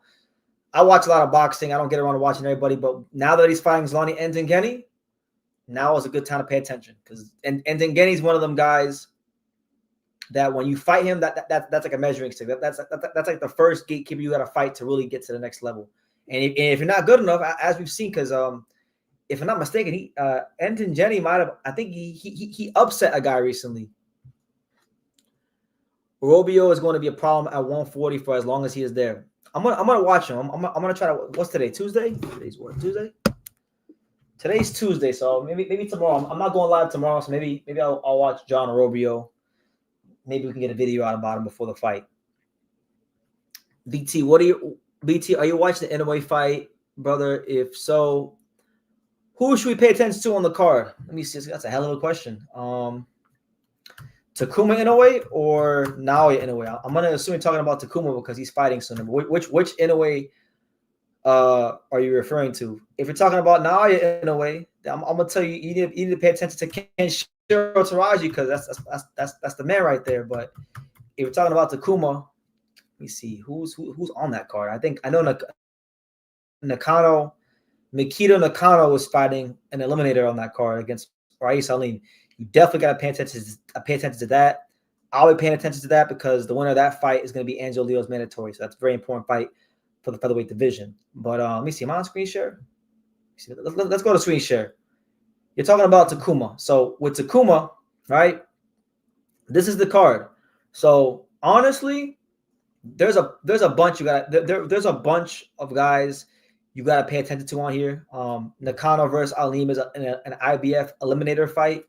I watch a lot of boxing. I don't get around to watching everybody, but now that he's fighting Zolani Ndengeni, now is a good time to pay attention, because Ndengeni's one of them guys that when you fight him, that's like a measuring stick. That's like the first gatekeeper you got to fight to really get to the next level. And if you're not good enough, as we've seen, because if I'm not mistaken, Ndengeni might have. I think he upset a guy recently. Orobio is going to be a problem at 140 for as long as he is there. I'm gonna watch him. I'm gonna try to. What's today? Tuesday? Today's what? Tuesday? Today's Tuesday, so maybe tomorrow. I'm not going live tomorrow, so maybe I'll watch John Orobio. Maybe we can get a video out about him before the fight. BT, are you watching the Inoue fight, brother? If so, who should we pay attention to on the card? Let me see. That's a hell of a question. Takuma Inoue or Naoya Inoue? I'm gonna assume you're talking about Takuma because he's fighting soon. Which Inoue are you referring to? If you're talking about Naoya Inoue, I'm gonna tell you you need to pay attention to Kenshiro Taraji, because that's the man right there. But if you're talking about Takuma, let me see who's on that card. I know Mikito Nakano was fighting an eliminator on that card against Rais Salim. You definitely got to pay attention to that. I'll be paying attention to that because the winner of that fight is going to be Angel Leo's mandatory. So that's a very important fight for the featherweight division. But let me see. Am I on screen share? Let's go to screen share. You're talking about Takuma. So with Takuma, right, this is the card. So honestly, there's a bunch there's a bunch of guys you got to pay attention to on here. Nakano versus Alim is an IBF eliminator fight.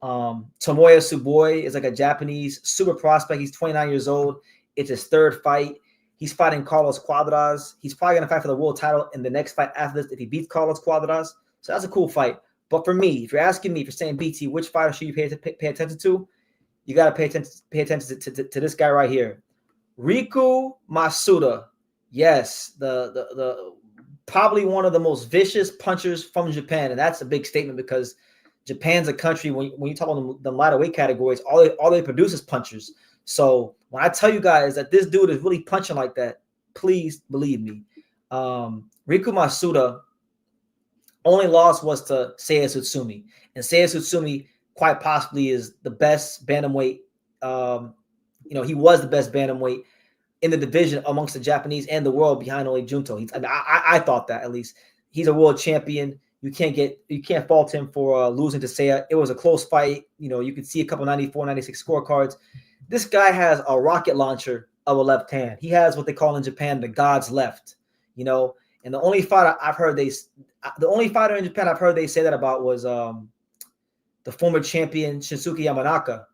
Tomoya Suboi is like a Japanese super prospect. He's 29 years old. It's his 3rd fight. He's fighting Carlos Cuadras. He's probably going to fight for the world title in the next fight after this if he beats Carlos Cuadras. So that's a cool fight. But for me, if you're asking me, if you're saying BT, which fighter should you pay attention to? You got to pay attention to this guy right here, Riku Masuda. Yes, the probably one of the most vicious punchers from Japan, and that's a big statement because Japan's a country when you talk about the lighter weight categories, all they produce is punchers. So when I tell you guys that this dude is really punching like that, please believe me. Riku Masuda only loss was to Seiya Tsutsumi, and Seiya Tsutsumi quite possibly is the best bantamweight. He was the best bantamweight in the division amongst the Japanese and the world behind only Junto. I thought that, at least. He's a world champion. You can't fault him for losing to Seiya. It was a close fight. You could see a couple 94, 96 scorecards. This guy has a rocket launcher of a left hand. He has what they call in Japan the God's left. And the only fighter in Japan I've heard they say that about was the former champion Shinsuke Yamanaka,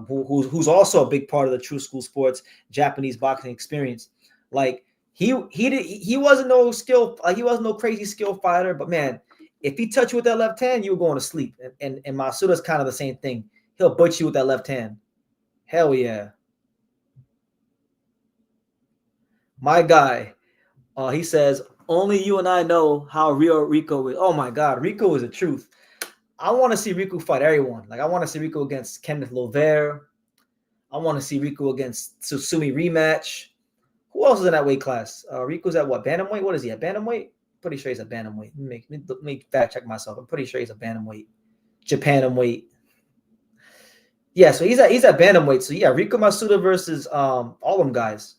who's also a big part of the True School Sports Japanese boxing experience. Like he wasn't no skill, like he wasn't no crazy skill fighter, but man, if he touched you with that left hand, you were going to sleep. And Masuda's kind of the same thing. He'll butcher you with that left hand. Hell yeah. My guy, he says, only you and I know how real Rico is. Oh my God, Rico is the truth. I want to see Rico fight everyone. Like I want to see Rico against Kenneth Lovere. I want to see Rico against Tsutsumi rematch. Who else is in that weight class? Rico's at what? Bantamweight? What is he at? Bantamweight? Pretty sure he's at bantamweight. Let me fact check myself. I'm pretty sure he's a bantamweight. Japantamweight. Yeah, so he's at bantamweight. So yeah, Rico Masuda versus all them guys.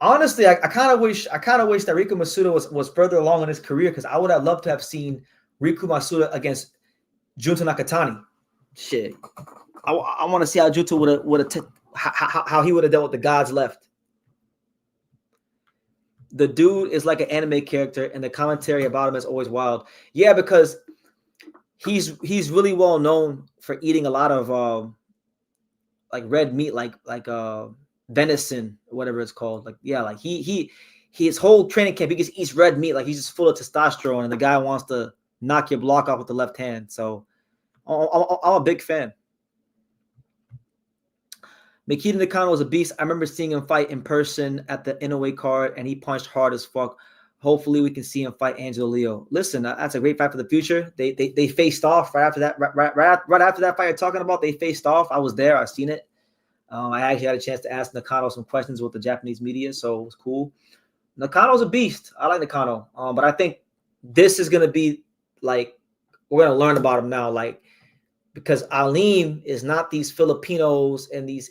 Honestly, I kind of wish that Riku Masuda was further along in his career, because I would have loved to have seen Riku Masuda against Junto Nakatani. Shit, I want to see how Junto how he would have dealt with the God's left. The dude is like an anime character, and the commentary about him is always wild. Yeah, because he's really well known for eating a lot of like red meat, like venison, whatever it's called. Like, yeah, like his whole training camp, he just eats red meat, like he's just full of testosterone, and the guy wants to knock your block off with the left hand. So I'm a big fan. Mikita Nakano was a beast. I remember seeing him fight in person at the Inoue card, and he punched hard as fuck. Hopefully we can see him fight Angelo Leo. Listen, that's a great fight for the future. They faced off right after that. Right after that fight you're talking about, they faced off. I was there. I seen it. I actually had a chance to ask Nakano some questions with the Japanese media, so it was cool. Nakano's a beast. I like Nakano, but I think this is gonna be like, we're gonna learn about him now, like, because Alim is not these Filipinos and these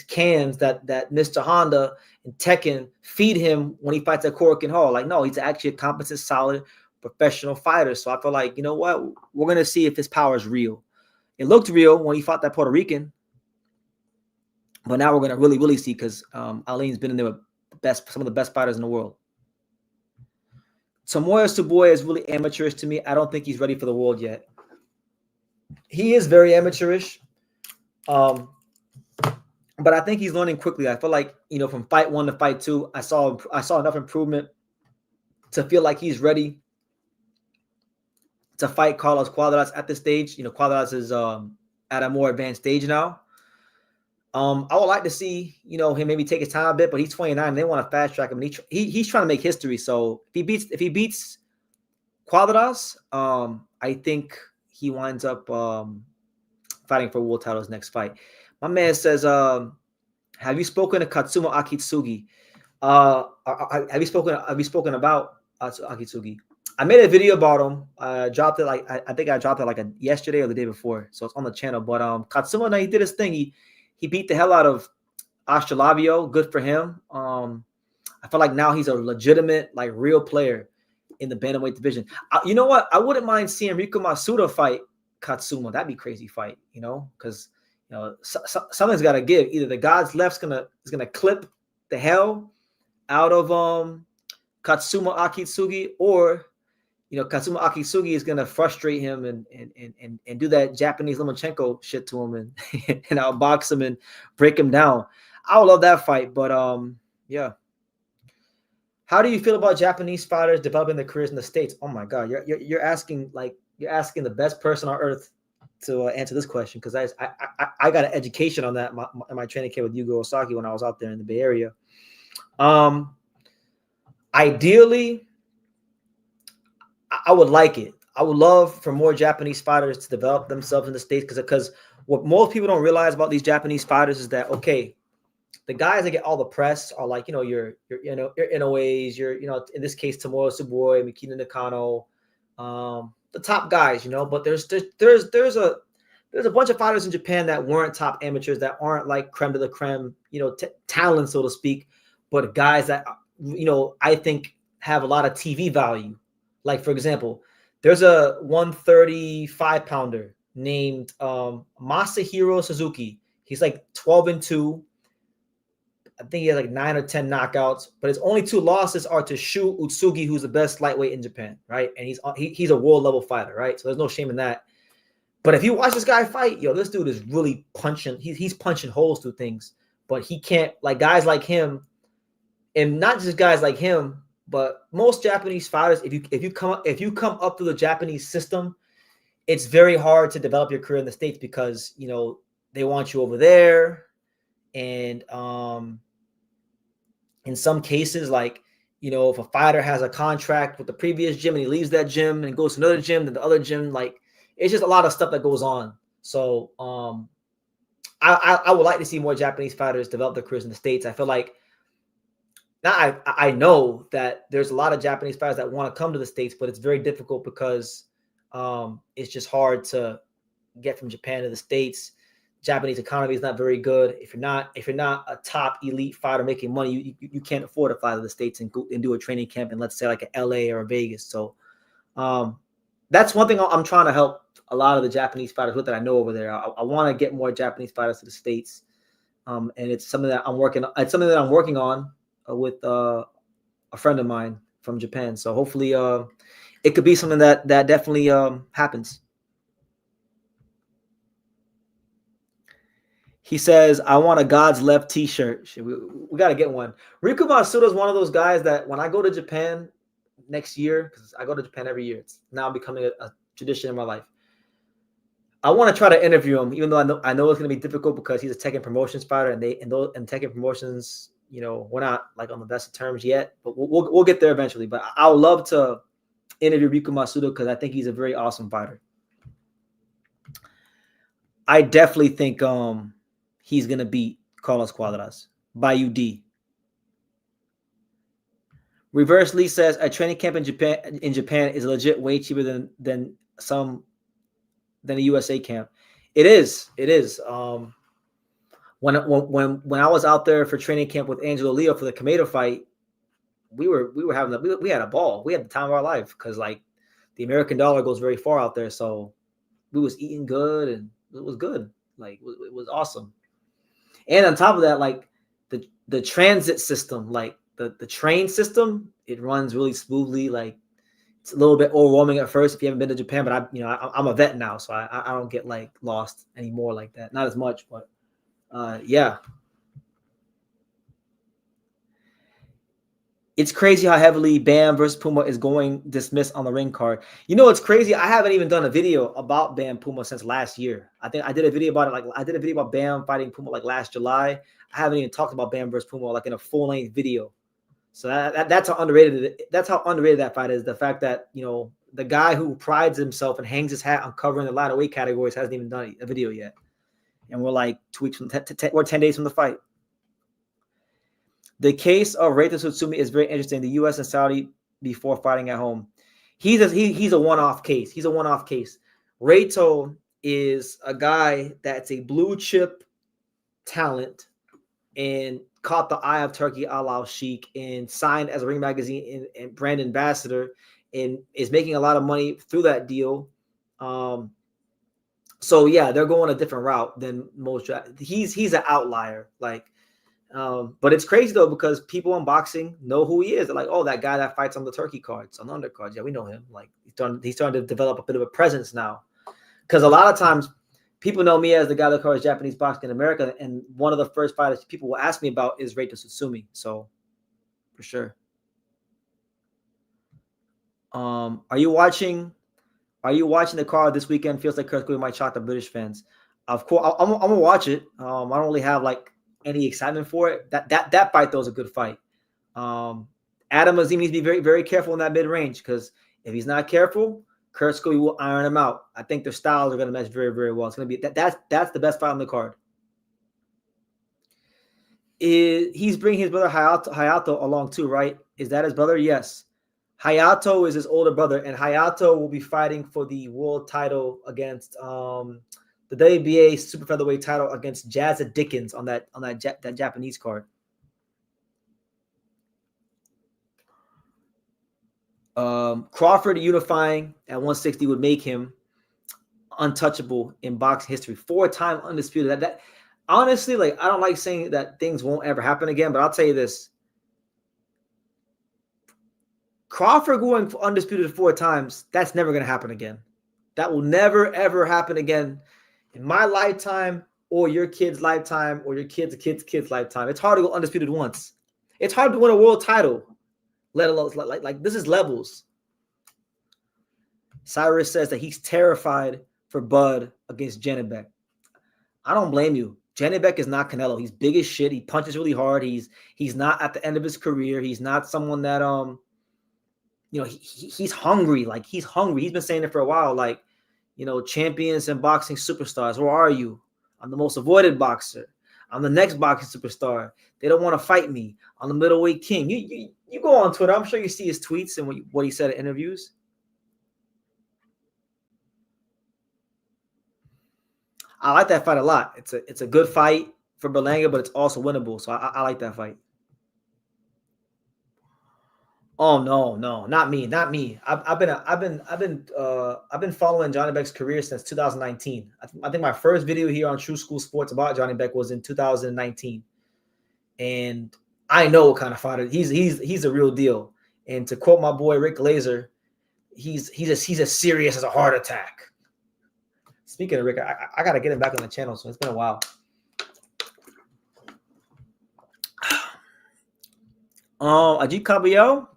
cans that Mr. Honda and Tekken feed him when he fights at Korakuen Hall. Like, no, he's actually a competent, solid, professional fighter. So I feel like, you know what, we're gonna see if his power is real. It looked real when he fought that Puerto Rican. But now we're going to really see, because Alim's been in there with some of the best fighters in the world. Tomoya Suboya is really amateurish to me. I don't think he's ready for the world yet. He is very amateurish. But I think he's learning quickly. I feel like, from fight 1 to fight 2, I saw enough improvement to feel like he's ready to fight Carlos Cuadras at this stage. Cuadras is at a more advanced stage now. I would like to see, him maybe take his time a bit, but he's 29 and they want to fast track him. He's trying to make history. So if he beats Cuadras, I think he winds up fighting for world titles next fight. My man says, have you spoken to Katsuma Akitsugi? Have you spoken about Akitsugi? I made a video about him. I dropped it I think I dropped it yesterday or the day before. So it's on the channel. But Katsuma, he did his thing. He beat the hell out of Astrolabio. Good for him. I feel like now he's a legitimate, real player in the bantamweight division. You know what? I wouldn't mind seeing Riku Masuda fight Katsuma. That'd be a crazy fight, because something's got to give. Either the God's left's is gonna clip the hell out of Katsuma Akitsugi, or Katsuma Akitsugi is gonna frustrate him and do that Japanese Lomachenko shit to him and outbox him and break him down. I would love that fight, but yeah. How do you feel about Japanese fighters developing their careers in the States? Oh my God, you're asking the best person on earth to answer this question, because I got an education on that in my training camp with Yugo Osaki when I was out there in the Bay Area. Ideally, I would like it. I would love for more Japanese fighters to develop themselves in the States, because what most people don't realize about these Japanese fighters is that, okay, the guys that get all the press are like, your Inoue's, in this case, Tomoyo Suboi, Mikita Nakano, the top guys, but there's a bunch of fighters in Japan that weren't top amateurs, that aren't like creme de la creme, talent, so to speak, but guys that, I think have a lot of TV value. Like, for example, there's a 135 pounder named Masahiro Suzuki. He's like 12-2. I think he has like 9 or 10 knockouts, but his only 2 losses are to Shu Utsugi, who's the best lightweight in Japan, right? And he's a world level fighter, right? So there's no shame in that. But if you watch this guy fight, this dude is really punching. He's punching holes through things, but he can't, like guys like him, and not just guys like him, but most Japanese fighters. If you come up through the Japanese system, it's very hard to develop your career in the States, because they want you over there, and in some cases, like, if a fighter has a contract with the previous gym and he leaves that gym and goes to another gym, then the other gym, like, it's just a lot of stuff that goes on. So I would like to see more Japanese fighters develop their careers in the States. I feel like now I know that there's a lot of Japanese fighters that want to come to the States, but it's very difficult because it's just hard to get from Japan to the States. Japanese economy is not very good. If you're not a top elite fighter making money, you can't afford to fly to the States and do a training camp in, let's say, like a LA or a Vegas. So that's one thing I'm trying to help a lot of the Japanese fighters with that I know over there. I want to get more Japanese fighters to the States, and it's something that I'm working on with a friend of mine from Japan. So hopefully it could be something that definitely happens. He says, I want a God's Left t-shirt. We got to get one. Riku Masuda is one of those guys that when I go to Japan next year, because I go to Japan every year, it's now becoming a tradition in my life, I want to try to interview him, even though I know it's going to be difficult because he's a Tekken Promotions fighter, and Tekken Promotions, we're not like on the best of terms yet, but we'll get there eventually. But I would love to interview Riku Masuda because I think he's a very awesome fighter. I definitely think he's going to beat Carlos Cuadras by UD. Reverse Lee says a training camp in Japan is legit way cheaper than a USA camp. It is. When I was out there for training camp with Angelo Leo for the Kameda fight, we had a ball. We had the time of our life because like the American dollar goes very far out there. So we was eating good and it was good. Like it was awesome. And on top of that, like the transit system, like the train system, it runs really smoothly. Like it's a little bit overwhelming at first if you haven't been to Japan, but I'm a vet now, so I don't get like lost anymore like that. Not as much, but yeah. It's crazy how heavily Bam versus Puma is going dismissed on the ring card. It's crazy. I haven't even done a video about Bam Puma since last year. I think I did a video about it. Like I did a video about Bam fighting Puma like last July. I haven't even talked about Bam versus Puma like in a full-length video. So that's how underrated. That's how underrated that fight is. The fact that the guy who prides himself and hangs his hat on covering the lighter weight categories hasn't even done a video yet, and we're like 2 weeks from we're 10 days from the fight. The case of Reita Tsutsumi is very interesting. The U.S. and Saudi before fighting at home. He's a one-off case. He's a one-off case. Reito is a guy that's a blue chip talent and caught the eye of Turkey Al Sheikh and signed as a Ring Magazine and brand ambassador and is making a lot of money through that deal. So yeah, they're going a different route than most. He's an outlier. Like, but it's crazy though because people in boxing know who he is. They're like, oh, that guy that fights on the Turkey cards, on the undercards. Yeah, we know him. Like he's starting to develop a bit of a presence now. Because a lot of times people know me as the guy that covers Japanese boxing in America, and one of the first fighters people will ask me about is Reita Tsutsumi. So, for sure. Are you watching the card this weekend? Feels like Kurt Angle might shock the British fans. Of course, I'm gonna watch it. I don't really have like any excitement for it. That fight though is a good fight. Adam Azim needs to be very, very careful in that mid range because if he's not careful, Kurt Angle will iron him out. I think their styles are going to match very, very well. It's going to be that's the best fight on the card. He's bringing his brother Hayato along too, right? Is that his brother? Yes. Hayato is his older brother, and Hayato will be fighting for the world title against the WBA super featherweight title against Jazza Dickens on that Japanese card. Crawford unifying at 160 would make him untouchable in boxing history. 4-time undisputed. That honestly, like, I don't like saying that things won't ever happen again, but I'll tell you this. Crawford going for undisputed 4 times, that's never going to happen again. That will never, ever happen again in my lifetime or your kid's lifetime or your kid's kid's lifetime. It's hard to go undisputed once. It's hard to win a world title. Let alone like this is levels. Cyrus says that he's terrified for Bud against Janibek. I don't blame you. Janibek is not Canelo. He's big as shit. He punches really hard. He's not at the end of his career. He's not someone that he's hungry. Like he's hungry. He's been saying it for a while. Like, champions and boxing superstars. Where are you? I'm the most avoided boxer. I'm the next boxing superstar. They don't want to fight me. I'm the middleweight king. You go on Twitter. I'm sure you see his tweets and what he said in interviews. I like that fight a lot. It's a good fight for Berlanga, but it's also winnable. So I like that fight. Oh no, not me. I've been following Johnny Beck's career since 2019. I think my first video here on True School Sports about Johnny Beck was in 2019, and I know what kind of fighter he's a real deal. And to quote my boy Rick Glazer, he's as serious as a heart attack. Speaking of Rick, I gotta get him back on the channel. So it's been a while. Ajit Caballero.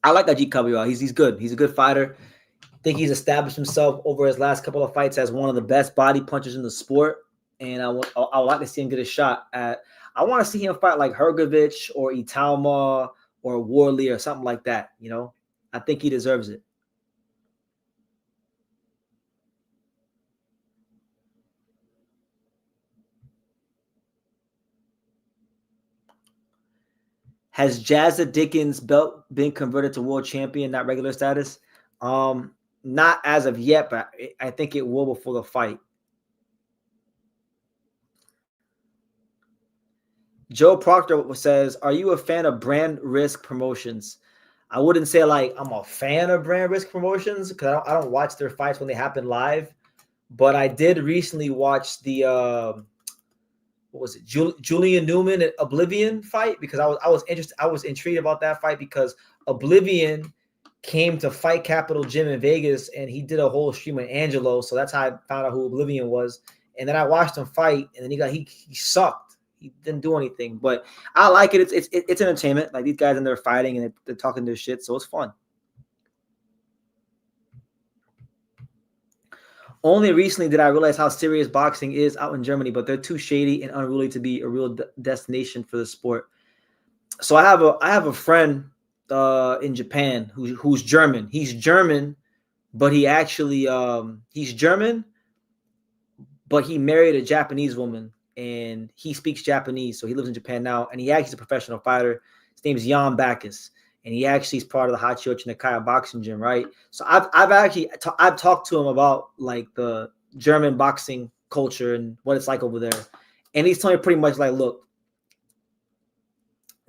I like Ajit Caballero. He's good. He's a good fighter. I think he's established himself over his last couple of fights as one of the best body punchers in the sport. And I would like to see him get a shot at. I want to see him fight like Hergovich or Italma or Worley or something like that. I think he deserves it. Has Jazza Dickens' belt been converted to world champion, not regular status? Not as of yet, but I think it will before the fight. Joe Proctor says, are you a fan of brand risk promotions? I wouldn't say like I'm a fan of brand risk promotions because I don't watch their fights when they happen live. But I did recently watch the what was it, Julian Newman and Oblivion fight because I was interested. I was intrigued about that fight because Oblivion came to Fight Capital Gym in Vegas and he did a whole stream with Angelo. So that's how I found out who Oblivion was. And then I watched him fight, and then he sucked. He didn't do anything. But I like it. It's entertainment. Like these guys in there fighting and they're talking their shit, so it's fun. Only recently did I realize how serious boxing is out in Germany, but they're too shady and unruly to be a real destination for the sport. So I have a friend in Japan who's German. He's German, but he actually he's German, but he married a Japanese woman and he speaks Japanese. So he lives in Japan now, and he actually is a professional fighter. His name is Jan Backus. And he actually is part of the Hachiyoshi Nakaya boxing gym, right? So I've talked to him about like the German boxing culture and what it's like over there. And he's telling me pretty much like, look,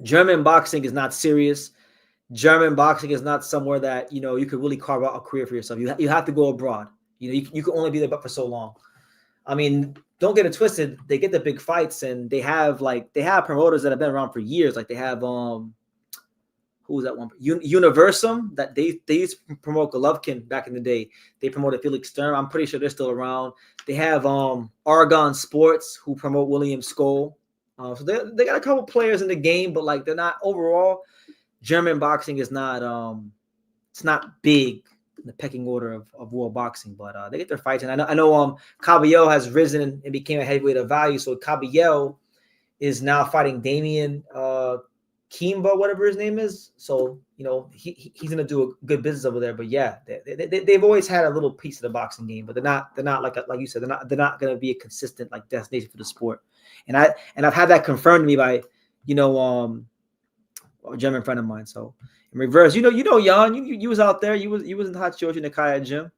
German boxing is not serious. German boxing is not somewhere that, you could really carve out a career for yourself. You have to go abroad. You can only be there but for so long. I mean, don't get it twisted. They get the big fights and they have promoters that have been around for years. Like they have, who was that one? Universum, that they used to promote Golovkin back in the day. They promoted Felix Sturm. I'm pretty sure they're still around. They have Argonne Sports, who promote William Skoll. So they got a couple players in the game, but like they're not overall. German boxing is not big in the pecking order of world boxing, but they get their fights. And I know Caballero has risen and became a heavyweight of value. So Caballero is now fighting Damian Kimba, whatever his name is. So, you know, he's gonna do a good business over there. But yeah, they've always had a little piece of the boxing game, but they're not like you said, they're not gonna be a consistent like destination for the sport. And I've had that confirmed to me by, you know, a German friend of mine. So in reverse, you know, Jan, you was out there, you was in the Hachiyoshi Nakaya gym.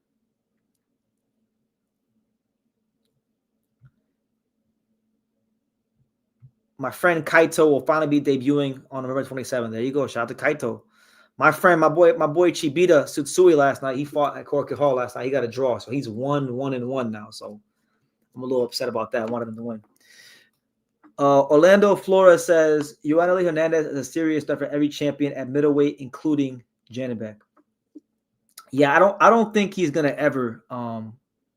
My friend Kaito will finally be debuting on November 27th. There you go. Shout out to Kaito. My friend, my boy Chibita Tsutsui last night. He fought at Corky Hall last night. He got a draw, so he's 1-1-1 now. So I'm a little upset about that. I wanted him to win. Orlando Flora says Yoaneli Hernandez is a serious threat for every champion at middleweight, including Janibek. Yeah, I don't think he's gonna ever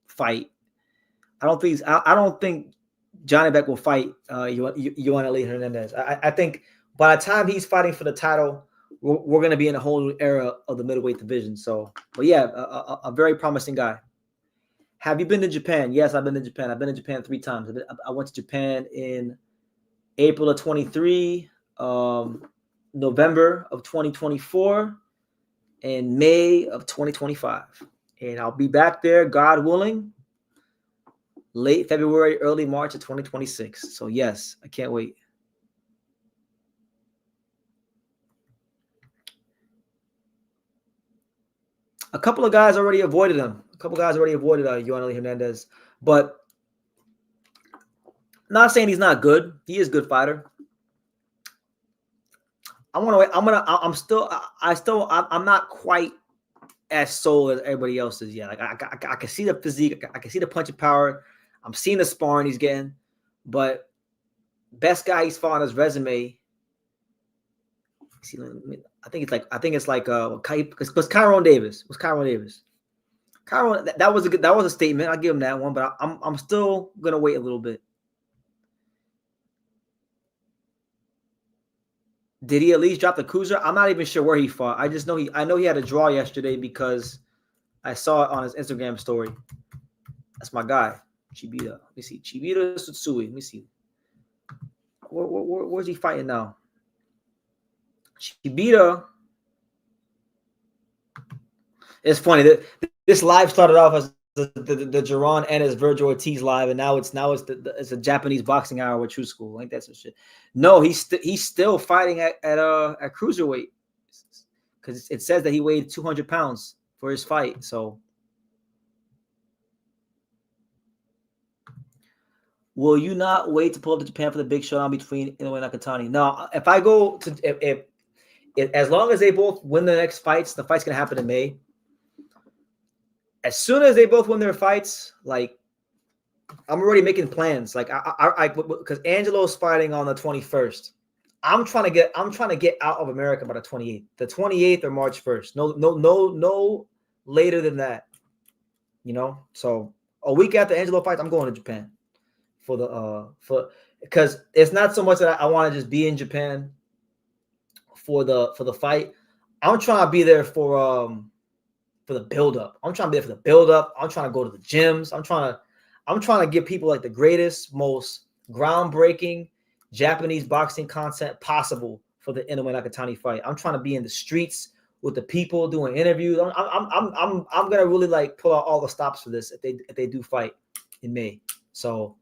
fight. I don't think Johnny Beck will fight Yoaneli Hernandez. I think by the time he's fighting for the title, we're going to be in a whole new era of the middleweight division. So, but yeah, a very promising guy. Have you been to Japan? Yes, I've been to Japan. I've been to Japan 3 times. I went to Japan in April of 23, November of 2024, and May of 2025. And I'll be back there, God willing, late February, early March of 2026. So yes, I can't wait. A couple of guys already avoided him. A couple of guys already avoided Yoaneli Hernandez, but not saying he's not good. He is a good fighter. I'm not quite as sold as everybody else is yet. Like I can see the physique, I can see the punching power. I'm seeing the sparring he's getting, but best guy he's fought on his resume. I think it's like because Kyron Davis was Kyron Davis. Kyron, that was a statement. I'll give him that one, but I'm still gonna wait a little bit. Did he at least drop the cruiser? I'm not even sure where he fought. I just know he had a draw yesterday because I saw it on his Instagram story. That's my guy, Chibita. Let me see. Chibita Tsutsui. Let me see. Where's he fighting now? Chibita. It's funny that this live started off as the Jaron Ennis Vergil Ortiz live, and now it's a Japanese boxing hour with True School. Like that's some shit. No, he's still fighting at cruiserweight because it says that he weighed 200 pounds for his fight. So, will you not wait to pull up to Japan for the big showdown between Inoue and Nakatani? No, if I go to if as long as they both win the next fights, the fight's gonna happen in May. As soon as they both win their fights, like I'm already making plans. Like I because Angelo's fighting on the 21st. I'm trying to get out of America by the 28th. The 28th or March 1st. No later than that. You know, so a week after Angelo fights, I'm going to Japan because it's not so much that I want to just be in Japan for the fight. I'm trying to be there for the build-up. I'm trying to be there for the build-up. I'm trying to go to the gyms. I'm trying to give people like the greatest, most groundbreaking Japanese boxing content possible for the Inoue Nakatani fight. I'm trying to be in the streets with the people doing interviews. I'm gonna really like pull out all the stops for this if they do fight in May. So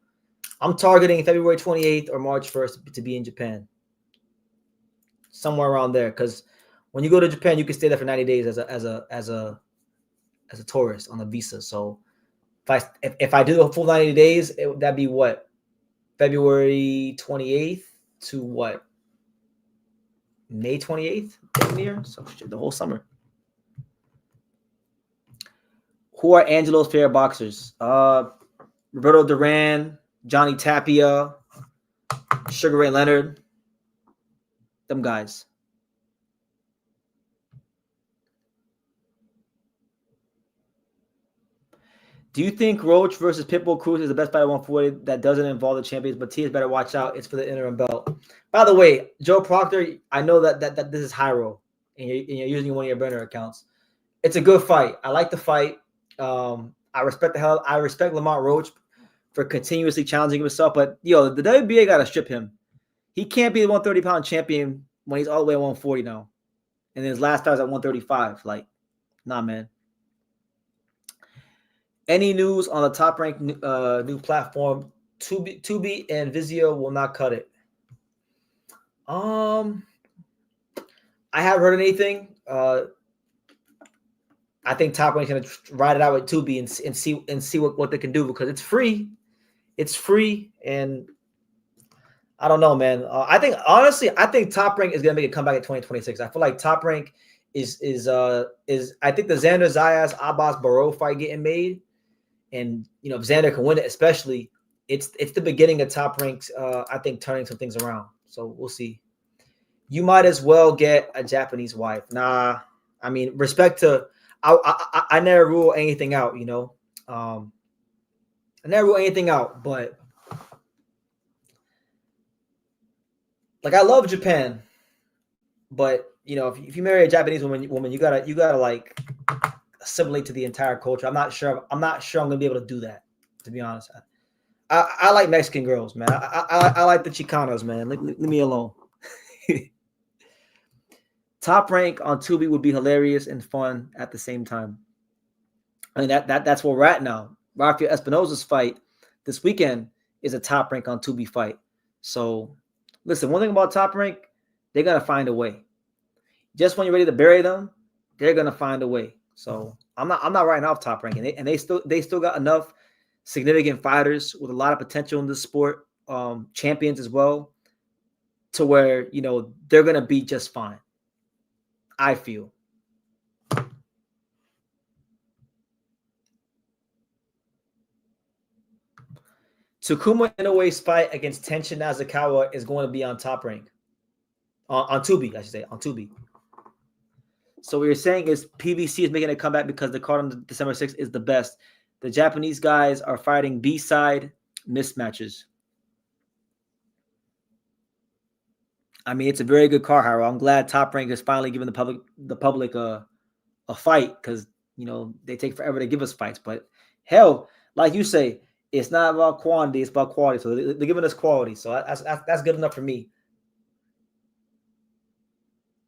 I'm targeting February 28th or March 1st to be in Japan, somewhere around there. Because when you go to Japan, you can stay there for 90 days as a tourist on a visa. So if I do the full 90 days, that'd be what? February 28th to what? May 28th year? So the whole summer. Who are Angelo's favorite boxers? Roberto Duran, Johnny Tapia, Sugar Ray Leonard. Them guys. Do you think Roach versus Pitbull Cruz is the best fight at 140 that doesn't involve the champions? But Tia's better watch out. It's for the interim belt. By the way, Joe Proctor, I know that this is Hyro, and you're using one of your burner accounts. it's a good fight. I like the fight. I respect Lamont Roach for continuously challenging himself, but the WBA got to strip him. He can't be the 130-pound champion when he's all the way at 140 now, and his last fight was at 135. Like, nah, man. Any news on the Top Rank new platform? Tubi and Vizio will not cut it. I haven't heard anything. I think Top Rank's gonna ride it out with Tubi and see what they can do, because it's free. It's free, and I don't know, man. I think Top Rank is gonna make a comeback in 2026. I feel like Top Rank is I think the Xander Zayas Abbas Barrow fight getting made, and if Xander can win it, especially, it's the beginning of Top Rank's I think turning some things around. So we'll see. You might as well get a Japanese wife. Nah, I mean, respect to. I never rule anything out, I never rule anything out, but like, I love Japan, but if you marry a Japanese woman, you gotta like assimilate to the entire culture. I'm not sure I'm gonna be able to do that, to be honest. I like Mexican girls, man. I like the Chicanos, man. Leave me alone. Top Rank on Tubi would be hilarious and fun at the same time. I mean, that's where we're at now. Rafael Espinosa's fight this weekend is a Top Rank on Tubi fight. So, listen, one thing about Top Rank, they're gonna find a way. Just when you're ready to bury them, they're gonna find a way. So I'm not writing off Top Rank, and they still got enough significant fighters with a lot of potential in this sport, champions as well, to where they're gonna be just fine. I feel. Takuma Inoue's fight against Tenshin Nasukawa is going to be on Top Rank. On Tubi, I should say, on Tubi. So what you're saying is PBC is making a comeback because the card on December 6th is the best. The Japanese guys are fighting B-side mismatches. I mean, it's a very good card, Harold. I'm glad Top Rank is finally giving the public a fight, because they take forever to give us fights. But hell, like you say, it's not about quantity; it's about quality. So they're giving us quality. So that's good enough for me.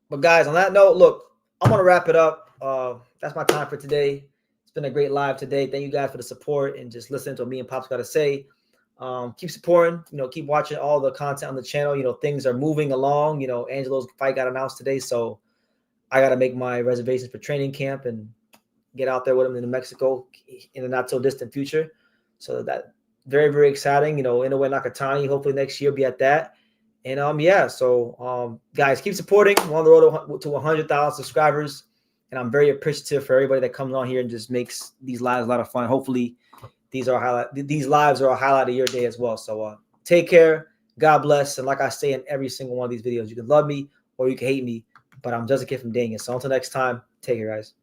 But guys, on that note, look, I'm gonna wrap it up. That's my time for today. It's been a great live today. Thank you guys for the support and just listening to what me and Pops got to say. Keep supporting, keep watching all the content on the channel. Things are moving along. Angelo's fight got announced today, so I got to make my reservations for training camp and get out there with him in New Mexico in the not so distant future. So that very, very exciting. Inoue Nakatani, hopefully next year be at that. And so guys, keep supporting. We're on the road to 100,000 subscribers, and I'm very appreciative for everybody that comes on here and just makes these lives a lot of fun. Hopefully these lives are a highlight of your day as well. So take care. God bless. And like I say in every single one of these videos, you can love me or you can hate me, but I'm just a kid from Daniel. So until next time, take care, guys.